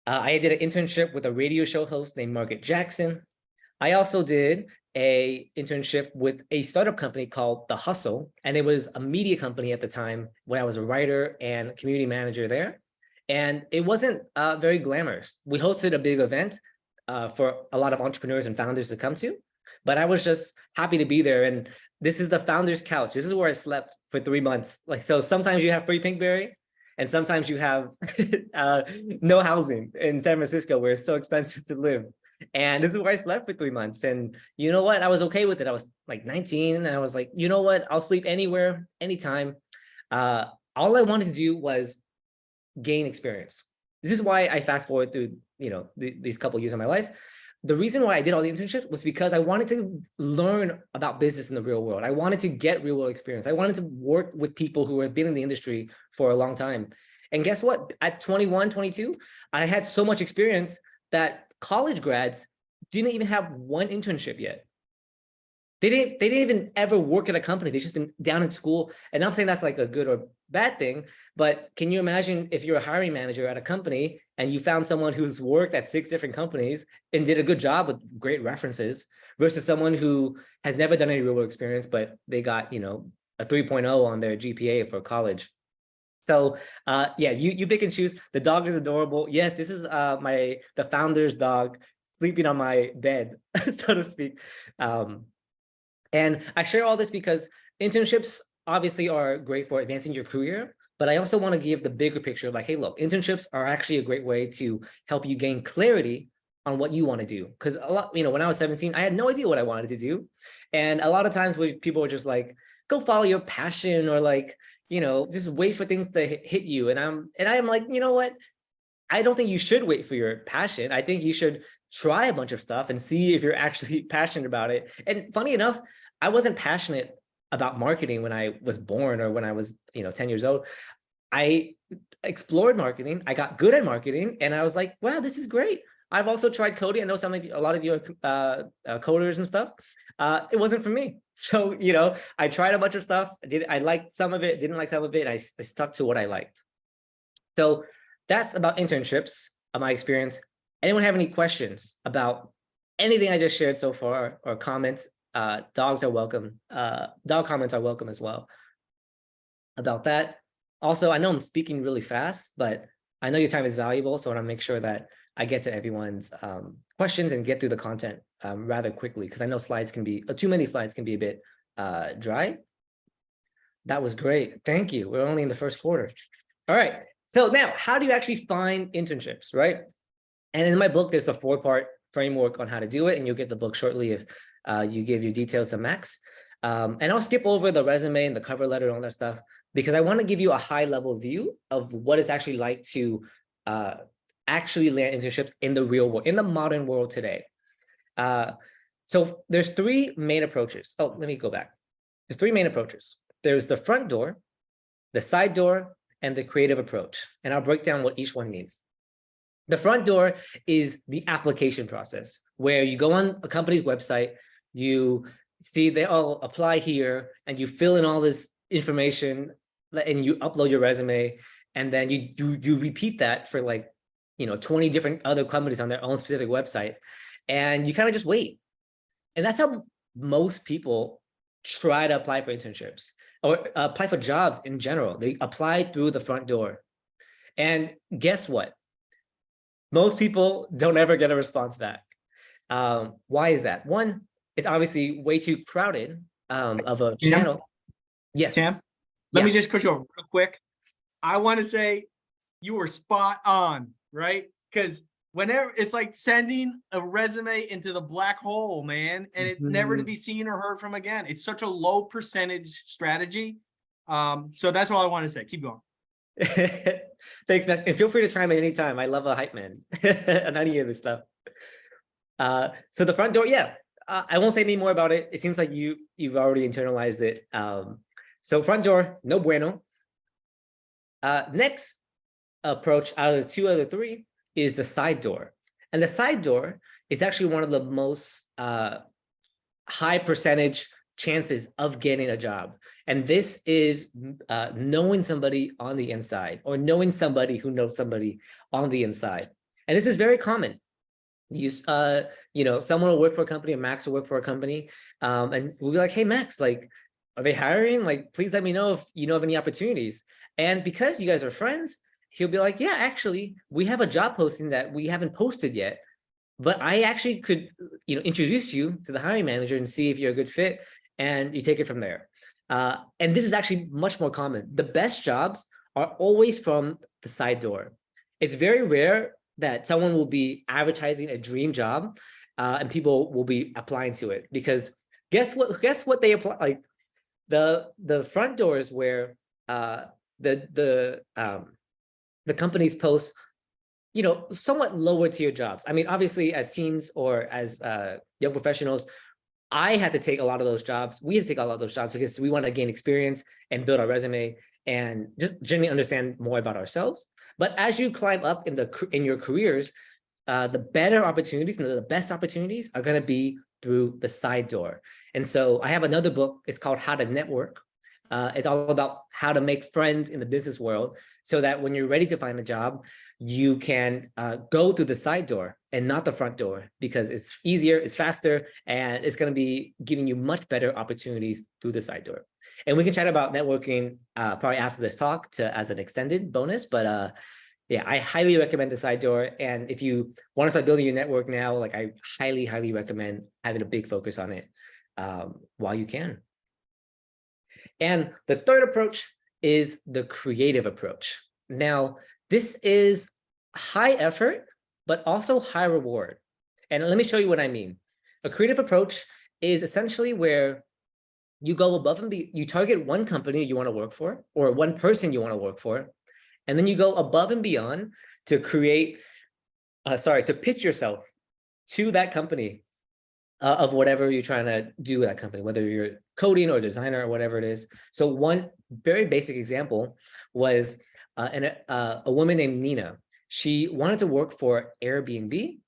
I did an internship with a radio show host named Margaret Jackson. I also did a internship with a startup company called The Hustle, and it was a media company at the time when I was a writer and community manager there. And it wasn't very glamorous. We hosted a big event for a lot of entrepreneurs and founders to come to, but I was just happy to be there. And this is the founder's couch. This is where I slept for 3 months. So sometimes you have free Pinkberry, and sometimes you have no housing in San Francisco where it's so expensive to live. And this is where I slept for 3 months. And you know what? I was okay with it. I was like 19 and I was like, you know what? I'll sleep anywhere, anytime. All I wanted to do was gain experience. This is why I fast forward through, these couple of years of my life. The reason why I did all the internships was because I wanted to learn about business in the real world. I wanted to get real world experience. I wanted to work with people who have been in the industry for a long time. And guess what? At 21, 22, I had so much experience that college grads didn't even have one internship yet. They didn't even ever work at a company. They've just been down in school. And I'm not saying that's like a good or bad thing, but can you imagine if you're a hiring manager at a company and you found someone who's worked at 6 different companies and did a good job with great references versus someone who has never done any real world experience, but they got, a 3.0 on their GPA for college. So yeah, you pick and choose. The dog is adorable. Yes, this is the founder's dog sleeping on my bed, so to speak. And I share all this because internships obviously are great for advancing your career, but I also want to give the bigger picture of like, hey, look, internships are actually a great way to help you gain clarity on what you want to do. Because a lot, when I was 17, I had no idea what I wanted to do. And a lot of times people were just like, go follow your passion, or like, just wait for things to hit you. And I'm like, you know what? I don't think you should wait for your passion. I think you should try a bunch of stuff and see if you're actually passionate about it. And funny enough, I wasn't passionate about marketing when I was born or when I was, 10 years old. I explored marketing. I got good at marketing, and I was like, wow, this is great. I've also tried coding. I know a lot of you are coders and stuff. It wasn't for me. So, I tried a bunch of stuff. I liked some of it, didn't like some of it. I stuck to what I liked. So that's about internships, my experience. Anyone have any questions about anything I just shared so far, or comments? Dogs are welcome. Dog comments are welcome as well about that. Also, I know I'm speaking really fast, but I know your time is valuable, so I want to make sure that I get to everyone's questions and get through the content rather quickly, because I know slides can be, too many slides can be a bit dry. That was great. Thank you. We're only in the first quarter. All right. So now, how do you actually find internships, right? And in my book, there's a 4-part framework on how to do it, and you'll get the book shortly if you give your details to Max. And I'll skip over the resume and the cover letter and all that stuff, because I want to give you a high-level view of what it's actually like to actually land internships in the real world, in the modern world today. So there's 3 main approaches. Oh, let me go back. There's 3 main approaches. There's the front door, the side door, and the creative approach. And I'll break down what each one means. The front door is the application process, where you go on a company's website, you see they all apply here, and you fill in all this information, and you upload your resume, and then you repeat that for 20 different other companies on their own specific website, and you kind of just wait. And that's how most people try to apply for internships or apply for jobs in general. They apply through the front door. And guess what? Most people don't ever get a response back. Why is that? One, it's obviously way too crowded of a channel. Yes. Cam, let me just push over real quick. I want to say you were spot on, right? Because whenever it's like sending a resume into the black hole, man, and it's never to be seen or heard from again. It's such a low percentage strategy. So that's all I want to say. Keep going. Thanks, Max. And feel free to chime in anytime. I love a hype man and any of this stuff. So the front door, yeah. I won't say any more about it. It seems like you've already internalized it. So front door, no bueno. Next approach out of the 2 out of 3 is the side door. And the side door is actually one of the most high percentage chances of getting a job. And this is knowing somebody on the inside, or knowing somebody who knows somebody on the inside. And this is very common. Someone will work for a company, or Max will work for a company, and we'll be like, hey, Max, are they hiring? Please let me know if you know of any opportunities. And because you guys are friends, he'll be like, yeah, actually, we have a job posting that we haven't posted yet, but I actually could, introduce you to the hiring manager and see if you're a good fit, and you take it from there. And this is actually much more common. The best jobs are always from the side door. It's very rare that someone will be advertising a dream job and people will be applying to it, because guess what they apply, the front door is where the companies post somewhat lower tier jobs. I mean, obviously as teens or as young professionals, I had to take a lot of those jobs. We had to take a lot of those jobs because we want to gain experience and build our resume and just generally understand more about ourselves. But as you climb up in your careers, the better opportunities and the best opportunities are going to be through the side door. And so I have another book. It's called How to Network. It's all about how to make friends in the business world, so that when you're ready to find a job, you can go through the side door and not the front door, because it's easier, it's faster, and it's going to be giving you much better opportunities through the side door. And we can chat about networking probably after this talk as an extended bonus. But yeah, I highly recommend the side door. And if you want to start building your network now, I highly, highly recommend having a big focus on it while you can. And the third approach is the creative approach. Now, this is high effort, but also high reward. And let me show you what I mean. A creative approach is essentially where you go above and beyond. You target one company you want to work for, or one person you want to work for, and then you go above and beyond to to pitch yourself to that company of whatever you're trying to do with that company, whether you're coding or designer or whatever it is. So one very basic example was a woman named Nina. She wanted to work for Airbnb,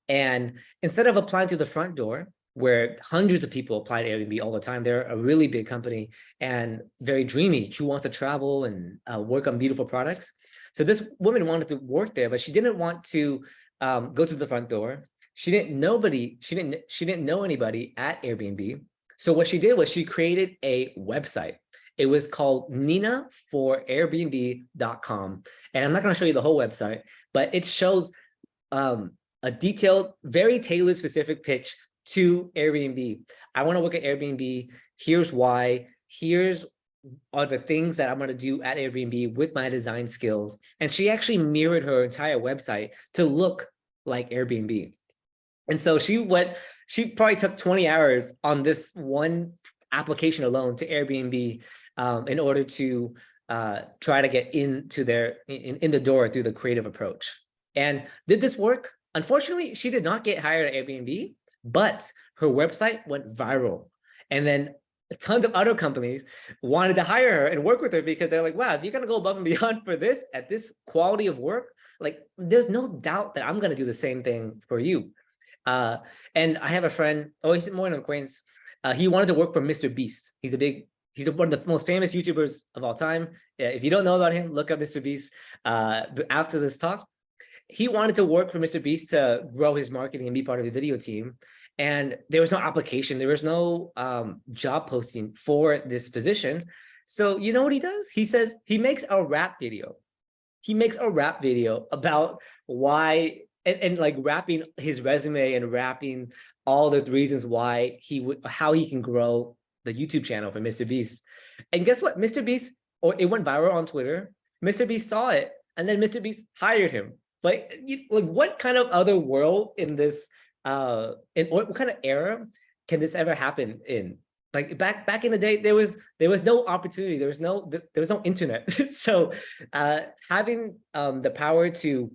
and instead of applying through the front door, where hundreds of people apply to Airbnb all the time. They're a really big company and very dreamy. She wants to travel and work on beautiful products. So this woman wanted to work there, but she didn't want to go through the front door. She didn't know anybody at Airbnb. So what she did was she created a website. It was called ninaforairbnb.com. And I'm not going to show you the whole website, but it shows a detailed, very tailored specific pitch to Airbnb. I want to work at Airbnb. Here's why. Here's are the things that I'm going to do at Airbnb with my design skills. And she actually mirrored her entire website to look like Airbnb. And so she probably took 20 hours on this one application alone to Airbnb in order to try to get into in the door through the creative approach. And did this work? Unfortunately, she did not get hired at Airbnb, but her website went viral. And then tons of other companies wanted to hire her and work with her because they're like, wow, if you're going to go above and beyond for this at this quality of work, like there's no doubt that I'm going to do the same thing for you. And I have a friend, he's more an acquaintance. He wanted to work for Mr. Beast. He's one of the most famous YouTubers of all time. If you don't know about him, look up Mr. Beast after this talk. He wanted to work for Mr. Beast to grow his marketing and be part of the video team. And there was no application. There was no job posting for this position. So you know what he does? He says he makes a rap video. He makes a rap video about why and like rapping his resume and rapping all the reasons why how he can grow the YouTube channel for Mr. Beast. And guess what? Mr. Beast, it went viral on Twitter. Mr. Beast saw it, and then Mr. Beast hired him. Like what kind of other world in this in what kind of era can this ever happen in? Like back in the day, there was no opportunity, there was no internet. So having the power to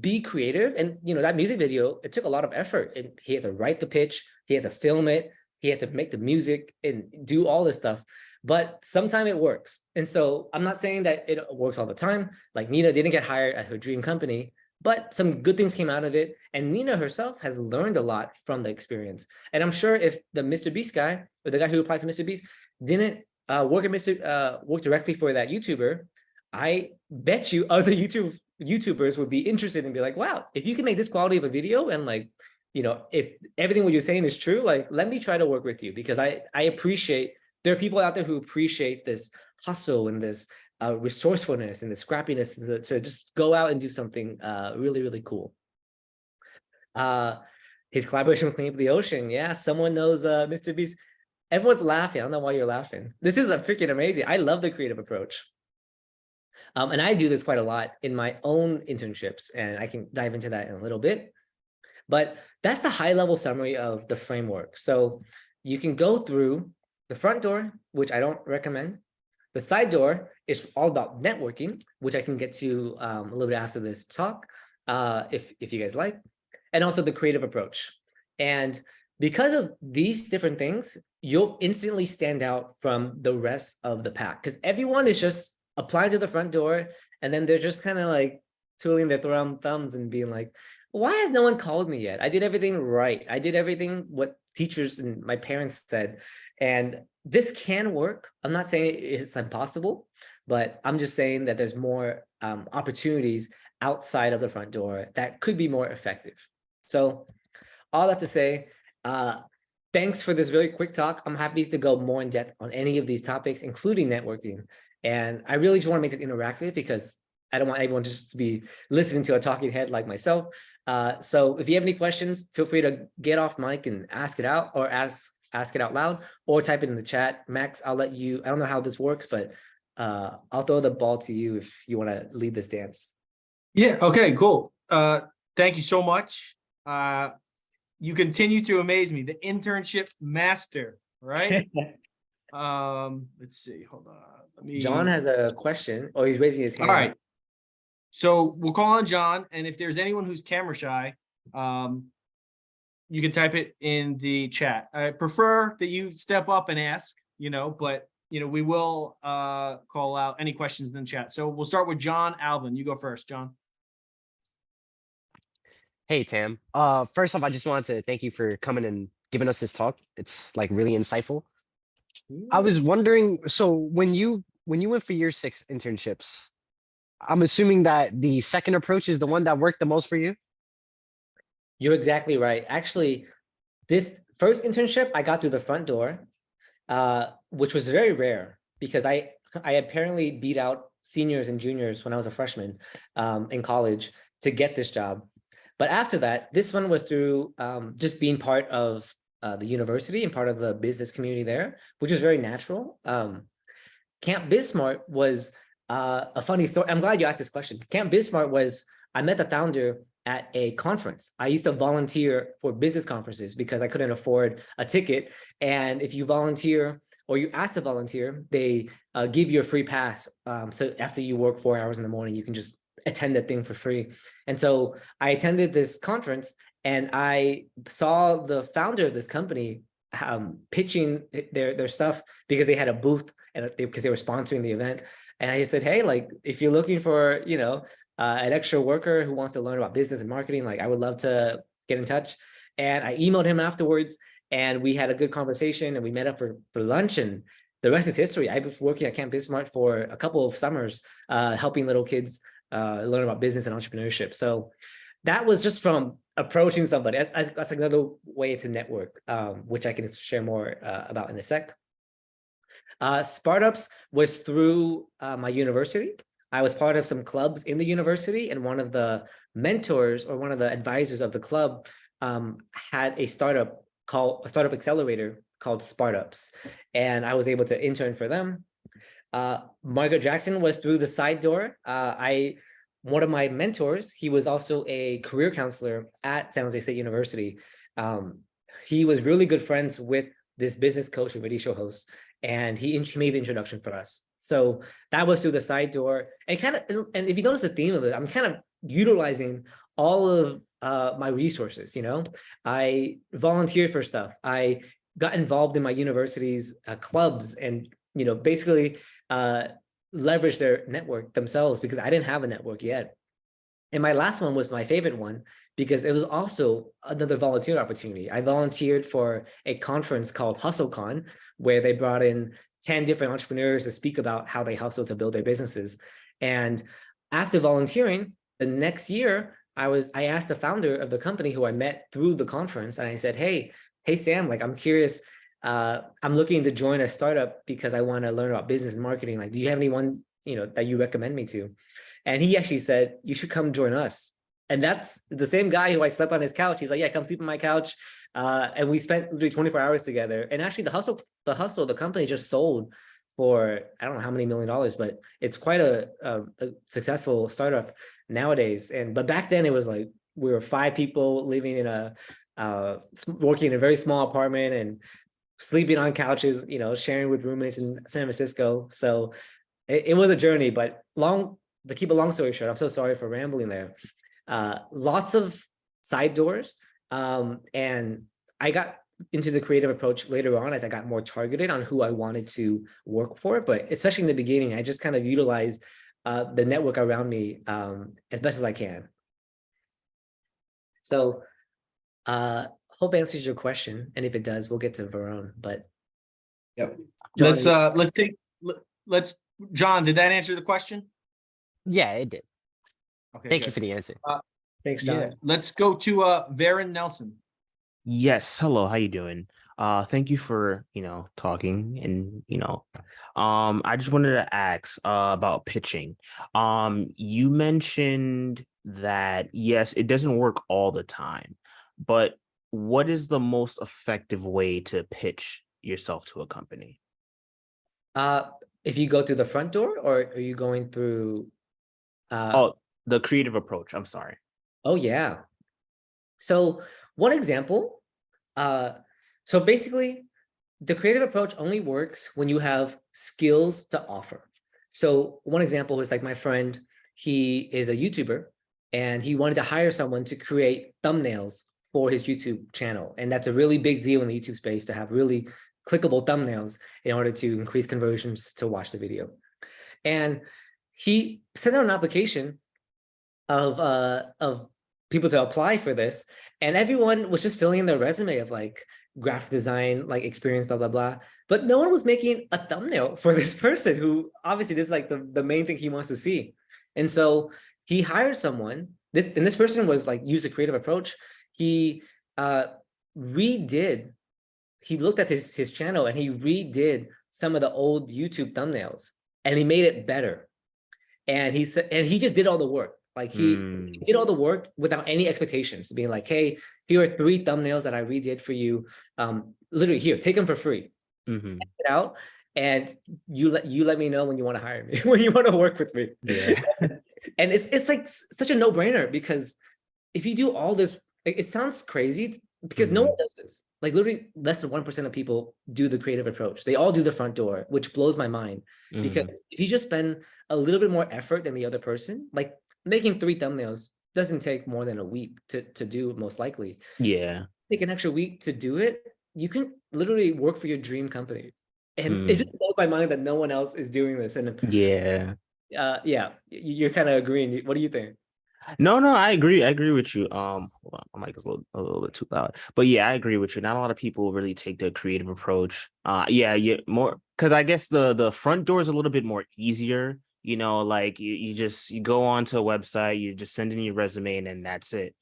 be creative, and that music video, it took a lot of effort. And he had to write the pitch, he had to film it, he had to make the music and do all this stuff. But sometimes it works. And so I'm not saying that it works all the time. Like Nina didn't get hired at her dream company, but some good things came out of it. And Nina herself has learned a lot from the experience. And I'm sure if the Mr. Beast guy, or the guy who applied for Mr. Beast, didn't work directly for that YouTuber, I bet you other YouTubers would be interested and be like, wow, if you can make this quality of a video, and like, if everything what you're saying is true, like, let me try to work with you, because I appreciate, there are people out there who appreciate this hustle and this resourcefulness and the scrappiness to just go out and do something really, really cool. His collaboration with Clean Up the Ocean. Yeah, someone knows Mr. Beast. Everyone's laughing. I don't know why you're laughing. This is a freaking amazing. I love the creative approach. And I do this quite a lot in my own internships, and I can dive into that in a little bit. But that's the high level summary of the framework. So you can go through the front door, which I don't recommend. The side door is all about networking, which I can get to a little bit after this talk, if you guys like, and also the creative approach. And because of these different things, you'll instantly stand out from the rest of the pack, because everyone is just applying to the front door, and then they're just kind of like twiddling their thumbs and being like, why has no one called me yet? I did everything right. I did everything what teachers and my parents said. And this can work. I'm not saying it's impossible, but I'm just saying that there's more opportunities outside of the front door that could be more effective. So all that to say, thanks for this really quick talk. I'm happy to go more in depth on any of these topics, including networking. And I really just want to make it interactive, because I don't want everyone just to be listening to a talking head like myself. So if you have any questions, feel free to get off mic and ask it out, or ask it out loud, or type it in the chat. Max, I'll let you, I don't know how this works, but I'll throw the ball to you if you want to lead this dance. Yeah, okay, cool. Thank you so much. You continue to amaze me. The internship master, right? Let's see, hold on. John has a question. Oh, he's raising his hand. All right. So we'll call on John, and if there's anyone who's camera shy, you can type it in the chat. I prefer that you step up and ask, but we will call out any questions in the chat. So we'll start with John Alvin. You go first, John. Hey, Tam. First off, I just wanted to thank you for coming and giving us this talk. It's like really insightful. I was wondering, so when you went for year 6 internships, I'm assuming that the second approach is the one that worked the most for you? You're exactly right. Actually, this first internship, I got through the front door, which was very rare because I apparently beat out seniors and juniors when I was a freshman in college to get this job. But after that, this one was through just being part of the university and part of the business community there, which is very natural. Camp Bismart was a funny story. I'm glad you asked this question. Camp Bismart was, I met the founder at a conference. I used to volunteer for business conferences because I couldn't afford a ticket. And if you volunteer or you ask to volunteer, they give you a free pass. So after you work 4 hours in the morning, you can just attend the thing for free. And so I attended this conference and I saw the founder of this company pitching their stuff because they had a booth and because they were sponsoring the event. And I said, hey, like, if you're looking for, you know, an extra worker who wants to learn about business and marketing, like, I would love to get in touch. And I emailed him afterwards and we had a good conversation and we met up for lunch, and the rest is history. I was working at Camp Bismart for a couple of summers, helping little kids learn about business and entrepreneurship. So that was just from approaching somebody. That's another way to network, which I can share more about in a sec. Startups was through my university. I was part of some clubs in the university, and one of the mentors or one of the advisors of the club had a startup accelerator called Startups, and I was able to intern for them. Margaret Jackson was through the side door. One of my mentors, he was also a career counselor at San Jose State University. He was really good friends with this business coach and video show host, and he made the introduction for us. So that was through the side door. And and if you notice the theme of it, I'm kind of utilizing all of my resources. You know, I volunteered for stuff. I got involved in my university's clubs, and basically leverage their network themselves because I didn't have a network yet. And my last one was my favorite one because it was also another volunteer opportunity. I volunteered for a conference called HustleCon, where they brought in 10 different entrepreneurs to speak about how they hustle to build their businesses. And after volunteering, the next year, I asked the founder of the company who I met through the conference, and I said, hey Sam, like, I'm curious, I'm looking to join a startup because I want to learn about business and marketing. Like, do you have anyone, that you recommend me to? And he actually said, you should come join us. And that's the same guy who I slept on his couch. He's like, yeah, come sleep on my couch. And we spent literally 24 hours together. And actually the company just sold for, I don't know how many $1 million, but it's quite a successful startup nowadays. But back then it was like, we were 5 people living in working in a very small apartment and sleeping on couches, sharing with roommates in San Francisco. So it was a journey, but to keep a long story short, I'm so sorry for rambling there. Lots of side doors. And I got into the creative approach later on as I got more targeted on who I wanted to work for. But especially in the beginning, I just kind of utilized the network around me as best as I can. So hope answers your question. And if it does, we'll get to Varun. But yep. John, John, did that answer the question? Yeah, it did. Okay. Thank good. you for the answer. Thanks, John. Yeah. Let's go to Varen Nelson. Yes, hello, how you doing? Thank you for, talking and, I just wanted to ask about pitching. You mentioned that, yes, it doesn't work all the time, but what is the most effective way to pitch yourself to a company? If you go through the front door, or are you going through the creative approach, I'm sorry. Oh, yeah. So one example, so basically the creative approach only works when you have skills to offer. So one example is like my friend, he is a YouTuber and he wanted to hire someone to create thumbnails for his YouTube channel. And that's a really big deal in the YouTube space, to have really clickable thumbnails in order to increase conversions to watch the video. And he sent out an application of people to apply for this. And everyone was just filling in their resume of like graphic design, like experience, blah, blah, blah. But no one was making a thumbnail for this person who obviously this is like the main thing he wants to see. And so he hired someone, and this person was like, used a creative approach. He redid, he looked at his channel and he redid some of the old YouTube thumbnails and he made it better. And he said, and he just did all the work. Like he did all the work without any expectations, being like, hey, here are 3 thumbnails that I redid for you. Literally here, take them for free. Test it out, and you let me know when you want to hire me, when you want to work with me. Yeah. And it's like such a no-brainer, because if you do all this, it sounds crazy because no one does this. Like literally less than 1% of people do the creative approach. They all do the front door, which blows my mind. Because if you just spend a little bit more effort than the other person, like making 3 thumbnails doesn't take more than a week to do, most likely. Yeah. Take an extra week to do it, you can literally work for your dream company. And it just blows my mind that no one else is doing this. And Yeah. yeah, you're kind of agreeing. What do you think? No, I agree. I agree with you. Hold on, my mic is a little bit too loud. But yeah, I agree with you. Not a lot of people really take the creative approach. Yeah, more because I guess the front door is a little bit more easier. You know, like you go onto a website, you just send in your resume, and then that's it.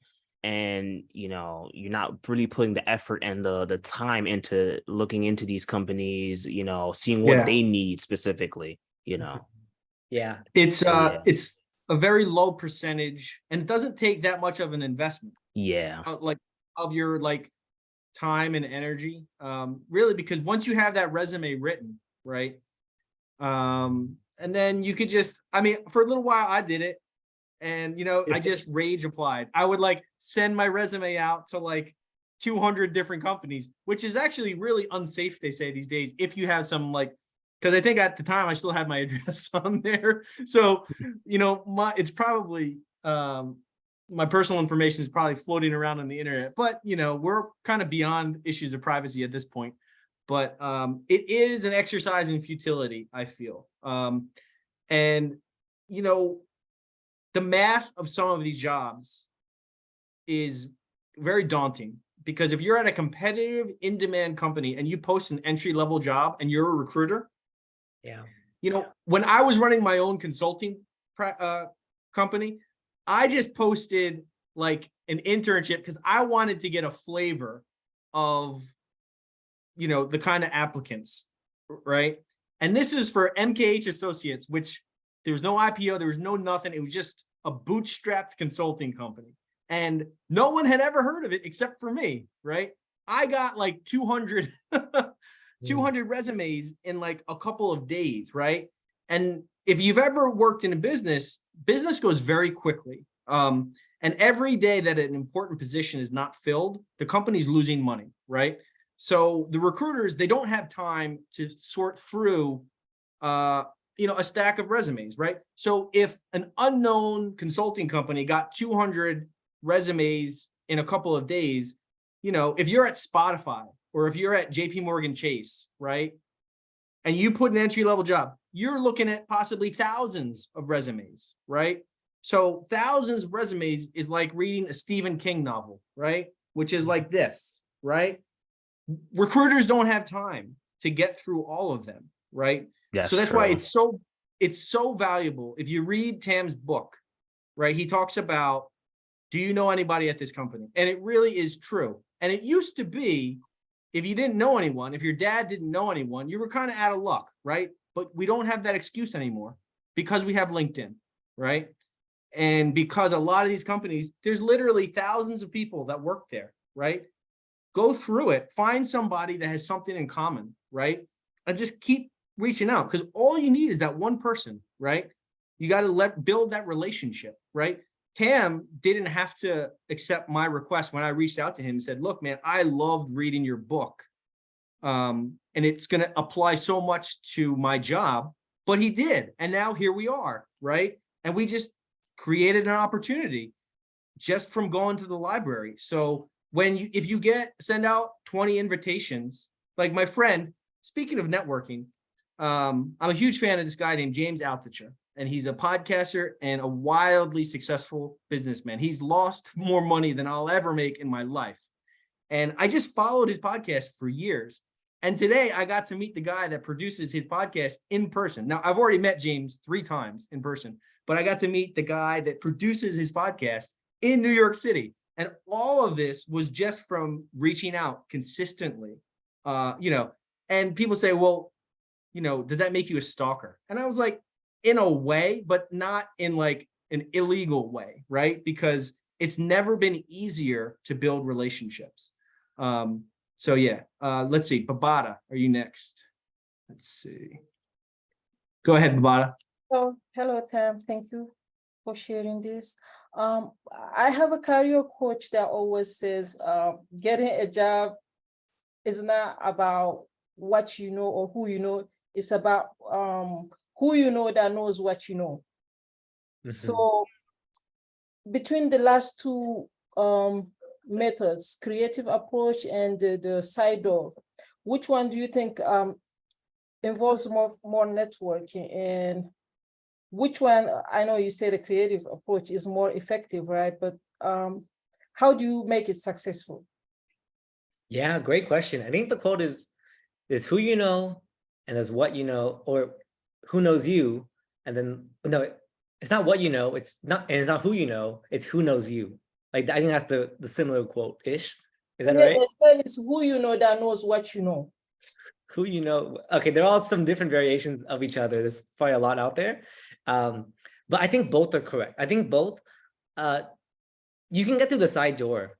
And you know, you're not really putting the effort and the time into looking into these companies. You know, seeing what they need specifically. You know. Yeah, it's a very low percentage, and it doesn't take that much of an investment. Yeah. Like of your like time and energy, really, because once you have that resume written, right? And then you could just, I mean, for a little while I did it, and you know, I just rage applied. I would like send my resume out to like 200 different companies, which is actually really unsafe, they say these days, if you have some like, because I think at the time I still had my address on there. So, you know, it's probably, my personal information is probably floating around on the internet, but you know, we're kind of beyond issues of privacy at this point. But it is an exercise in futility, I feel. And, you know, the math of some of these jobs is very daunting, because if you're at a competitive, in-demand company and you post an entry-level job and you're a recruiter, yeah, you know, when I was running my own consulting company, I just posted like an internship because I wanted to get a flavor of, you know, the kind of applicants, right? And this is for MKH Associates, which there was no IPO, there was no nothing. It was just a bootstrapped consulting company. And no one had ever heard of it except for me, right? I got like 200 resumes in like a couple of days, right? And if you've ever worked in a business goes very quickly. And every day that an important position is not filled, the company's losing money, right? So the recruiters, they don't have time to sort through, you know, a stack of resumes, right? So if an unknown consulting company got 200 resumes in a couple of days, you know, if you're at Spotify or if you're at JP Morgan Chase, right? And you put an entry-level job, you're looking at possibly thousands of resumes, right? So thousands of resumes is like reading a Stephen King novel, right? Which is like this, right? Recruiters don't have time to get through all of them, right? So that's why it's so valuable. If you read Tam's book, right? He talks about, do you know anybody at this company? And it really is true. And it used to be, if you didn't know anyone, if your dad didn't know anyone, you were kind of out of luck, right? But we don't have that excuse anymore because we have LinkedIn, right? And because a lot of these companies, there's literally thousands of people that work there, right? Go through it, find somebody that has something in common, right? And just keep reaching out, because all you need is that one person, right? You got to build that relationship, right? Tam didn't have to accept my request when I reached out to him and said, look, man, I loved reading your book. And it's going to apply so much to my job, but he did. And now here we are, right? And we just created an opportunity just from going to the library. So if you send out 20 invitations, like my friend, speaking of networking, I'm a huge fan of this guy named James Altucher. and he's a podcaster and a wildly successful businessman. He's lost more money than I'll ever make in my life. And I just followed his podcast for years. And today I got to meet the guy that produces his podcast in person. Now, I've already met James 3 times in person, but I got to meet the guy that produces his podcast in New York City. And all of this was just from reaching out consistently, and people say, well, does that make you a stalker? And I was like, in a way, but not in like an illegal way, right? Because it's never been easier to build relationships. So yeah, let's see. Babata, are you next? Let's see. Go ahead, Babata. Oh, hello, Tam. Thank you for sharing this. I have a career coach that always says, getting a job is not about what you know or who you know. It's about who you know that knows what you know. So between the last two methods, creative approach and the side door, which one do you think involves more networking, and which one? I know you say the creative approach is more effective, right? But how do you make it successful? Yeah, great question. I think the quote is who you know, and there's what you know, or who knows you, and then no, it's not what you know, it's not who you know, it's who knows you. Like, I think that's the similar quote ish. Is that right? It's who you know that knows what you know. Who you know. Okay, there are all some different variations of each other. There's probably a lot out there. But I think both are correct. I think both, you can get through the side door.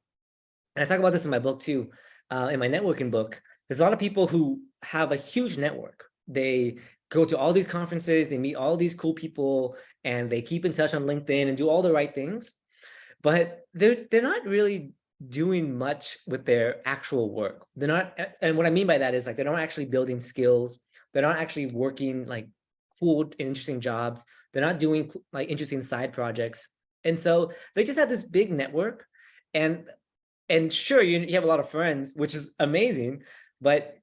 And I talk about this in my book too, in my networking book. There's a lot of people who have a huge network. They go to all these conferences, they meet all these cool people, and they keep in touch on LinkedIn and do all the right things. But they're not really doing much with their actual work. They're not, and what I mean by that is like they're not actually building skills. They're not actually working like cool and interesting jobs. They're not doing like interesting side projects. And so they just have this big network, and sure, you have a lot of friends, which is amazing, but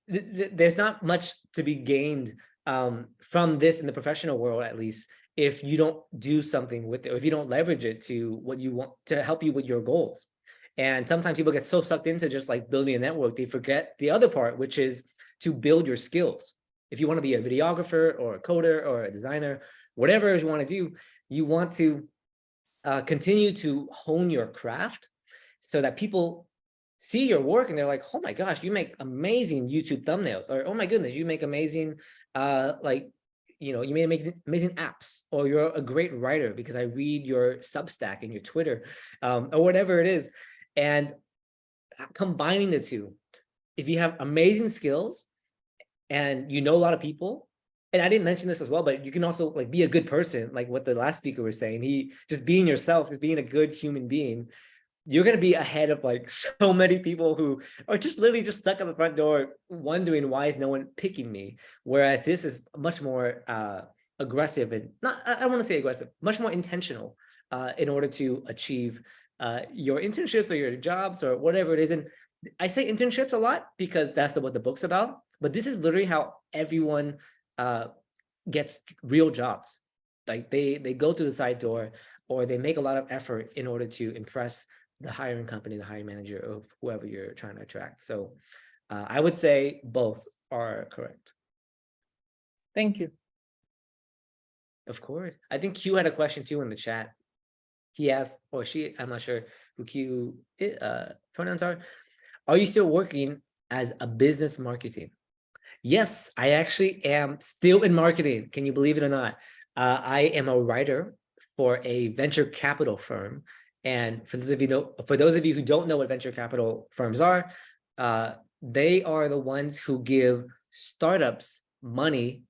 there's not much to be gained from this in the professional world, at least, if you don't do something with it, or if you don't leverage it to what you want to help you with your goals. And sometimes people get so sucked into just like building a network, they forget the other part, which is to build your skills. If you want to be a videographer or a coder or a designer, whatever you want to do, you want to continue to hone your craft so that people see your work and they're like, oh my gosh, you make amazing YouTube thumbnails, or oh my goodness, you make amazing you may make amazing apps, or you're a great writer because I read your Substack and your Twitter, or whatever it is. And combining the two, if you have amazing skills and you know a lot of people, and I didn't mention this as well, but you can also like be a good person, like what the last speaker was saying. He just being yourself, just being a good human being, you're going to be ahead of like so many people who are just literally just stuck at the front door wondering, why is no one picking me? Whereas this is much more aggressive, and not, I don't want to say aggressive, much more intentional in order to achieve your internships or your jobs or whatever it is. And I say internships a lot because that's what the book's about, but this is literally how everyone gets real jobs. Like they go through the side door, or they make a lot of effort in order to impress the hiring company, the hiring manager of whoever you're trying to attract. So I would say both are correct. Thank you. Of course. I think Q had a question too in the chat. He asked, or she, I'm not sure who Q pronouns are. Are you still working as a business marketing? Yes, I actually am still in marketing. Can you believe it or not? I am a writer for a venture capital firm. And for those of you who don't know what venture capital firms are, they are the ones who give startups money.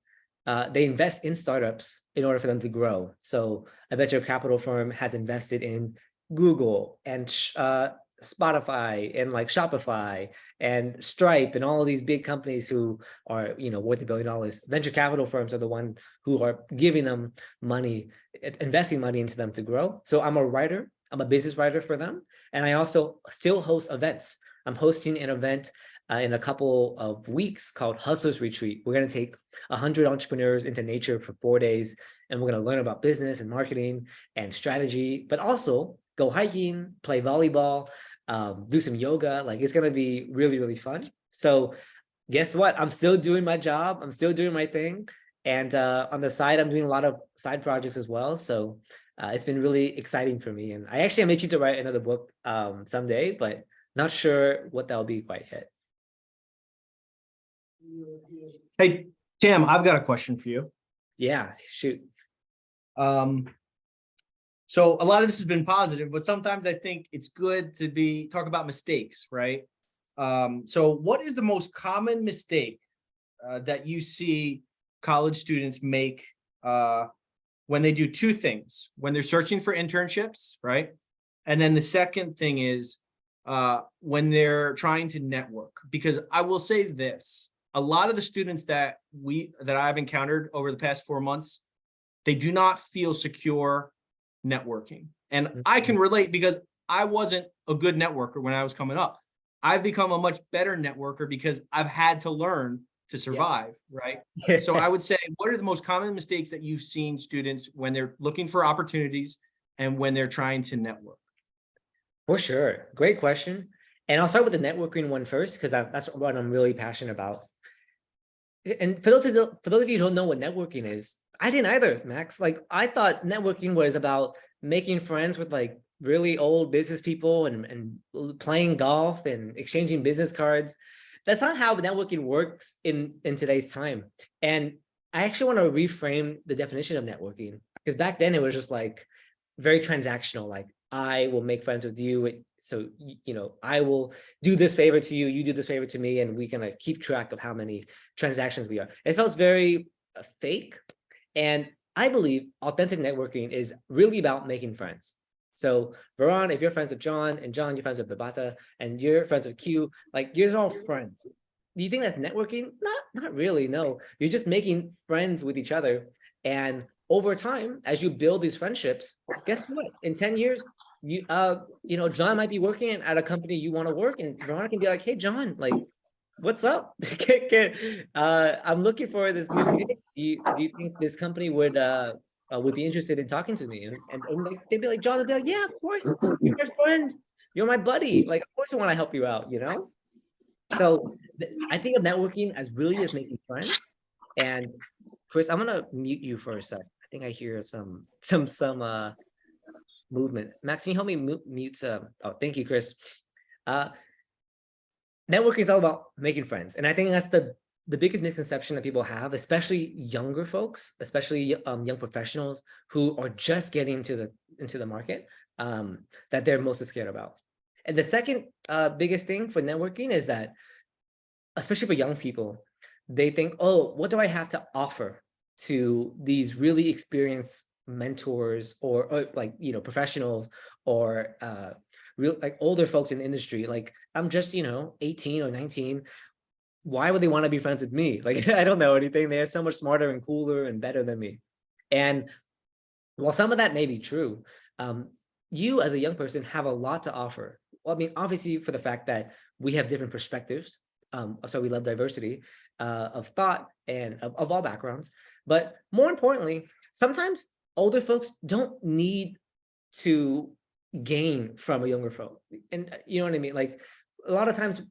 They invest in startups in order for them to grow. So a venture capital firm has invested in Google and Spotify and like Shopify and Stripe and all of these big companies who are, worth $1 billion. Venture capital firms are the ones who are giving them money, investing money into them to grow. So I'm a writer. I'm a business writer for them. And I also still host events. I'm hosting an event in a couple of weeks called Hustlers Retreat. We're going to take 100 entrepreneurs into nature for 4 days, and we're going to learn about business and marketing and strategy, but also go hiking, play volleyball, do some yoga. Like, it's going to be really, really fun. So guess what? I'm still doing my job. I'm still doing my thing. And on the side, I'm doing a lot of side projects as well. So it's been really exciting for me. And I actually am itching to write another book someday, but not sure what that'll be quite yet. Hey, Tim, I've got a question for you. Yeah, shoot. So a lot of this has been positive, but sometimes I think it's good to talk about mistakes, right? So what is the most common mistake that you see college students make when they do two things, when they're searching for internships, right? And then the second thing is when they're trying to network? Because I will say this, a lot of the students that I've encountered over the past 4 months, they do not feel secure networking. And I can relate because I wasn't a good networker when I was coming up. I've become a much better networker because I've had to learn to survive, right? So I would say, what are the most common mistakes that you've seen students when they're looking for opportunities and when they're trying to network? For sure. Great question. And I'll start with the networking one first, because that's what I'm really passionate about. And for those of you who don't know what networking is, I didn't either, Max. Like, I thought networking was about making friends with like really old business people and playing golf and exchanging business cards. That's not how networking works in today's time. And I actually want to reframe the definition of networking, because back then it was just like very transactional. Like, I will make friends with you, so I will do this favor to you, you do this favor to me, and we can like keep track of how many transactions we are. It felt very fake. And I believe authentic networking is really about making friends. So Veron, if you're friends with John, and John, you're friends with Babata, and you're friends with Q, like, you're all friends. Do you think that's networking? Not really, no. You're just making friends with each other. And over time, as you build these friendships, guess what? In 10 years, John might be working at a company you want to work, and Veronica can be like, hey, John, like, what's up? I'm looking for this new gig. Do you think this company would be interested in talking to me? And like, they'd be like, John would be like, yeah, of course, you're my friend, you're my buddy. Like, of course I want to help you out, So I think of networking as really as making friends. And Chris, I'm gonna mute you for a sec. I think I hear some movement. Max, can you help me mute? Oh, thank you, Chris. Networking is all about making friends, and I think that's the biggest misconception that people have, especially younger folks, especially young professionals who are just getting into the market, that they're most scared about. And the second biggest thing for networking is that, especially for young people, they think, oh, what do I have to offer to these really experienced mentors or like, professionals or real like older folks in the industry? Like, I'm just, 18 or 19. Why would they want to be friends with me? Like, I don't know anything. They're so much smarter and cooler and better than me. And while some of that may be true, you as a young person have a lot to offer. Well, I mean, obviously, for the fact that we have different perspectives. So we love diversity of thought and of all backgrounds. But more importantly, sometimes older folks don't need to gain from a younger folk. And you know what I mean? Like, a lot of times,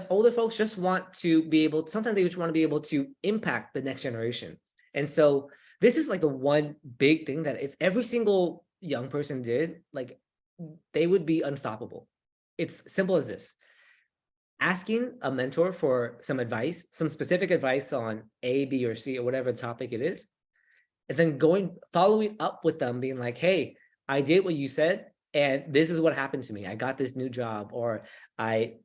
older folks just want to be able, sometimes they just want to be able to impact the next generation. And so this is like the one big thing that if every single young person did, like, they would be unstoppable. It's simple as this. Asking a mentor for some advice, some specific advice on A, B, or C, or whatever topic it is, and then following up with them, being like, hey, I did what you said, and this is what happened to me. I got this new job, or I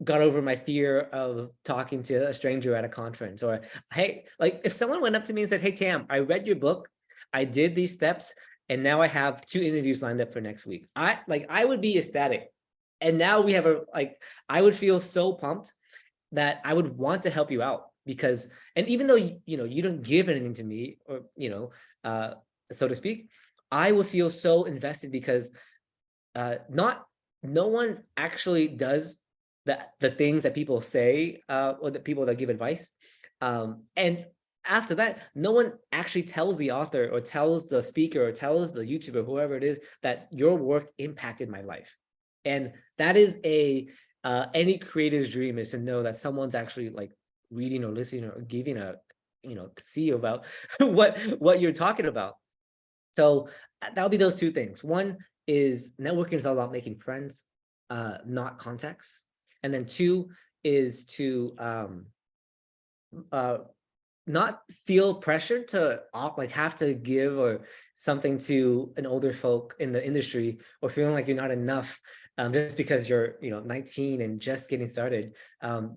got over my fear of talking to a stranger at a conference, or hey, like, if someone went up to me and said, hey, Tam, I read your book, I did these steps, and now I have 2 interviews lined up for next week. I would be ecstatic. And now we have I would feel so pumped that I would want to help you out, because, and even though, you don't give anything to me, or, so to speak, I would feel so invested, because no one actually does the things that people say, or the people that give advice. And after that, no one actually tells the author or tells the speaker or tells the YouTuber, whoever it is, that your work impacted my life. And that is any creator's dream, is to know that someone's actually like reading or listening or giving a, see about what you're talking about. So that'll be those two things. One is networking is all about making friends, not contacts. And then two is to not feel pressure to like have to give or something to an older folk in the industry, or feeling like you're not enough just because you're 19 and just getting started.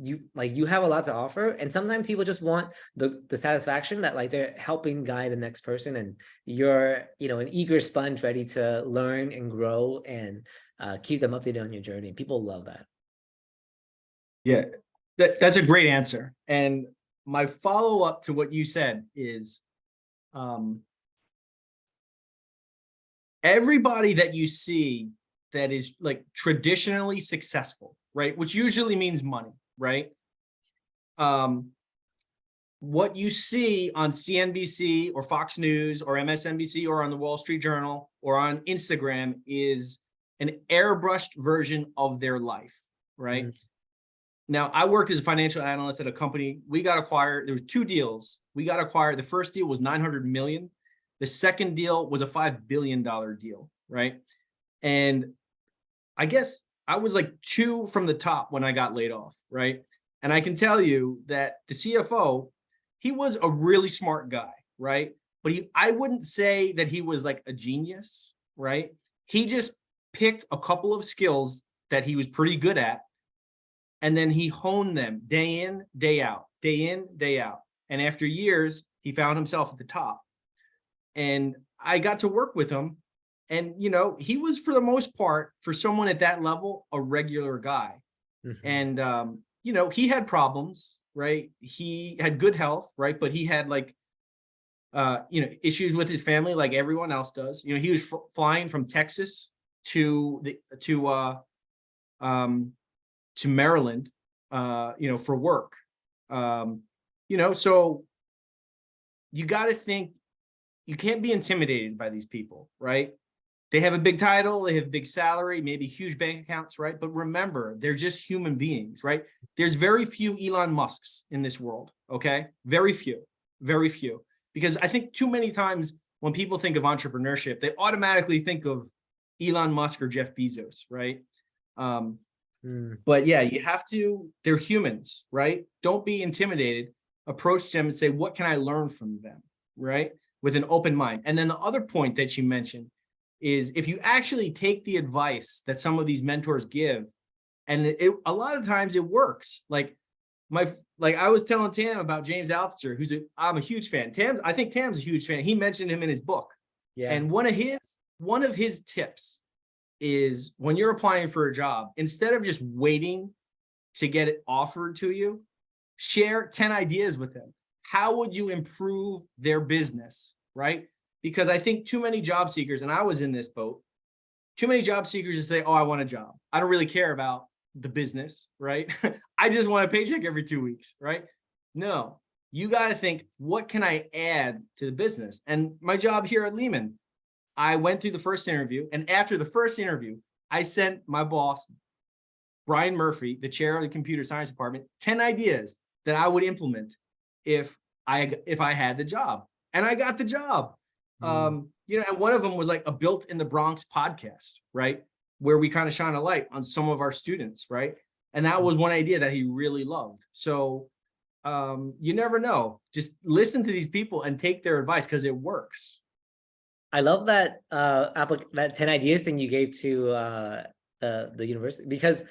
You have a lot to offer, and sometimes people just want the satisfaction that like they're helping guide the next person, and you're an eager sponge ready to learn and grow and keep them updated on your journey. People love that. Yeah, that's a great answer. And my follow-up to what you said is, everybody that you see that is like traditionally successful, right? Which usually means money, right? What you see on CNBC or Fox News or MSNBC or on the Wall Street Journal or on Instagram is an airbrushed version of their life, right? Mm-hmm. Now, I worked as a financial analyst at a company. We got acquired. There was 2 deals. We got acquired. The first deal was $900 million. The second deal was a $5 billion deal, right? And I guess I was like 2 from the top when I got laid off, right? And I can tell you that the CFO, he was a really smart guy, right? But I wouldn't say that he was like a genius, right? He just picked a couple of skills that he was pretty good at, and then he honed them day in, day out, day in, day out. And after years, he found himself at the top. And I got to work with him. And, he was, for the most part, for someone at that level, a regular guy. Mm-hmm. And, he had problems, right? He had good health, right? But he had like, issues with his family, like everyone else does. He was flying from Texas to Maryland, for work. So you got to think, you can't be intimidated by these people, right? They have a big title, they have a big salary, maybe huge bank accounts, right? But remember, they're just human beings, right? There's very few Elon Musks in this world, okay? Very few. Because I think too many times when people think of entrepreneurship, they automatically think of Elon Musk or Jeff Bezos, right? But yeah, you have to, they're humans, right? Don't be intimidated. Approach them and say, what can I learn from them, right? With an open mind. And then the other point that you mentioned is, if you actually take the advice that some of these mentors give, and a lot of times it works. Like I was telling Tam about James Altucher, I'm a huge fan. I think Tam's a huge fan. He mentioned him in his book. Yeah. And one of his tips is, when you're applying for a job, instead of just waiting to get it offered to you, share 10 ideas with them. How would you improve their business, right? Because I think too many job seekers, and I was in this boat, too many job seekers just say, oh, I want a job. I don't really care about the business, right? I just want a paycheck every 2 weeks, right? No, you got to think, what can I add to the business? And my job here at Lehman, I went through the first interview, and after the first interview, I sent my boss, Brian Murphy, the chair of the computer science department, 10 ideas that I would implement if I had the job. And I got the job. And one of them was like a Built in the Bronx podcast, right? Where we kind of shine a light on some of our students, right? And that was one idea that he really loved. So you never know. Just listen to these people and take their advice, because it works. I love that that 10 ideas thing you gave to the university, because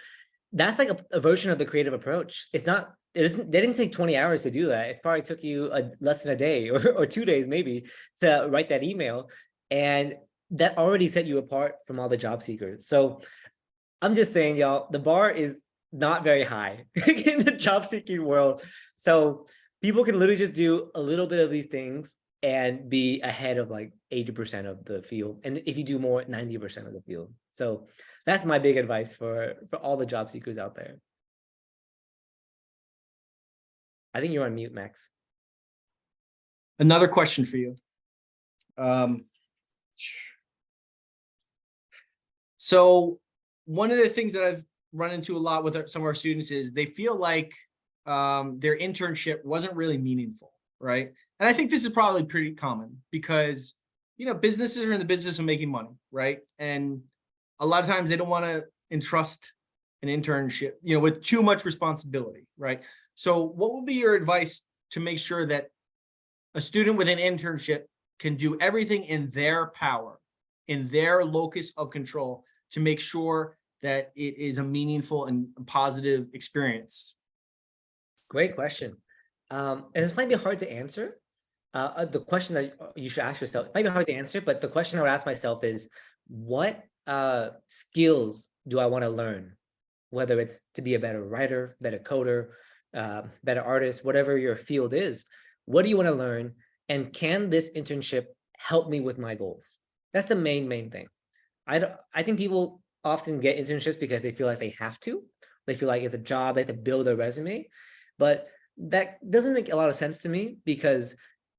that's like a version of the creative approach. They didn't take 20 hours to do that. It probably took you less than a day or 2 days maybe to write that email. And that already set you apart from all the job seekers. So I'm just saying, y'all, the bar is not very high in the job seeking world. So people can literally just do a little bit of these things and be ahead of like 80% of the field. And if you do more, 90% of the field. So that's my big advice for all the job seekers out there. I think you're on mute, Max. Another question for you. So one of the things that I've run into a lot with some of our students is they feel like their internship wasn't really meaningful, right? And I think this is probably pretty common because, you know, businesses are in the business of making money, right? And a lot of times they don't want to entrust an internship, you know, with too much responsibility, right? So what would be your advice to make sure that a student with an internship can do everything in their power, in their locus of control, to make sure that it is a meaningful and positive experience? Great question. And this might be hard to answer. The question that you should ask yourself, it might be hard to answer, but the question I would ask myself is, what skills do I want to learn? Whether it's to be a better writer, better coder, better artist, whatever your field is, what do you want to learn? And can this internship help me with my goals? That's the main thing. I think people often get internships because they feel like they have to. They feel like it's a job, they have to build a resume. But that doesn't make a lot of sense to me, because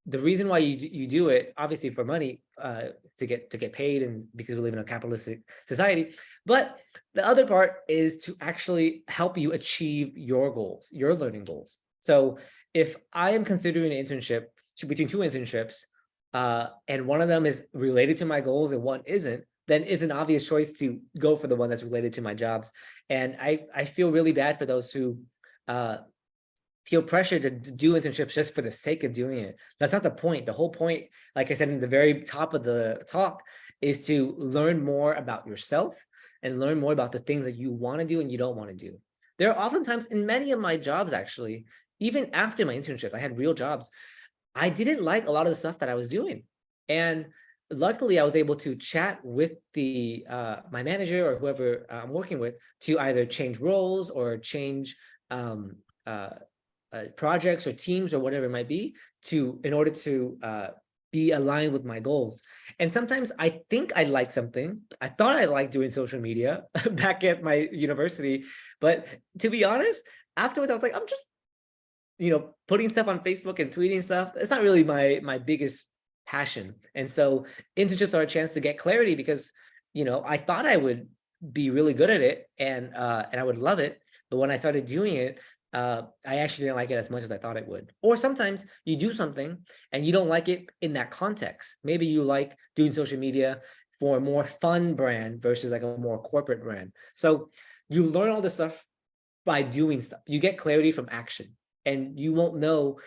the reason why you do it, obviously for money, to get paid, and because we live in a capitalistic society. But the other part is to actually help you achieve your goals, your learning goals. So if I am considering an internship between two internships, and one of them is related to my goals and one isn't, then it's an obvious choice to go for the one that's related to my jobs. And I feel really bad for those who feel pressure to do internships just for the sake of doing it. That's not the point. The whole point, like I said in the very top of the talk, is to learn more about yourself and learn more about the things that you want to do and you don't want to do. There are oftentimes in many of my jobs, actually, even after my internship, I had real jobs, I didn't like a lot of the stuff that I was doing. And luckily I was able to chat with the my manager or whoever I'm working with to either change roles or change projects or teams or whatever it might be, in order to be aligned with my goals. And sometimes I think I like something. I thought I liked doing social media back at my university, but to be honest, afterwards I was like, I'm just, putting stuff on Facebook and tweeting stuff. It's not really my biggest passion. And so internships are a chance to get clarity, because I thought I would be really good at it and I would love it, but when I started doing it, I actually didn't like it as much as I thought it would. Or sometimes you do something and you don't like it in that context. Maybe you like doing social media for a more fun brand versus like a more corporate brand. So you learn all this stuff by doing stuff. You get clarity from action, and you won't know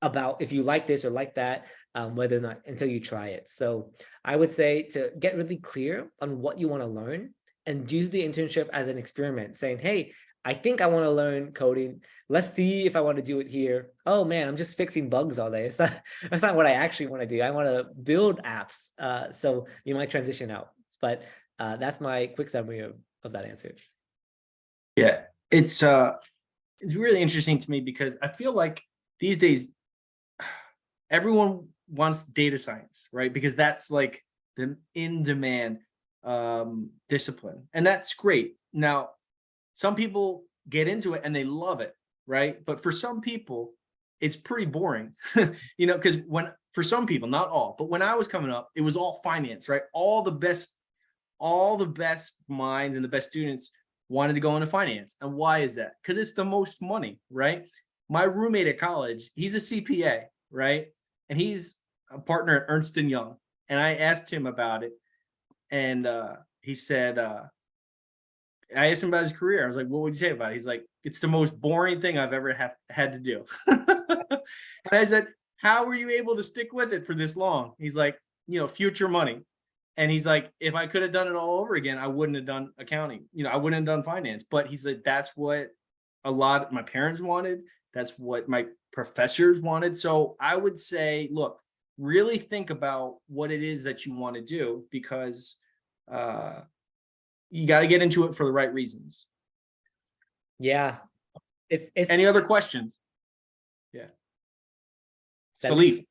about if you like this or like that, whether or not, until you try it. So I would say to get really clear on what you want to learn and do the internship as an experiment, saying, hey, I think I want to learn coding. Let's see if I want to do it here. Oh man, I'm just fixing bugs all day. That's not what I actually want to do. I want to build apps. So you might transition out. But that's my quick summary of that answer. Yeah, it's really interesting to me, because I feel like these days everyone wants data science, right? Because that's like the in-demand discipline, and that's great. Now, some people get into it and they love it, right? But for some people, it's pretty boring, because for some people, not all, but when I was coming up, it was all finance, right? All the best minds and the best students wanted to go into finance. And why is that? Because it's the most money, right? My roommate at college, he's a CPA, right? And he's a partner at Ernst & Young. And I asked him about it. And he said, I asked him about his career. I was like, what would you say about it? He's like, it's the most boring thing I've ever had to do. And I said, how were you able to stick with it for this long? He's like, future money. And he's like, if I could have done it all over again, I wouldn't have done accounting. I wouldn't have done finance. But he's like, that's what a lot of my parents wanted. That's what my professors wanted. So I would say, look, really think about what it is that you want to do, because you got to get into it for the right reasons. Yeah. It's Any other questions? Yeah. Salif.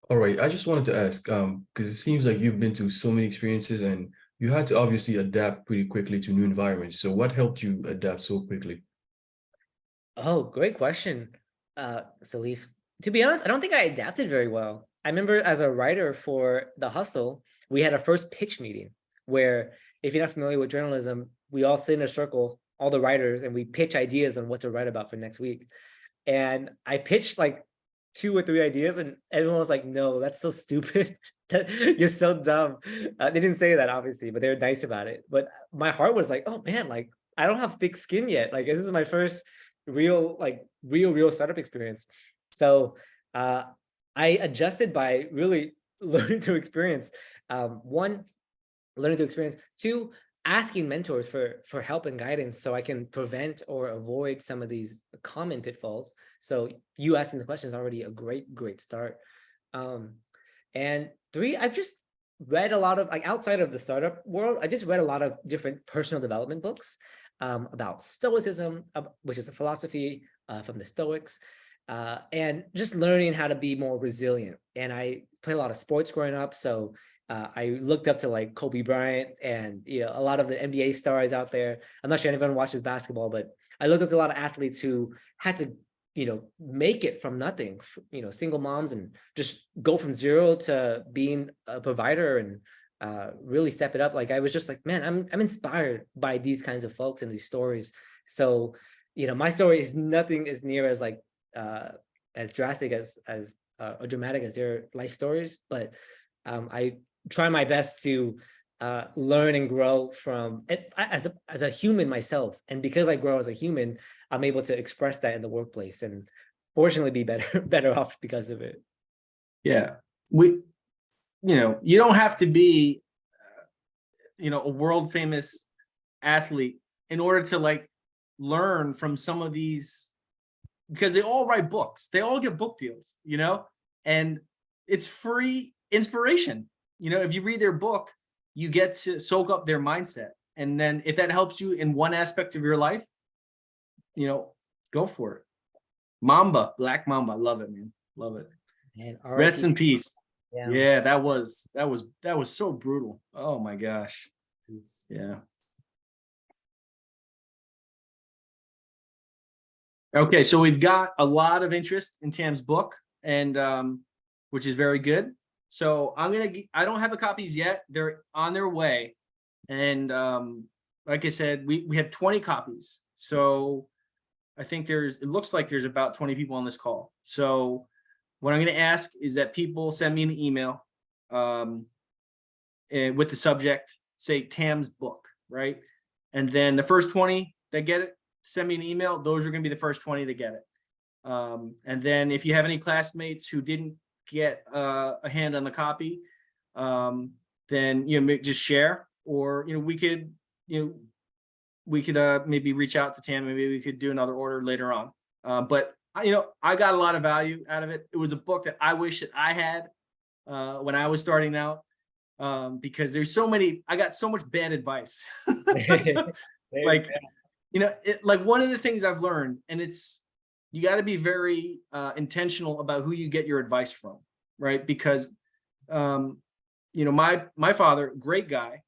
All right, I just wanted to ask, because it seems like you've been to so many experiences and you had to obviously adapt pretty quickly to new environments. So what helped you adapt so quickly? Oh, great question, Salif. To be honest, I don't think I adapted very well. I remember as a writer for The Hustle, we had our first pitch meeting where, if you're not familiar with journalism, we all sit in a circle, all the writers, and we pitch ideas on what to write about for next week. And I pitched like 2 or 3 ideas, and everyone was like, "No, that's so stupid. You're so dumb." They didn't say that obviously, but they were nice about it. But my heart was like, "Oh man, like I don't have thick skin yet. Like this is my first real, like real startup experience." So I adjusted by really learning through experience. One, learning through experience. 2, asking mentors for help and guidance so I can prevent or avoid some of these common pitfalls. So you asking the question is already a great start. And 3, I've just read a lot of, like, outside of the startup world, I just read a lot of different personal development books about Stoicism, which is a philosophy from the Stoics, and just learning how to be more resilient. And I played a lot of sports growing up, so I looked up to like Kobe Bryant and a lot of the NBA stars out there. I'm not sure anyone watches basketball, but I looked up to a lot of athletes who had to make it from nothing, single moms, and just go from 0 to being a provider and really step it up. Like I was just like, man, I'm inspired by these kinds of folks and these stories. So my story is nothing as near as like as drastic as or dramatic as their life stories, but I try my best to learn and grow from it as a human myself. And because I grow as a human, I'm able to express that in the workplace and fortunately be better off because of it. Yeah. You don't have to be, a world famous athlete in order to like learn from some of these, because they all write books. They all get book deals, and it's free inspiration. If you read their book, you get to soak up their mindset. And then if that helps you in one aspect of your life, go for it. Mamba, Black Mamba. Love it, man. Love it. And rest in peace. Yeah, that was so brutal. Oh my gosh. Yeah. Okay, so we've got a lot of interest in Tam's book, and which is very good. So I don't have the copies yet. They're on their way. And like I said, we have 20 copies. So I think it looks like there's about 20 people on this call. So what I'm going to ask is that people send me an email and with the subject, say Tam's book, right? And then the first 20 that get it, send me an email. Those are going to be the first 20 that get it. And then if you have any classmates who didn't get a hand on the copy, then just share, or we could maybe reach out to Tam. Maybe we could do another order later on. But I got a lot of value out of it. It was a book that I wish that I had when I was starting out, because I got so much bad advice. Like, like one of the things I've learned, and you got to be very intentional about who you get your advice from, right? Because my father, great guy,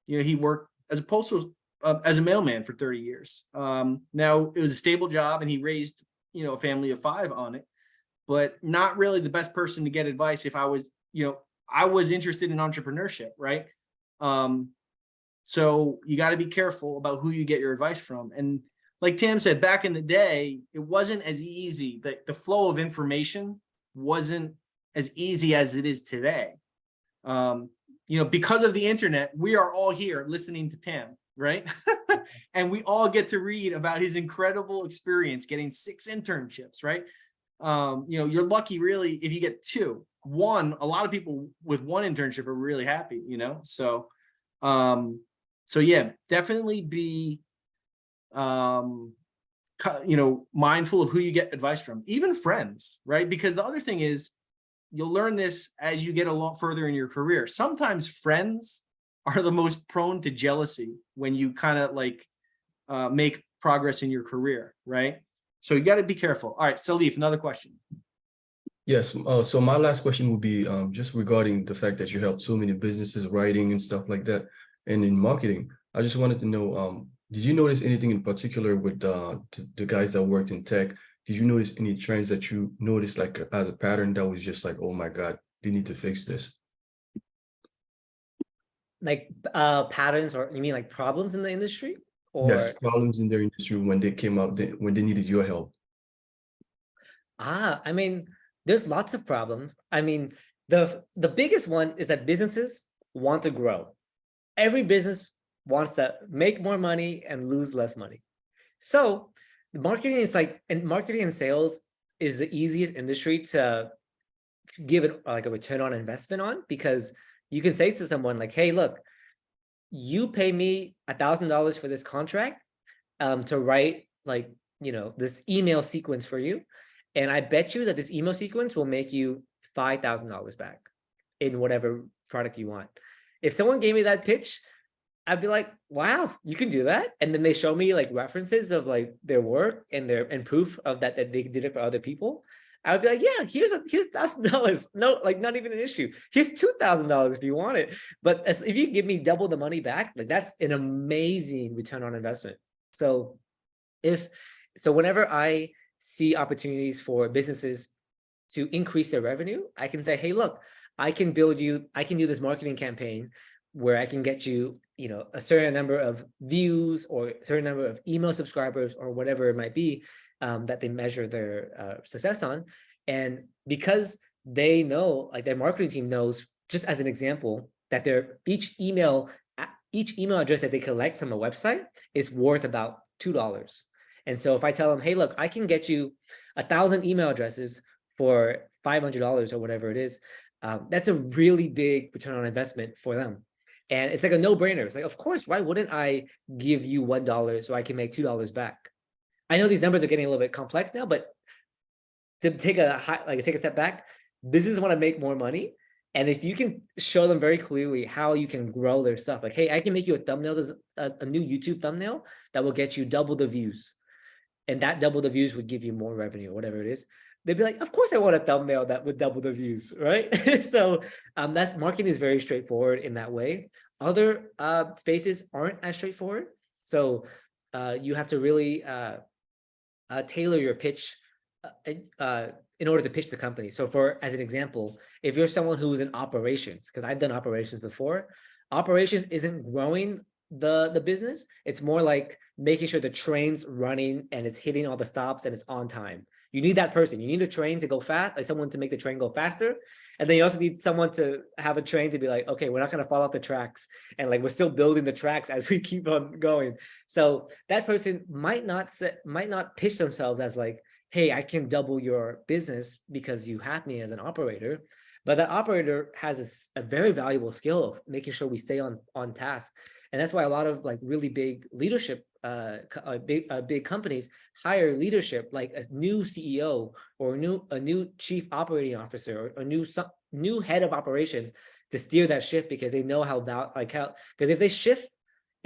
he worked as a mailman for 30 years. Now it was a stable job, and he raised a family of 5 on it, but not really the best person to get advice if I was interested in entrepreneurship, right? So you got to be careful about who you get your advice from. And like Tam said, back in the day, it wasn't as easy. The flow of information wasn't as easy as it is today. Because of the internet, we are all here listening to Tam, right? And we all get to read about his incredible experience getting 6 internships, right? You're lucky really if you get 2. 1, a lot of people with 1 internship are really happy, so yeah, definitely be mindful of who you get advice from, even friends, right? Because the other thing is, you'll learn this as you get a lot further in your career. Sometimes friends are the most prone to jealousy when you kind of like make progress in your career, right? So you got to be careful. All right, Salif, another question. Yes. So my last question would be just regarding the fact that you help so many businesses writing and stuff like that, and in marketing. I just wanted to know did you notice anything in particular with the guys that worked in tech? Did you notice any trends that you noticed like as a pattern that was just like, oh my God, they need to fix this? Like patterns, or you mean like problems in the industry? Or Yes, problems in their industry when they came out, when they needed your help. I mean, there's lots of problems. I mean, the biggest one is that businesses want to grow. Every business wants to make more money and lose less money. So marketing is like, and marketing and sales is the easiest industry to give it like a return on investment on, because you can say to someone like, hey, look, you pay me $1,000 for this contract to write like, you know, this email sequence for you. And I bet you that this email sequence will make you $5,000 back in whatever product you want. If someone gave me that pitch, I'd be like, wow, you can do that. And then they show me like references of like their work and proof of that they did it for other people. I would be like, yeah, here's $1,000. No, like not even an issue. Here's $2,000 if you want it. But if you give me double the money back, like that's an amazing return on investment. So whenever I see opportunities for businesses to increase their revenue, I can say, hey, look, I can do this marketing campaign where I can get you, you know, a certain number of views or a certain number of email subscribers or whatever it might be that they measure their success on. And because they know, like their marketing team knows, just as an example, that each email address that they collect from a website is worth about $2. And so if I tell them, hey, look, I can get you 1,000 email addresses for $500 or whatever it is, that's a really big return on investment for them. And it's like a no-brainer. It's like, of course, why wouldn't I give you $1 so I can make $2 back? I know these numbers are getting a little bit complex now, but to take a step back, businesses want to make more money. And if you can show them very clearly how you can grow their stuff, like, hey, I can make you a thumbnail, there's a new YouTube thumbnail that will get you double the views. And that double the views would give you more revenue or whatever it is. They'd be like, of course I want a thumbnail that would double the views, right? So that's marketing is very straightforward in that way. Other spaces aren't as straightforward. So you have to really tailor your pitch in order to pitch the company. So as an example, if you're someone who's in operations, because I've done operations before, operations isn't growing the business. It's more like making sure the train's running and it's hitting all the stops and it's on time. You need that person. You need a train to go fast, like someone to make the train go faster. And then you also need someone to have a train to be like, okay, we're not going to fall off the tracks. And like, we're still building the tracks as we keep on going. So that person might not pitch themselves as like, hey, I can double your business because you have me as an operator. But that operator has a very valuable skill of making sure we stay on task. And that's why a lot of like really big leadership, big companies hire leadership, like a new CEO or a new chief operating officer or a new head of operations to steer that ship, because they know because if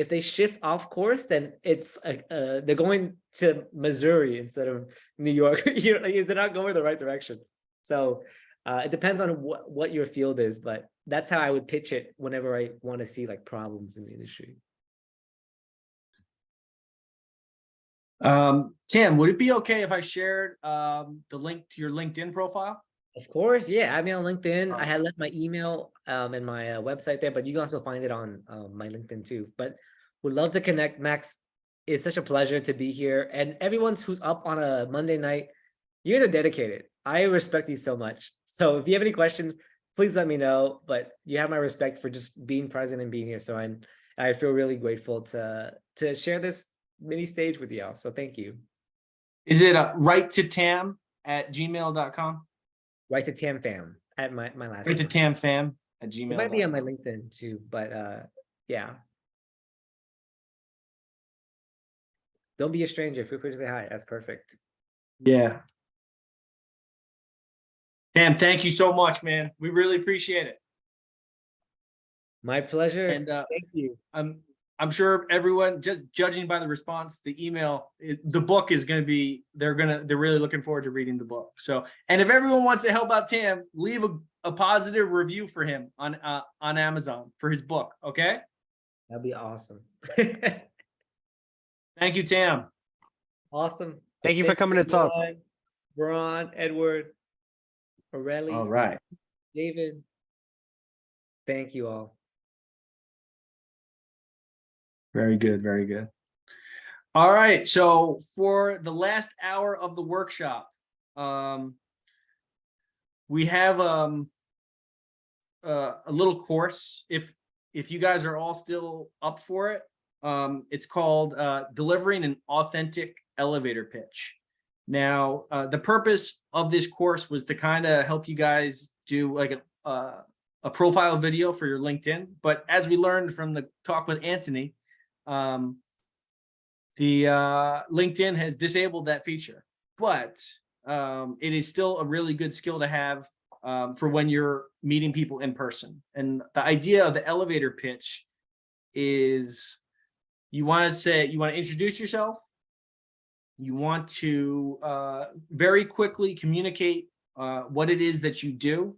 they shift off course, then it's they're going to Missouri instead of New York. They're not going the right direction. So it depends on what your field is, but that's how I would pitch it whenever I want to see like problems in the industry. Tim, would it be okay if I shared the link to your LinkedIn profile? Of course, yeah. Add me on LinkedIn. I had left my email and my website there, but you can also find it on my LinkedIn too. But would love to connect, Max. It's such a pleasure to be here. And everyone who's up on a Monday night, you guys are dedicated. I respect you so much. So if you have any questions, please let me know. But you have my respect for just being present and being here. So I feel really grateful to share this mini stage with y'all. So thank you. Is it write2tam@gmail.com? Right to TamFam at my last Write to TamFam@gmail.com. It might be on my LinkedIn too, but yeah. Don't be a stranger. Feel free to say hi. That's perfect. Yeah. Tam, thank you so much, man. We really appreciate it. My pleasure. And thank you. I'm sure everyone, just judging by the response, the email, the book is going to be, they're really looking forward to reading the book. So, and if everyone wants to help out Tam, leave a positive review for him on Amazon for his book. Okay. That'd be awesome. Thank you, Tam. Awesome. Thank you for coming to talk. everyone. Veron, Edward, Aurelie, All right. David. Thank you all. Very good. Very good. All right. So for the last hour of the workshop, we have a little course. If you guys are all still up for it, it's called Delivering an Authentic Elevator Pitch. Now, the purpose of this course was to kind of help you guys do like a profile video for your LinkedIn. But as we learned from the talk with Anthony, the LinkedIn has disabled that feature, but it is still a really good skill to have for when you're meeting people in person. And the idea of the elevator pitch is you want to introduce yourself. You want to very quickly communicate what it is that you do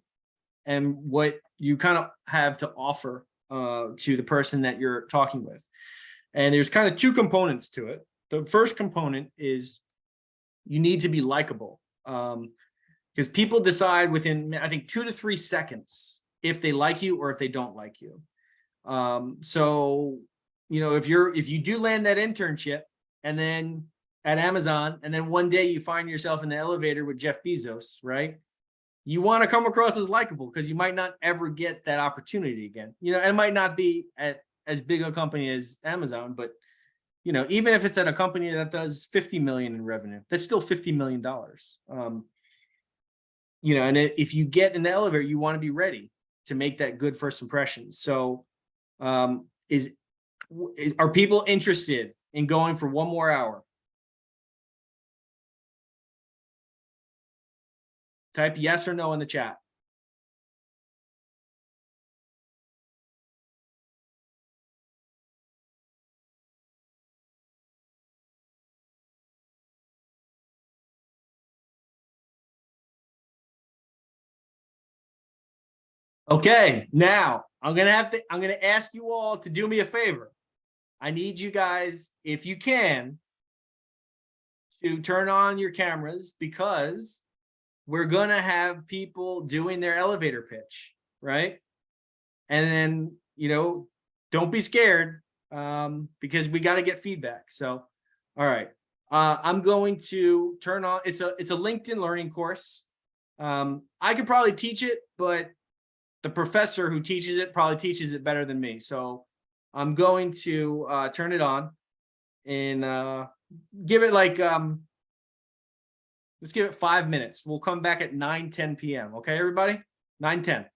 and what you kind of have to offer to the person that you're talking with. And there's kind of two components to it. The first component is you need to be likable, because people decide within, I think, 2 to 3 seconds if they like you or if they don't like you. So, you know, if you do land that internship and then at Amazon, and then one day you find yourself in the elevator with Jeff Bezos, right? You want to come across as likable because you might not ever get that opportunity again. You know, and it might not be at as big a company as Amazon, but you know, even if it's at a company that does 50 million in revenue, that's still $50 million. You know, and if you get in the elevator, you want to be ready to make that good first impression. So are people interested in going for one more hour? Type yes or no in the chat. Okay, now I'm gonna ask you all to do me a favor. I need you guys, if you can, to turn on your cameras because we're gonna have people doing their elevator pitch, right? And then, you know, don't be scared because we got to get feedback. So, all right, I'm going to turn on. It's a LinkedIn learning course. I could probably teach it, but the professor who teaches it probably teaches it better than me. So I'm going to turn it on and give it like, let's give it 5 minutes. We'll come back at 9:10 p.m. Okay, everybody? 9:10.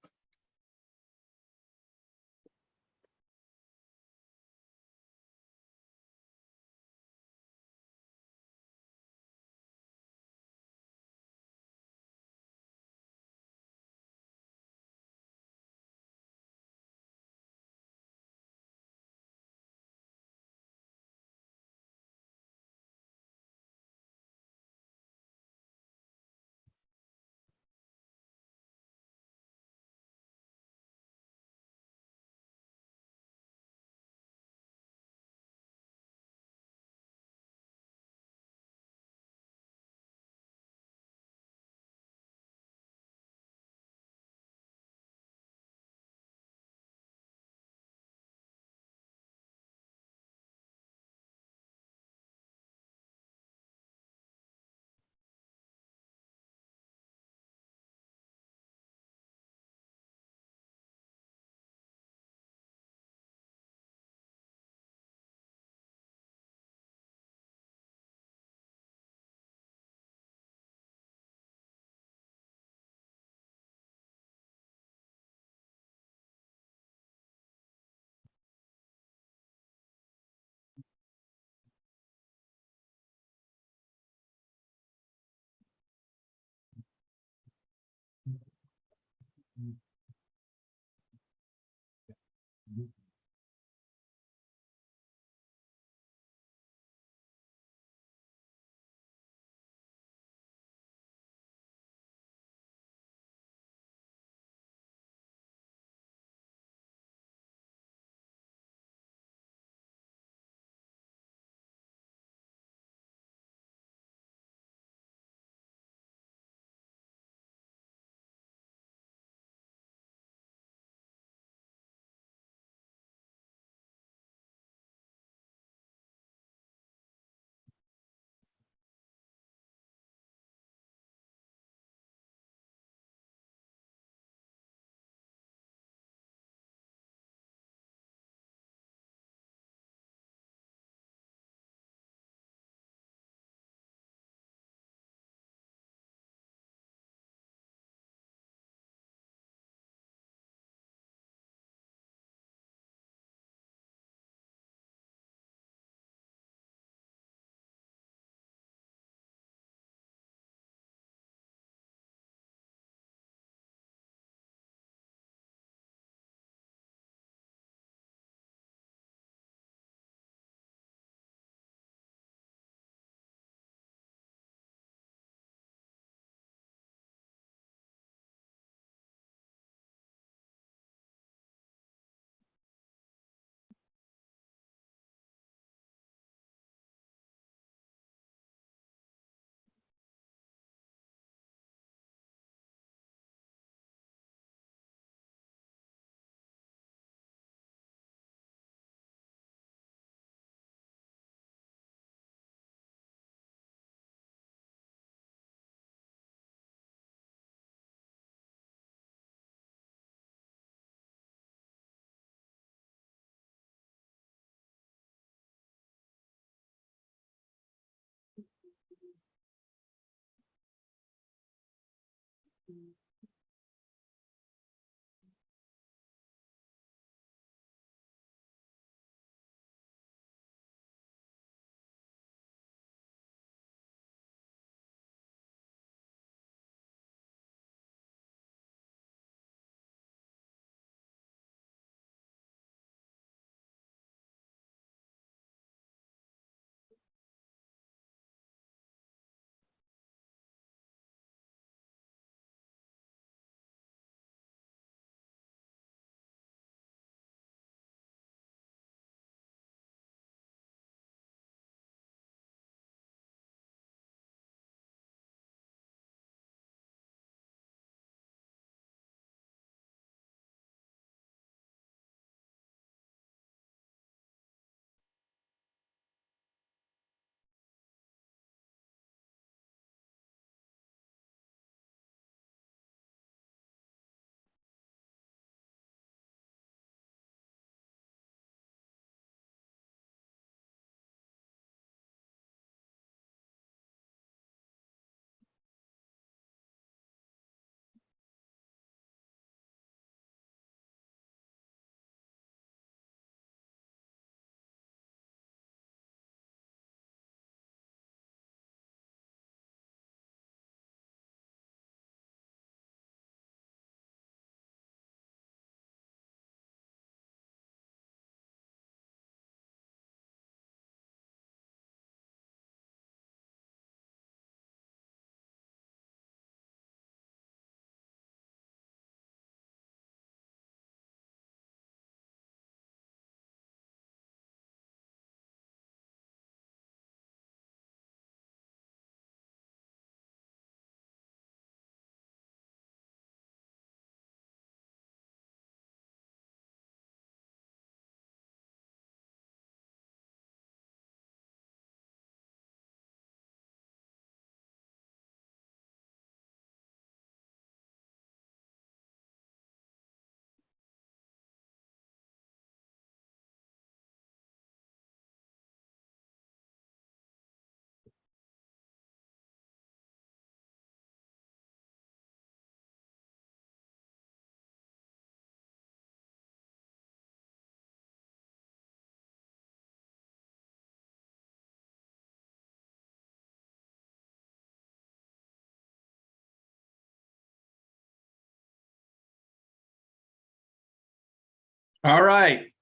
All right.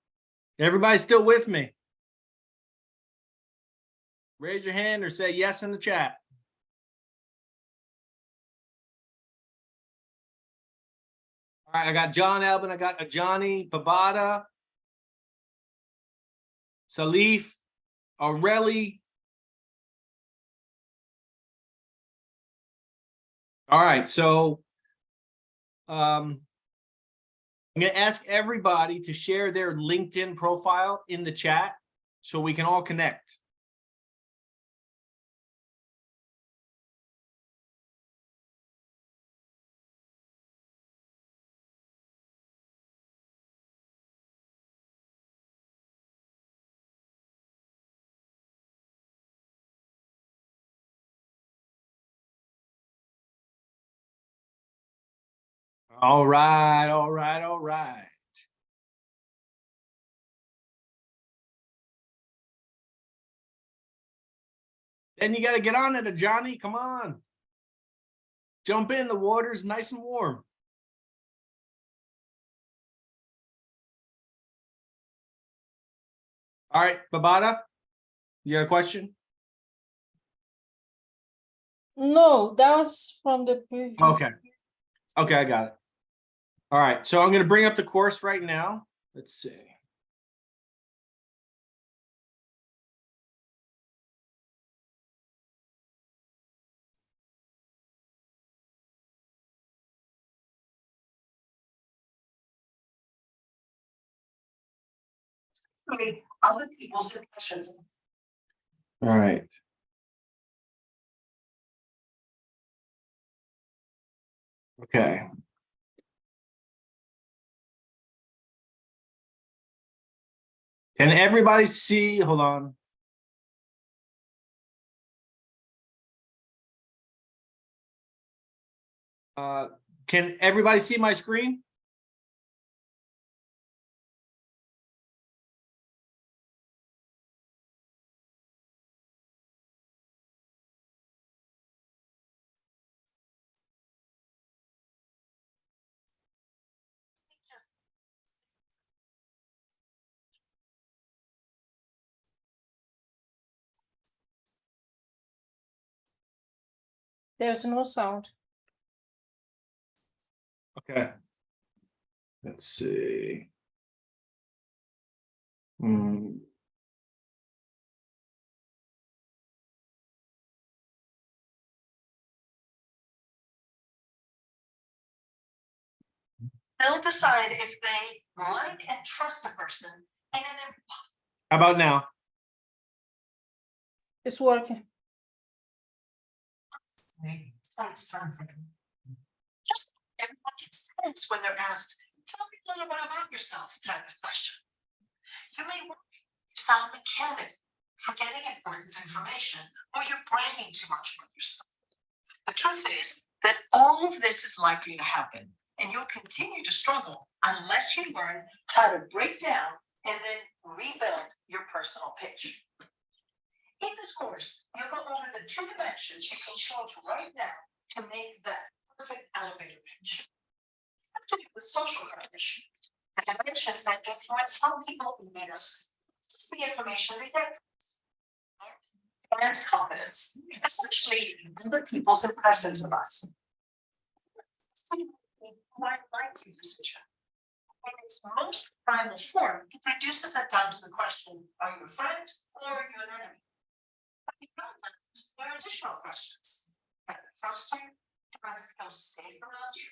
Everybody still with me? Raise your hand or say yes in the chat. All right, I got John Albin, I got Ajani, Babada, Salif, Aureli. All right, so I'm going to ask everybody to share their LinkedIn profile in the chat so we can all connect. All right, all right, all right. Then you got to get on it, Johnny. Come on. Jump in. The water's nice and warm. All right, Babada, you got a question? No, that was from the previous. Okay. Okay, I got it. All right, so I'm going to bring up the course right now. Let's see. Other people send questions. All right. Okay. Can everybody see? Hold on. Can everybody see my screen? There's no sound. Okay. Let's see. They'll decide if they like and trust a person in an How about now? It's working. just everyone gets tense when they're asked, tell me a little bit about yourself type of question. You may worry you sound mechanical, forgetting important information, or you're bragging too much about yourself. The truth is that all of this is likely to happen, and you'll continue to struggle unless you learn how to break down and then rebuild your personal pitch. In this course, you'll go over the 2 dimensions you can change right now to make that perfect elevator pitch. It has to do with social cognition, the dimensions that influence how people who meet us access the information they get from us. And competence, essentially other people's impressions of us. Why like you decision? In its most primal form, it reduces it down to the question, are you a friend or are you an enemy? But beyond that, there are additional questions. Can I trust you? Do I feel safe around you?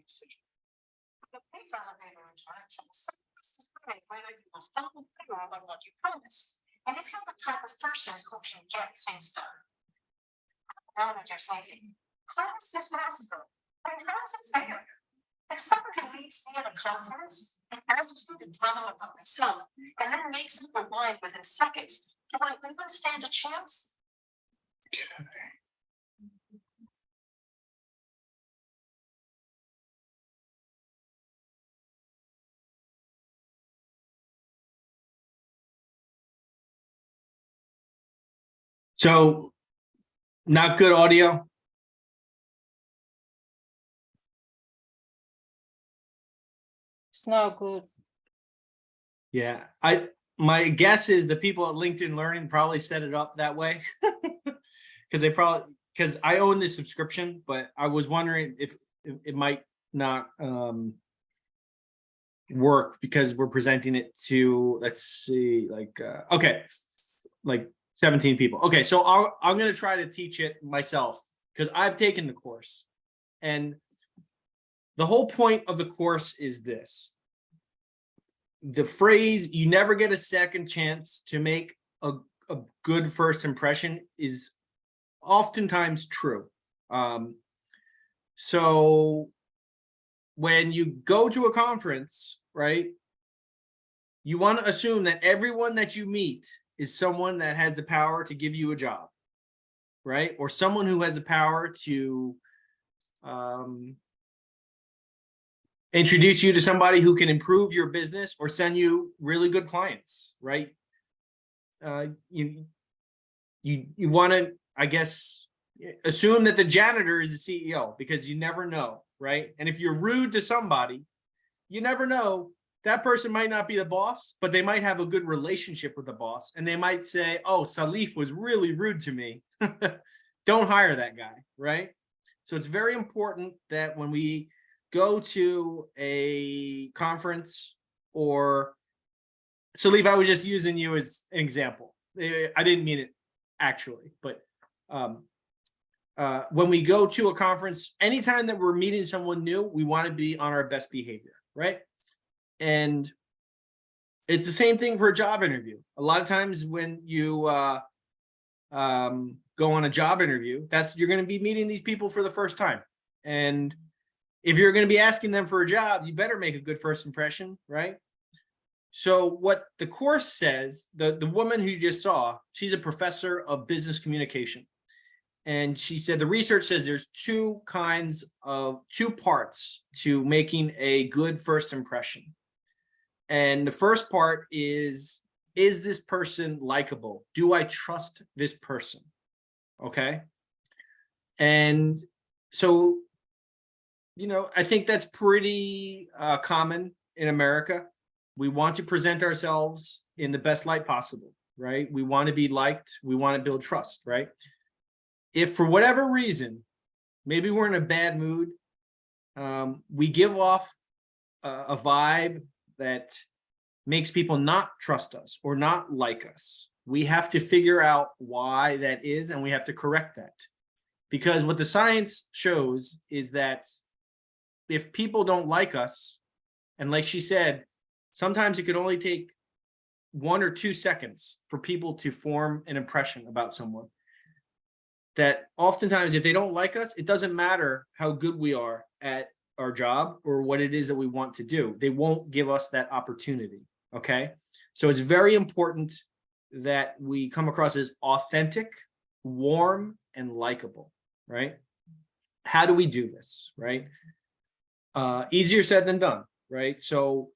Decision. The brief elevator interaction is decide whether you will follow through on what you promise, and if you're the type of person who can get things done. Now that you're thinking, how is this possible? I mean, how is it fair? If someone who meets me at a conference and asks me to tell them about myself and then makes up their mind within seconds, do I even stand a chance? So, not good audio. It's not good. Yeah, my guess is the people at LinkedIn Learning probably set it up that way because I own this subscription, but I was wondering if it might not work because we're presenting it to, let's see, okay, like 17 people. Okay, so I'm going to try to teach it myself because I've taken the course, and the whole point of the course is this. The phrase, you never get a second chance to make a good first impression, is oftentimes true. So when you go to a conference, right, you want to assume that everyone that you meet is someone that has the power to give you a job, right? Or someone who has the power to introduce you to somebody who can improve your business or send you really good clients, right? You want to, I guess, assume that the janitor is the CEO, because you never know, right? And if you're rude to somebody, you never know. That person might not be the boss, but they might have a good relationship with the boss, and they might say, oh, Salif was really rude to me. Don't hire that guy, right? So it's very important that when we go to a conference, or Salif, I was just using you as an example. I didn't mean it actually, but when we go to a conference, anytime that we're meeting someone new, we want to be on our best behavior, right? And it's the same thing for a job interview. A lot of times when you go on a job interview, you're going to be meeting these people for the first time. And if you're going to be asking them for a job, you better make a good first impression, right? So what the course says, the woman who you just saw, she's a professor of business communication. And she said the research says there's two parts to making a good first impression. And the first part is this person likable? Do I trust this person? Okay. And so, I think that's pretty common in America. We want to present ourselves in the best light possible, right? We want to be liked. We want to build trust, right? If for whatever reason, maybe we're in a bad mood, we give off a vibe that makes people not trust us or not like us. We have to figure out why that is, and we have to correct that. Because what the science shows is that if people don't like us, and like she said, sometimes it could only take 1 or 2 seconds for people to form an impression about someone. That oftentimes, if they don't like us, it doesn't matter how good we are at our job or what it is that we want to do. They won't give us that opportunity. Okay. So it's very important that we come across as authentic, warm, and likable, right? How do we do this, right? Easier said than done, right? So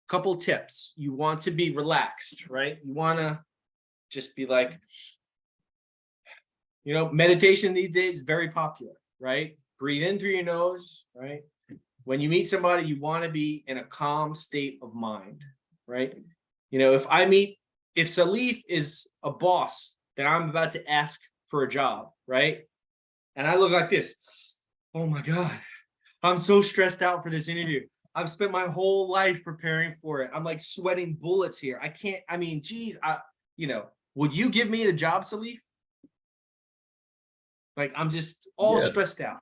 a couple tips. You want to be relaxed, right? You want to just be like, meditation these days is very popular, right? Breathe in through your nose, right? When you meet somebody, you want to be in a calm state of mind, right? If Salif is a boss that I'm about to ask for a job, right? And I look like this, oh my God, I'm so stressed out for this interview. I've spent my whole life preparing for it. I'm like sweating bullets here. Would you give me the job, Salif? Like, I'm just all stressed out.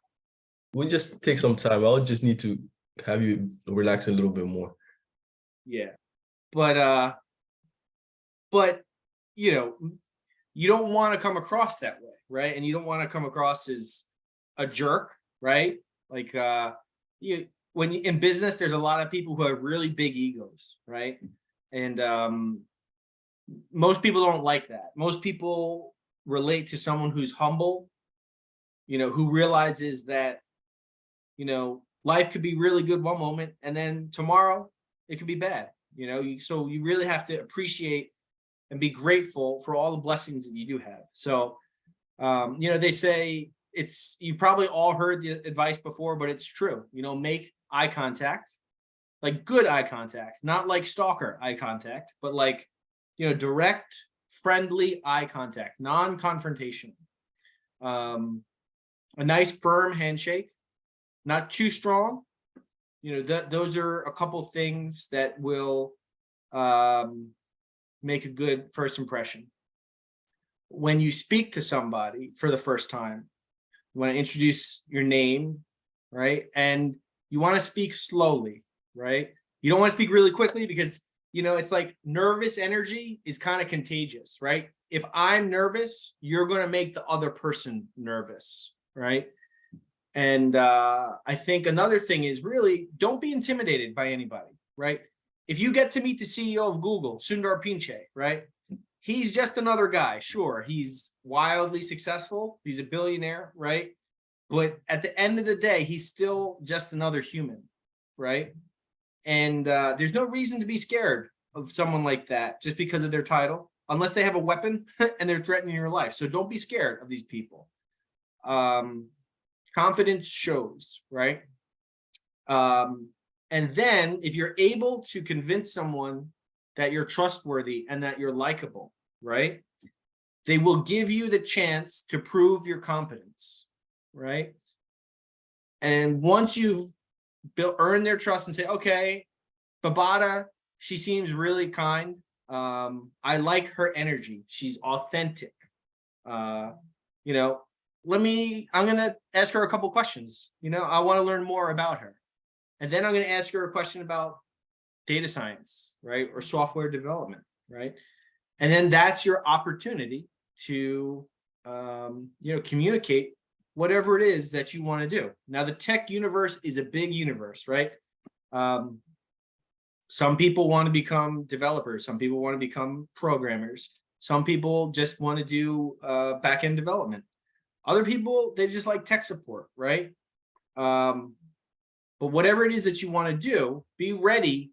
We'll just take some time. I'll just need to have you relax a little bit more. Yeah. But you don't want to come across that way, right? And you don't want to come across as a jerk, right? Like when in business, there's a lot of people who have really big egos, right? And most people don't like that. Most people relate to someone who's humble, who realizes that, life could be really good one moment and then tomorrow it could be bad, so you really have to appreciate and be grateful for all the blessings that you do have. So, they say you probably all heard the advice before, but it's true, make eye contact, like good eye contact, not like stalker eye contact, but like, direct, friendly eye contact, non-confrontational. A nice firm handshake, not too strong. Those are a couple things that will make a good first impression. When you speak to somebody for the first time, you want to introduce your name, right? And you want to speak slowly, right? You don't want to speak really quickly because, it's like nervous energy is kind of contagious, right? If I'm nervous, you're going to make the other person nervous, right? And I think another thing is really don't be intimidated by anybody, right? If you get to meet the CEO of Google, Sundar Pichai, right? He's just another guy. Sure, he's wildly successful. He's a billionaire, right? But at the end of the day, he's still just another human, right? And there's no reason to be scared of someone like that just because of their title, unless they have a weapon and they're threatening your life. So don't be scared of these people. Confidence shows, right? And then if you're able to convince someone that you're trustworthy and that you're likable, right? They will give you the chance to prove your competence, right? And once you've earned their trust and say, okay, Babata, she seems really kind. I like her energy. She's authentic. I'm going to ask her a couple questions. I want to learn more about her. And then I'm going to ask her a question about data science, right? Or software development, right? And then that's your opportunity to, communicate whatever it is that you want to do. Now, the tech universe is a big universe, right? Some people want to become developers. Some people want to become programmers. Some people just want to do back-end development. Other people, they just like tech support, right? But whatever it is that you want to do, be ready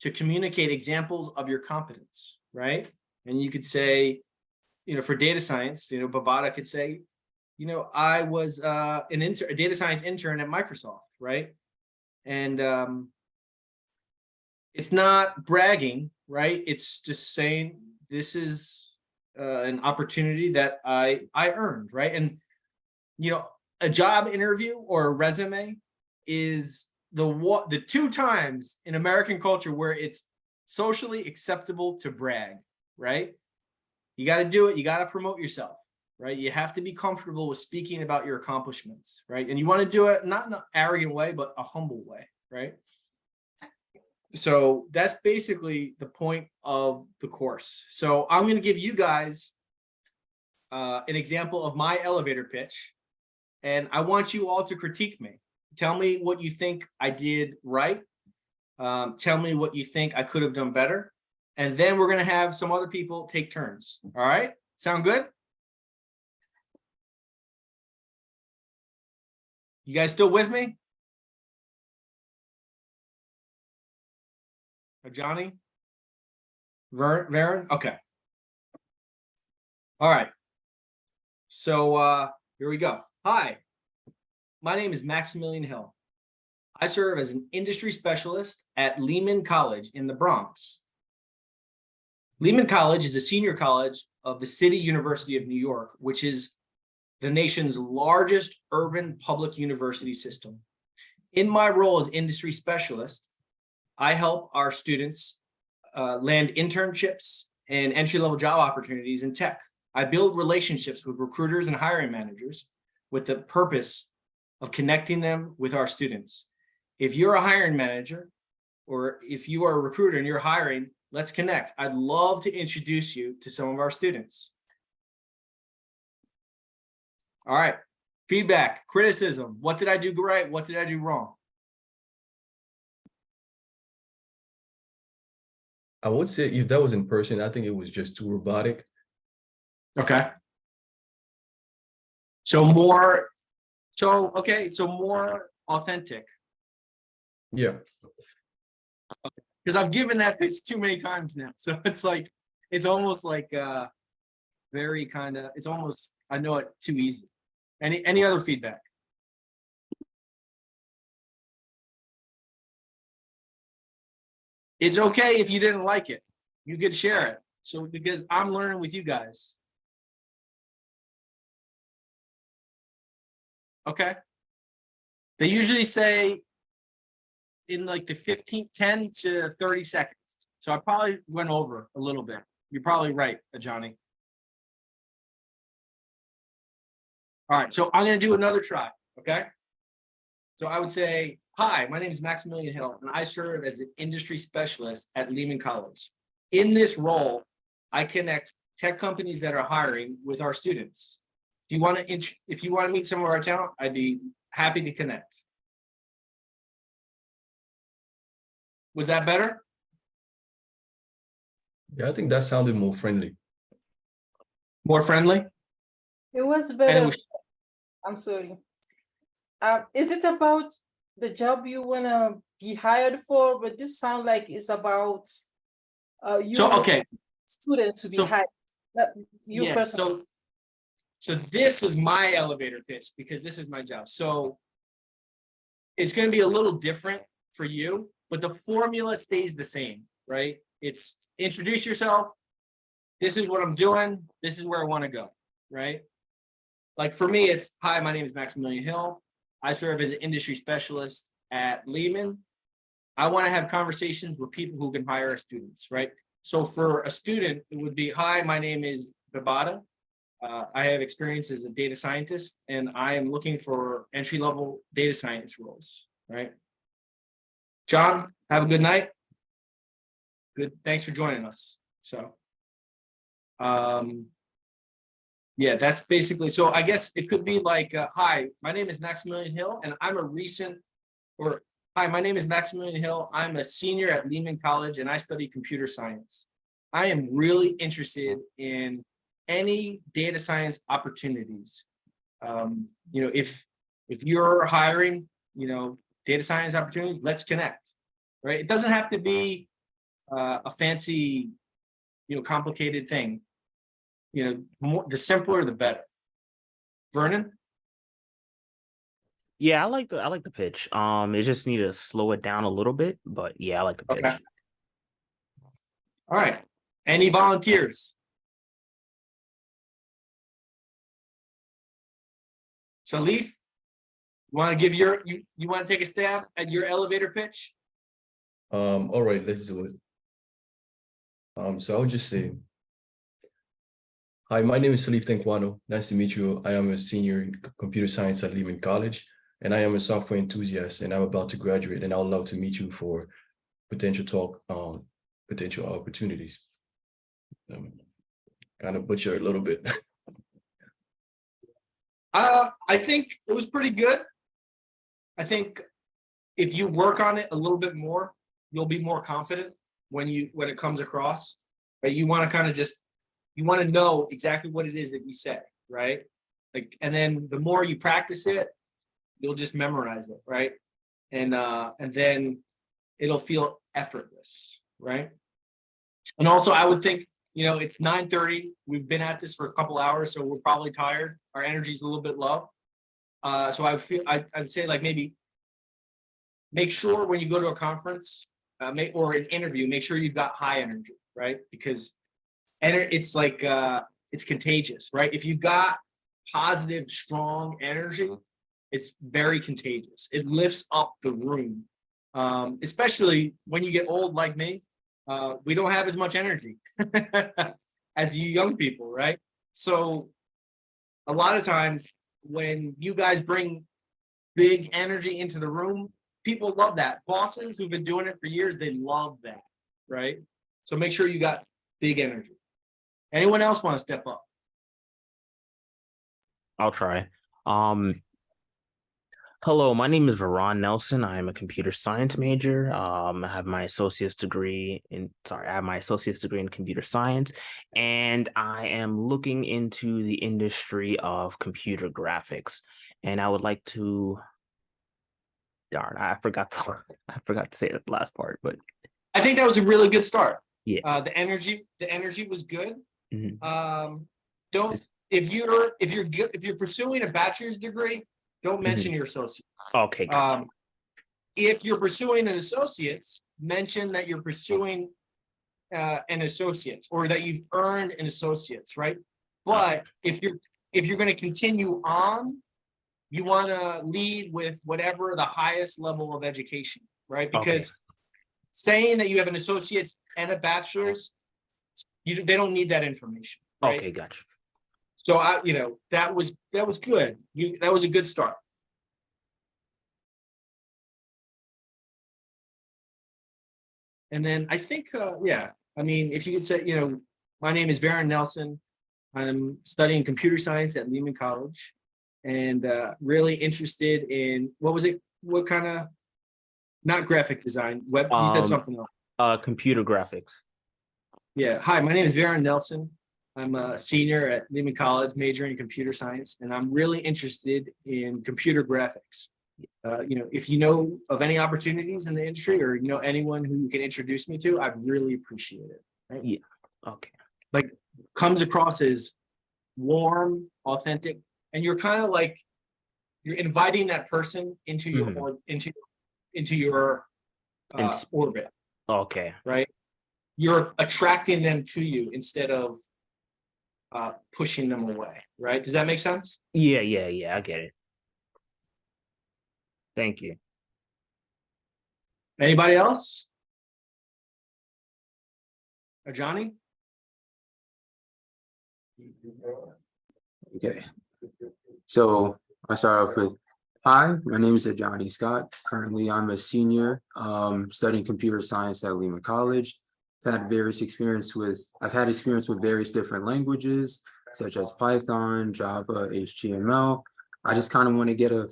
to communicate examples of your competence, right? And you could say, for data science, Babata could say, I was a data science intern at Microsoft, right? And it's not bragging, right? It's just saying this is an opportunity that I earned, right? And a job interview or a resume is the 2 times in American culture where it's socially acceptable to brag, right? You got to do it. You got to promote yourself, right? You have to be comfortable with speaking about your accomplishments, right? And you want to do it not in an arrogant way, but a humble way, right? So that's basically the point of the course. So I'm going to give you guys an example of my elevator pitch, and I want you all to critique me. Tell me what you think I did right. Tell me what you think I could have done better. And then we're going to have some other people take turns. All right. Sound good? You guys still with me? Johnny? Varen? Okay. All right. So here we go. Hi, my name is Maximilian Hill. I serve as an industry specialist at Lehman College in the Bronx. Lehman College is a senior college of the City University of New York, which is the nation's largest urban public university system. In my role as industry specialist, I help our students land internships and entry-level job opportunities in tech. I build relationships with recruiters and hiring managers with the purpose of connecting them with our students. If you're a hiring manager, or if you are a recruiter and you're hiring, let's connect. I'd love to introduce you to some of our students. All right, feedback, criticism. What did I do right? What did I do wrong? I would say if that was in person, I think it was just too robotic. Okay. So more authentic. Yeah. Because I've given that pitch too many times now. So it's almost like very kind of, it's almost, I know it too easy. Any other feedback? It's okay if you didn't like it. You could share it. So because I'm learning with you guys. Okay. They usually say in like the 10 to 30 seconds. So I probably went over a little bit. You're probably right, Johnny. All right, so I'm going to do another try, okay? So I would say, hi, my name is Maximilian Hill, and I serve as an industry specialist at Lehman College. In this role, I connect tech companies that are hiring with our students. If you want to meet some of our talent, I'd be happy to connect. Was that better? Yeah, I think that sounded more friendly. More friendly? It was better. And I'm sorry. Is it about the job you wanna be hired for? But this sounds like it's about you students to be hired. Not you yeah, personally. so this was my elevator pitch because this is my job. So it's going to be a little different for you, but the formula stays the same, right? It's introduce yourself. This is what I'm doing. This is where I want to go, right? Like for me, it's, hi, my name is Maximilian Hill. I serve as an industry specialist at Lehman. I want to have conversations with people who can hire our students, right? So for a student, it would be, hi, my name is Babata. I have experience as a data scientist, and I am looking for entry-level data science roles, right? John, have a good night. Good, thanks for joining us. So, yeah, that's basically, so I guess it could be like, hi, my name is Maximilian Hill, and I'm a recent, or hi, my name is Maximilian Hill. I'm a senior at Lehman College, and I study computer science. I am really interested in any data science opportunities. You know, if you're hiring, you know, data science opportunities, let's connect, right? It doesn't have to be a fancy, you know, complicated thing. You know, the simpler, the better. Vernon? Yeah, I like the pitch. It just need to slow it down a little bit, but yeah, I like the pitch. Okay. All right. Any volunteers? Salif, you want to give you want to take a stab at your elevator pitch? All right, let's do it. So I would just say, hi, my name is Salif Tenkwano. Nice to meet you. I am a senior in computer science at Lehman College, and I am a software enthusiast, and I'm about to graduate, and I would love to meet you for potential talk on potential opportunities. Kind of butcher a little bit. I think it was pretty good. I think if you work on it a little bit more, you'll be more confident when it comes across. Right? You want to kind of you want to know exactly what it is that you say, right? Like, and then the more you practice it, you'll just memorize it, right? And then it'll feel effortless, right? And also, I would think, you know, it's 9:30. We've been at this for a couple hours, so we're probably tired. Our energy's a little bit low. So I'd say like maybe make sure when you go to a conference, or an interview, make sure you've got high energy, right? Because it's like it's contagious, right? If you've got positive, strong energy, it's very contagious. It lifts up the room, especially when you get old like me. We don't have as much energy as you young people, right? So a lot of times when you guys bring big energy into the room, people love that. Bosses who've been doing it for years, they love that, right? So make sure you got big energy. Anyone else want to step up? I'll try. Hello, my name is Veron Nelson. I am a computer science major. I have my associate's degree in computer science, and I am looking into the industry of computer graphics. And I would like to, darn, I forgot to say the last part, but I think that was a really good start. yeah. The energy was good. Mhm. If you're pursuing a bachelor's degree, don't mention your associates. Okay. Gotcha. If you're pursuing an associate's, mention that you're pursuing an associate's or that you've earned an associate's, right? But if you're going to continue on, you want to lead with whatever the highest level of education, right? Because saying that you have an associate's and a bachelor's, they don't need that information. Right? Okay, gotcha. So that was good. That was a good start. And then I think, I mean, if you could say, my name is Veron Nelson. I'm studying computer science at Lehman College, and really interested in what kind of, not graphic design, web. You said something else. Computer graphics. Yeah. Hi, my name is Veron Nelson. I'm a senior at Lehman College, majoring in computer science, and I'm really interested in computer graphics. If you know of any opportunities in the industry, or anyone who you can introduce me to, I'd really appreciate it. Right? Yeah. Okay. Like, comes across as warm, authentic, and you're kind of like you're inviting that person into your into your orbit. Okay. Right. You're attracting them to you instead of pushing them away, right? Does that make sense? Yeah, I get it. Thank you. Anybody else? Or Johnny? Okay. So I start off with, hi, my name is Johnny Scott. Currently, I'm a senior studying computer science at Lehman College. I've had experience with various different languages, such as Python, Java, HTML. I just kind of want to get a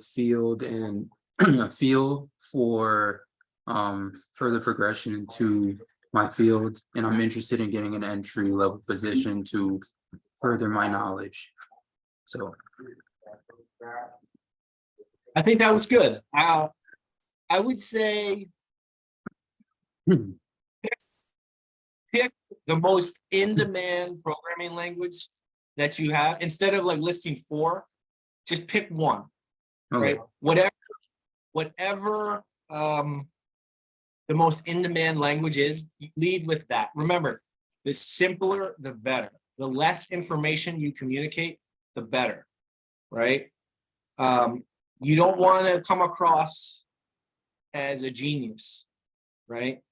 feel for further progression into my field, and I'm interested in getting an entry-level position to further my knowledge. So I think that was good. I would say pick the most in-demand programming language that you have. Instead of like listing 4, just pick one, right? Whatever the most in-demand language is, you lead with that. Remember, the simpler, the better. The less information you communicate, the better, right? You don't want to come across as a genius, right?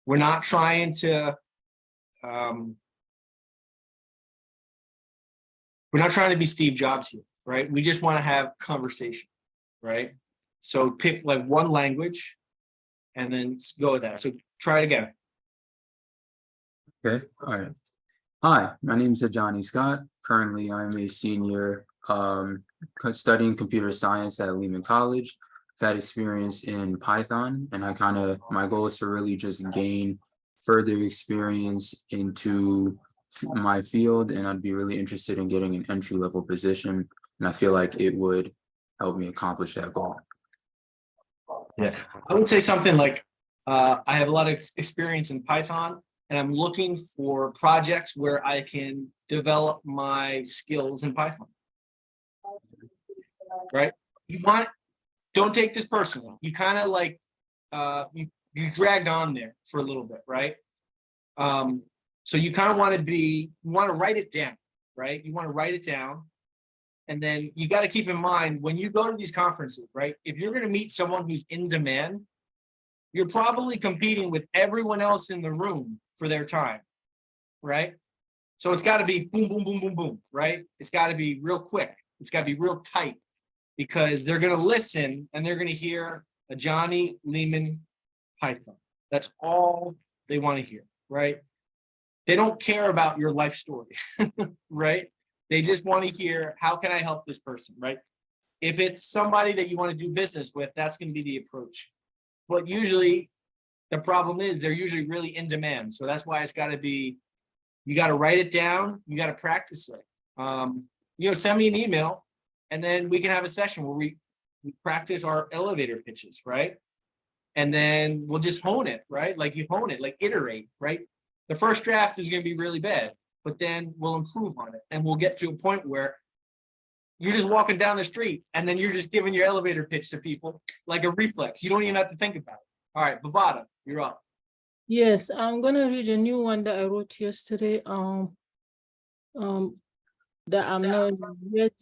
We're not trying to be Steve Jobs here, right? We just want to have conversation, right? So pick like one language and then go with that. So try it again. Okay, all right. Hi, my name is Johnny Scott. Currently, I'm a senior studying computer science at Lehman College. I've had experience in Python, and my goal is to really just gain further experience into my field, and I'd be really interested in getting an entry-level position, and I feel like it would help me accomplish that goal. Yeah, I would say something like, I have a lot of experience in Python, and I'm looking for projects where I can develop my skills in Python. Right? Don't take this personally. You kind of like, you dragged on there for a little bit, right? So you kind of want to write it down, right? You want to write it down. And then you got to keep in mind when you go to these conferences, right? If you're going to meet someone who's in demand, you're probably competing with everyone else in the room for their time, right? So it's got to be boom, boom, boom, boom, boom, right? It's got to be real quick. It's got to be real tight because they're going to listen and they're going to hear a Johnny Lehman Python. That's all they want to hear, right? They don't care about your life story, right? They just want to hear, how can I help this person, right? If it's somebody that you want to do business with, that's going to be the approach. But usually the problem is they're usually really in demand. So that's why it's got to be, you got to write it down. You got to practice it. Send me an email and then we can have a session where we practice our elevator pitches, right? And then we'll just hone it, right? Like you hone it, like iterate, right? The first draft is going to be really bad, but then we'll improve on it. And we'll get to a point where you're just walking down the street and then you're just giving your elevator pitch to people like a reflex. You don't even have to think about it. All right, Babata, you're up. Yes, I'm gonna read a new one that I wrote yesterday. That I'm not yet.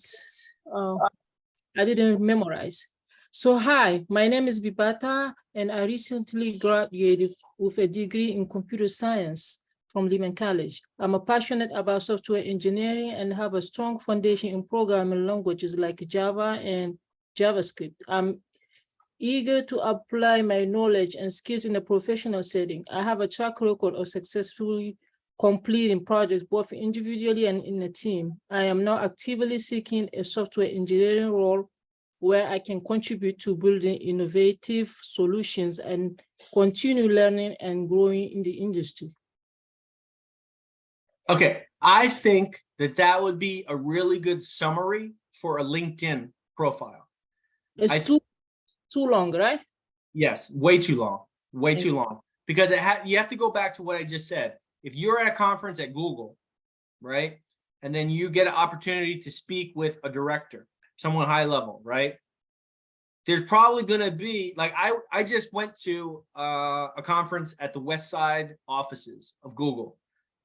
I didn't memorize. So hi, my name is Bibata, and I recently graduated with a degree in computer science from Lehman College. I'm passionate about software engineering and have a strong foundation in programming languages like Java and JavaScript. I'm eager to apply my knowledge and skills in a professional setting. I have a track record of successfully completing projects both individually and in a team. I am now actively seeking a software engineering role where I can contribute to building innovative solutions and continue learning and growing in the industry. Okay, I think that would be a really good summary for a LinkedIn profile. It's too long, right? Yes, way too long, way too long. Because you have to go back to what I just said. If you're at a conference at Google, right, and then you get an opportunity to speak with a director, someone high level, right? There's probably going to be, like, I just went to a conference at the West Side offices of Google,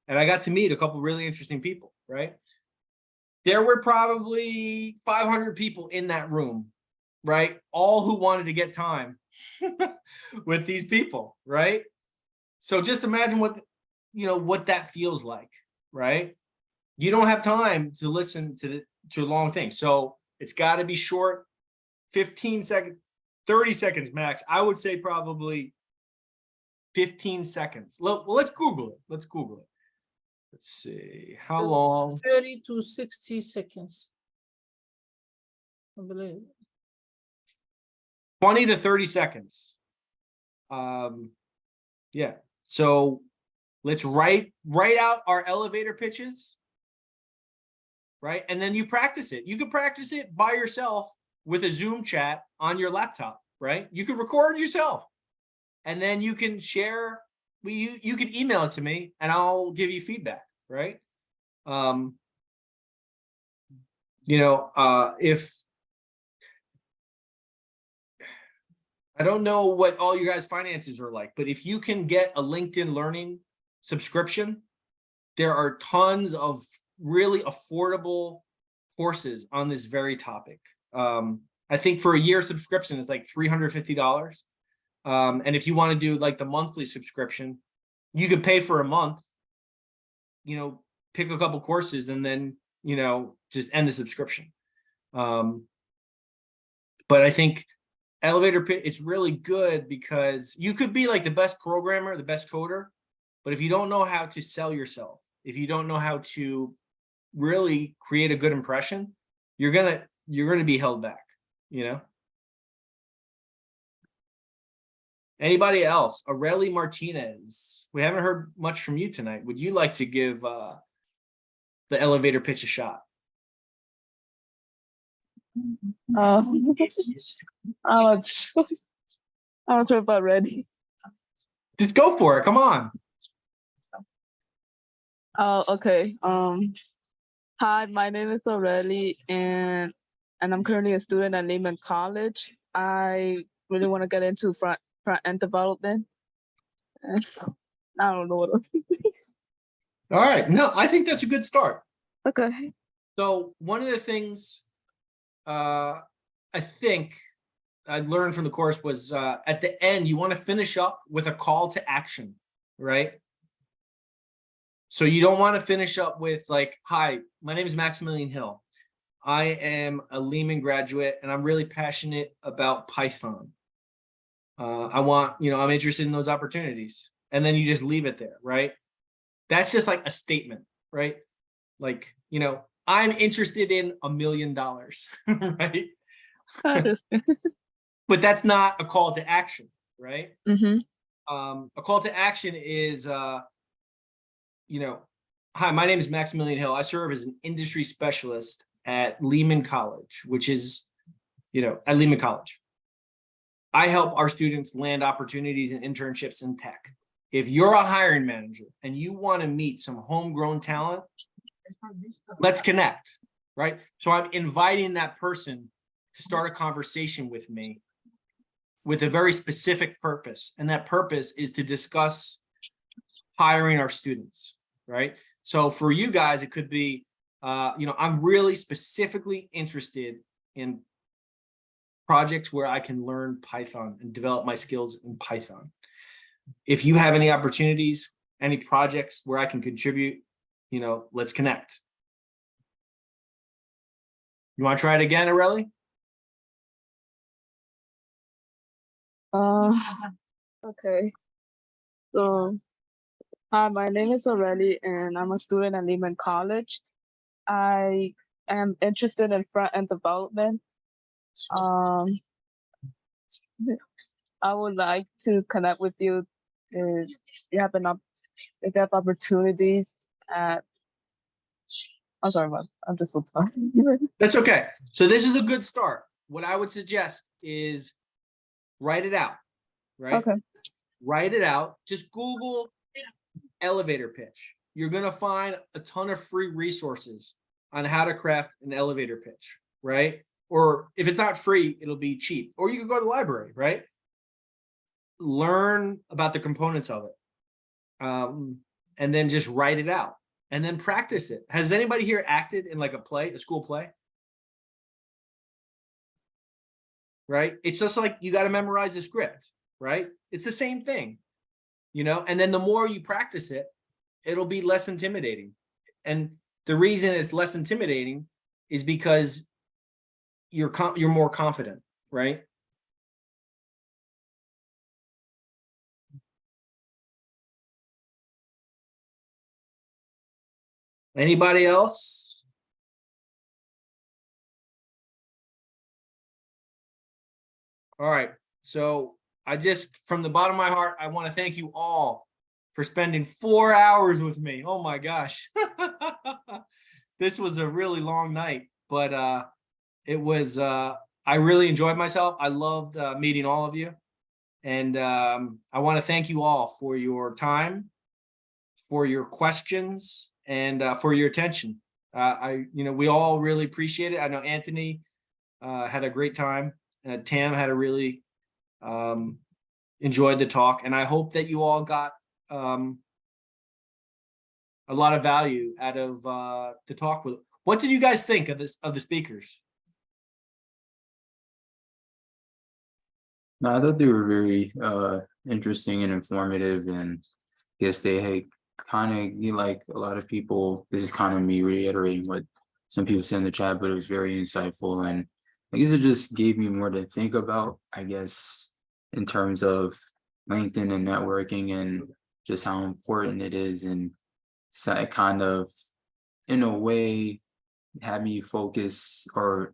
and I got to meet a couple really interesting people, right? There were probably 500 people in that room, right? All who wanted to get time with these people, right? So just imagine what that feels like, right? You don't have time to listen to a long thing. So it's got to be short, 15 seconds, 30 seconds max. I would say probably 15 seconds. Well, let's Google it. Let's see how long. 30 to 60 seconds. I believe. 20 to 30 seconds. Yeah. So let's write out our elevator pitches. right? And then you practice it. You could practice it by yourself with a Zoom chat on your laptop, right? You could record yourself, and then you can share. You could email it to me, and I'll give you feedback, right? If I don't know what all you guys' finances are like, but if you can get a LinkedIn Learning subscription, there are tons of really affordable courses on this very topic. I think for a year subscription is like $350. And if you want to do like the monthly subscription, you could pay for a month, pick a couple courses, and then, just end the subscription. But I think elevator pitch, it's really good because you could be like the best programmer, the best coder, but if you don't know how to sell yourself, if you don't know how to really create a good impression, you're gonna be held back, Anybody else? Aureli Martinez, we haven't heard much from you tonight. Would you like to give the elevator pitch a shot? I'm not sure if I'm ready. Just go for it. Come on. Oh, okay. Hi, my name is Aureli, and I'm currently a student at Lehman College. I really want to get into front end development. I don't know what else to say. All right. No, I think that's a good start. Okay. So one of the things I think I learned from the course was at the end, you want to finish up with a call to action, right? So you don't want to finish up with like, hi, my name is Maximilian Hill. I am a Lehman graduate and I'm really passionate about Python. I'm interested in those opportunities. And then you just leave it there, right? That's just like a statement, right? Like, I'm interested in $1 million, right? But that's not a call to action, right? Mm-hmm. A call to action is, hi, my name is Maximilian Hill. I serve as an industry specialist at Lehman College, which is, at Lehman College. I help our students land opportunities and internships in tech. If you're a hiring manager and you want to meet some homegrown talent, let's connect, right? So I'm inviting that person to start a conversation with me with a very specific purpose. And that purpose is to discuss hiring our students, right? So for you guys, it could be, I'm really specifically interested in projects where I can learn Python and develop my skills in Python. If you have any opportunities, any projects where I can contribute, let's connect. You want to try it again, Aureli? Okay. So, hi, my name is Aureli, and I'm a student at Lehman College. I am interested in front-end development. I would like to connect with you if you have if you have opportunities at. I'm sorry, I'm just so tired. That's okay. So this is a good start. What I would suggest is write it out, right? Okay. Write it out. Just Google elevator pitch. You're going to find a ton of free resources on how to craft an elevator pitch, right? Or if it's not free, it'll be cheap. Or you can go to the library, right? Learn about the components of it. And then just write it out. And then practice it. Has anybody here acted in like a school play? Right? It's just like you got to memorize the script, right? It's the same thing, and then the more you practice it, it'll be less intimidating. And the reason it's less intimidating is because you're more confident, right? Anybody else? All right. So from the bottom of my heart, I want to thank you all for spending 4 hours with me. Oh my gosh. this was a really long night, but it was, I really enjoyed myself. I loved meeting all of you. And I want to thank you all for your time, for your questions, and for your attention. We all really appreciate it. I know Anthony had a great time. Tam had a really enjoyed the talk, and I hope that you all got a lot of value out of the talk. What did you guys think of the speakers? No, I thought they were very interesting and informative, and I guess they kind of, like a lot of people, this is kind of me reiterating what some people said in the chat, but it was very insightful, and I guess it just gave me more to think about, I guess, in terms of LinkedIn and networking and just how important it is. And so it kind of, in a way, had me focus, or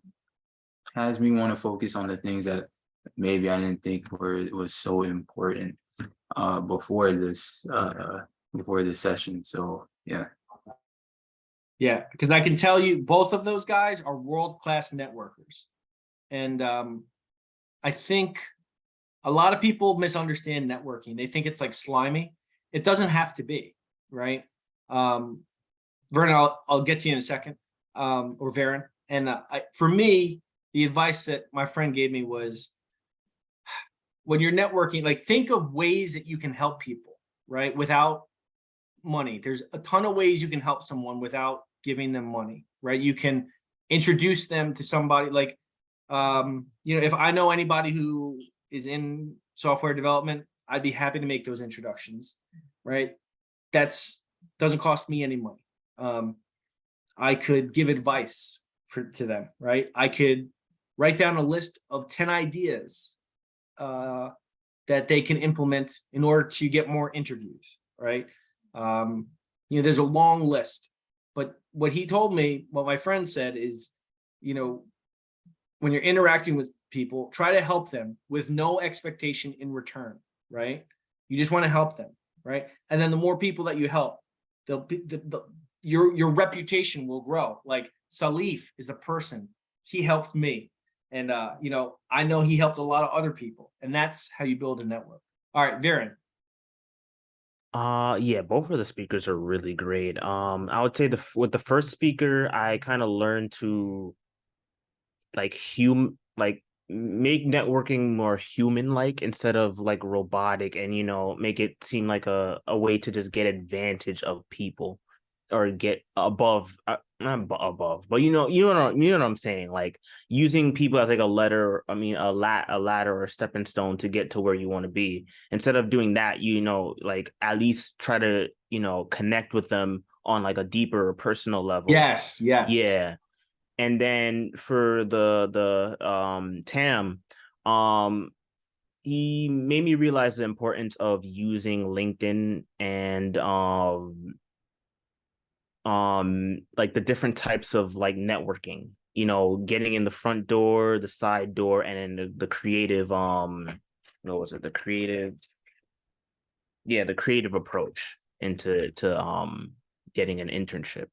has me want to focus on the things that maybe I didn't think was so important before this session. So yeah. Yeah, because I can tell you both of those guys are world-class networkers. And I think a lot of people misunderstand networking. They think it's like slimy. It doesn't have to be, right? Vernon, I'll get to you in a second, or Varen. And for me, the advice that my friend gave me was, when you're networking, like, think of ways that you can help people, right? Without money. There's a ton of ways you can help someone without giving them money, right? You can introduce them to somebody, like, if I know anybody who is in software development, I'd be happy to make those introductions, right? Doesn't cost me any money. I could give advice to them, right? I could write down a list of 10 ideas that they can implement in order to get more interviews, right? There's a long list, but what he told me, what my friend said is, when you're interacting with people, try to help them with no expectation in return, right? You just want to help them, right? And then the more people that you help, your reputation will grow. Like Salif is a person, he helped me. And, I know he helped a lot of other people, and that's how you build a network. All right, Viren. Yeah, both of the speakers are really great. I would say with the first speaker, I kind of learned to make networking more human-like instead of like robotic, and make it seem like a way to just get advantage of people or get above, not above, but you know what I'm saying, like using people as like a ladder or a stepping stone to get to where you want to be. Instead of doing that, like at least try to connect with them on like a deeper personal level. Yes. Yeah. And then for the Tam, he made me realize the importance of using LinkedIn and like the different types of like networking, getting in the front door, the side door, and then the creative the creative approach into getting an internship.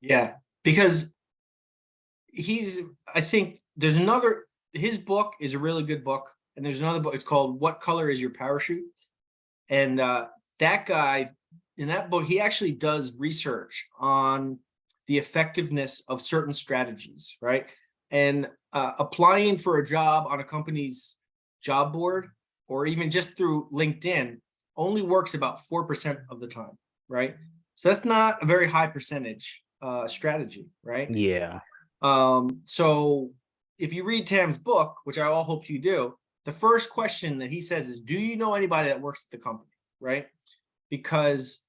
Yeah, because I think there's his book is a really good book, and there's another book, it's called What Color is Your Parachute? And that guy, in that book, he actually does research on the effectiveness of certain strategies, right? And applying for a job on a company's job board, or even just through LinkedIn, only works about 4% of the time, right? So that's not a very high percentage strategy, right? Yeah. So if you read Tam's book, which I all hope you do, the first question that he says is, do you know anybody that works at the company, right? Because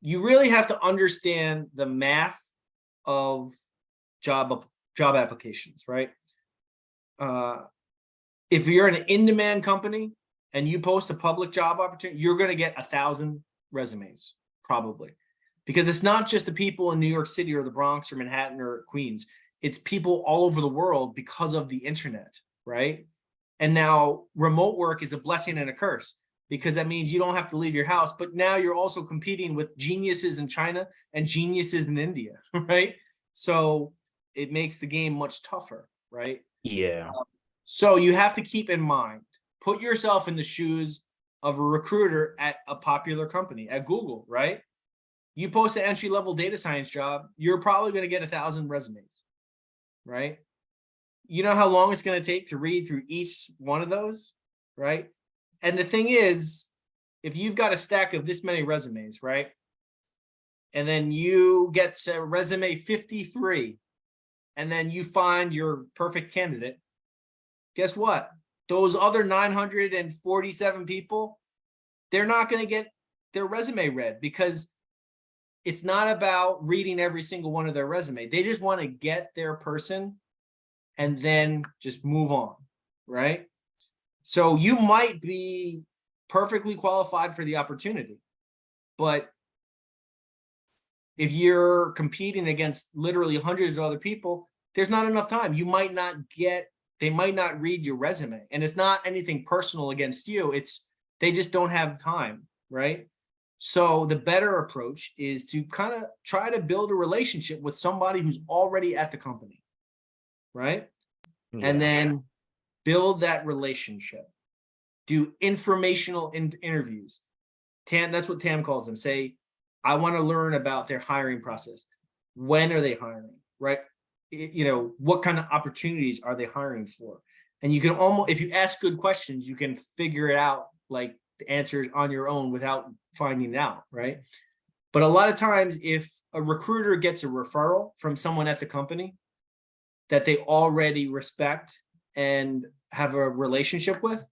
you really have to understand the math of job applications, right? If you're an in-demand company and you post a public job opportunity, you're going to get 1,000 resumes, probably. Because it's not just the people in New York City or the Bronx or Manhattan or Queens. It's people all over the world because of the internet, right? And now remote work is a blessing and a curse. because that means you don't have to leave your house, but now you're also competing with geniuses in China and geniuses in India, right? So it makes the game much tougher, right? Yeah. So you have to keep in mind, put yourself in the shoes of a recruiter at a popular company, at Google, right? You post an entry-level data science job, you're probably going to get 1,000 resumes, right? You know how long it's going to take to read through each one of those, right? And the thing is, if you've got a stack of this many resumes, right? And then you get to resume 53, and then you find your perfect candidate, guess what? Those other 947 people, they're not going to get their resume read, because it's not about reading every single one of their resume. They just want to get their person and then just move on, right? So you might be perfectly qualified for the opportunity, but if you're competing against literally hundreds of other people, there's not enough time. You might not get, they might not read your resume, and it's not anything personal against you. It's, they just don't have time, right? So the better approach is to kind of try to build a relationship with somebody who's already at the company, right? And then build that relationship. Do informational interviews. Tam, that's what Tam calls them. Say, I want to learn about their hiring process. When are they hiring, right? You know, what kind of opportunities are they hiring for? And you can almost, if you ask good questions, you can figure it out, like the answers on your own without finding it out, right? But a lot of times, if a recruiter gets a referral from someone at the company that they already respect and have a relationship with,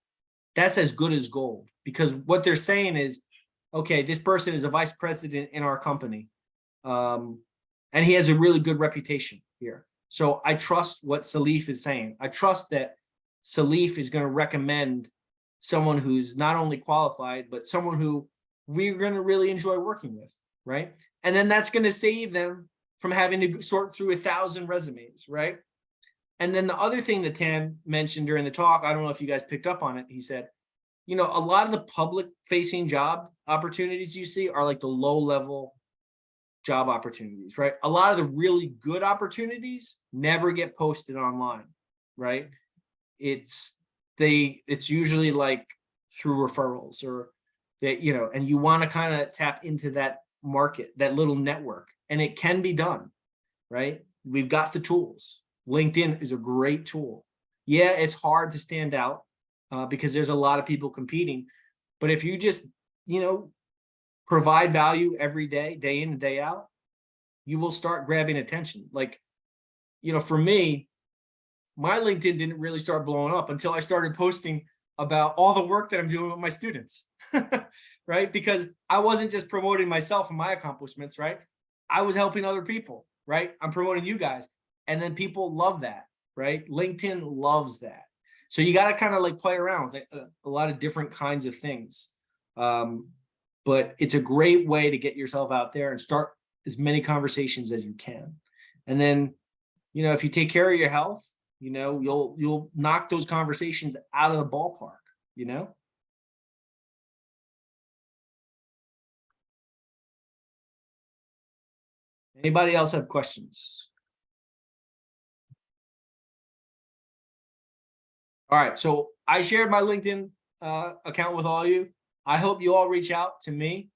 that's as good as gold, because what they're saying is, okay, this person is a vice president in our company, and he has a really good reputation here. So I trust what Salif is saying. I trust that Salif is going to recommend someone who's not only qualified, but someone who we're going to really enjoy working with, right? And then that's going to save them from having to sort through 1,000 resumes, right? And then the other thing that Tam mentioned during the talk, I don't know if you guys picked up on it, he said, you know, a lot of the public facing job opportunities you see are like the low level job opportunities, right? A lot of the really good opportunities never get posted online, right? It's usually like through referrals, or that, you know, and you want to kind of tap into that market, that little network, and it can be done, right? We've got the tools. LinkedIn is a great tool. Yeah, it's hard to stand out because there's a lot of people competing, but if you just, you know, provide value every day, day in and day out, you will start grabbing attention. Like, you know, for me, my LinkedIn didn't really start blowing up until I started posting about all the work that I'm doing with my students, right? Because I wasn't just promoting myself and my accomplishments, right? I was helping other people, right? I'm promoting you guys. And then people love that, right? LinkedIn loves that. So you got to kind of like play around with a lot of different kinds of things. But it's a great way to get yourself out there and start as many conversations as you can. And then, you know, if you take care of your health, you know, you'll knock those conversations out of the ballpark, you know? Anybody else have questions? All right, so I shared my LinkedIn account with all of you. I hope you all reach out to me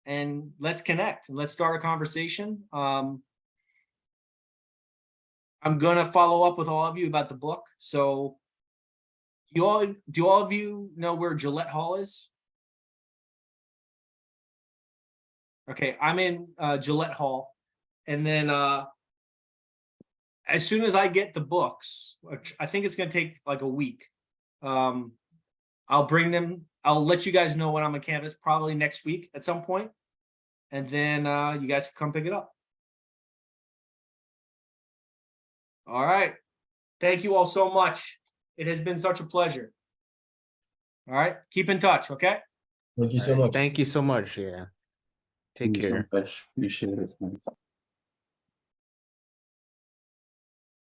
and let's connect and let's start a conversation. I'm gonna follow up with all of you about the book. So do all of you know where Gillette Hall is? Okay, I'm in Gillette Hall. And then as soon as I get the books, which I think it's gonna take like a week, I'll bring them. I'll let you guys know when I'm on campus, probably next week at some point. And then you guys can come pick it up. All right. Thank you all so much. It has been such a pleasure. All right. Keep in touch. Okay. Thank you so much. Thank you so much. Yeah. Take Thank you so care. much. Appreciate it.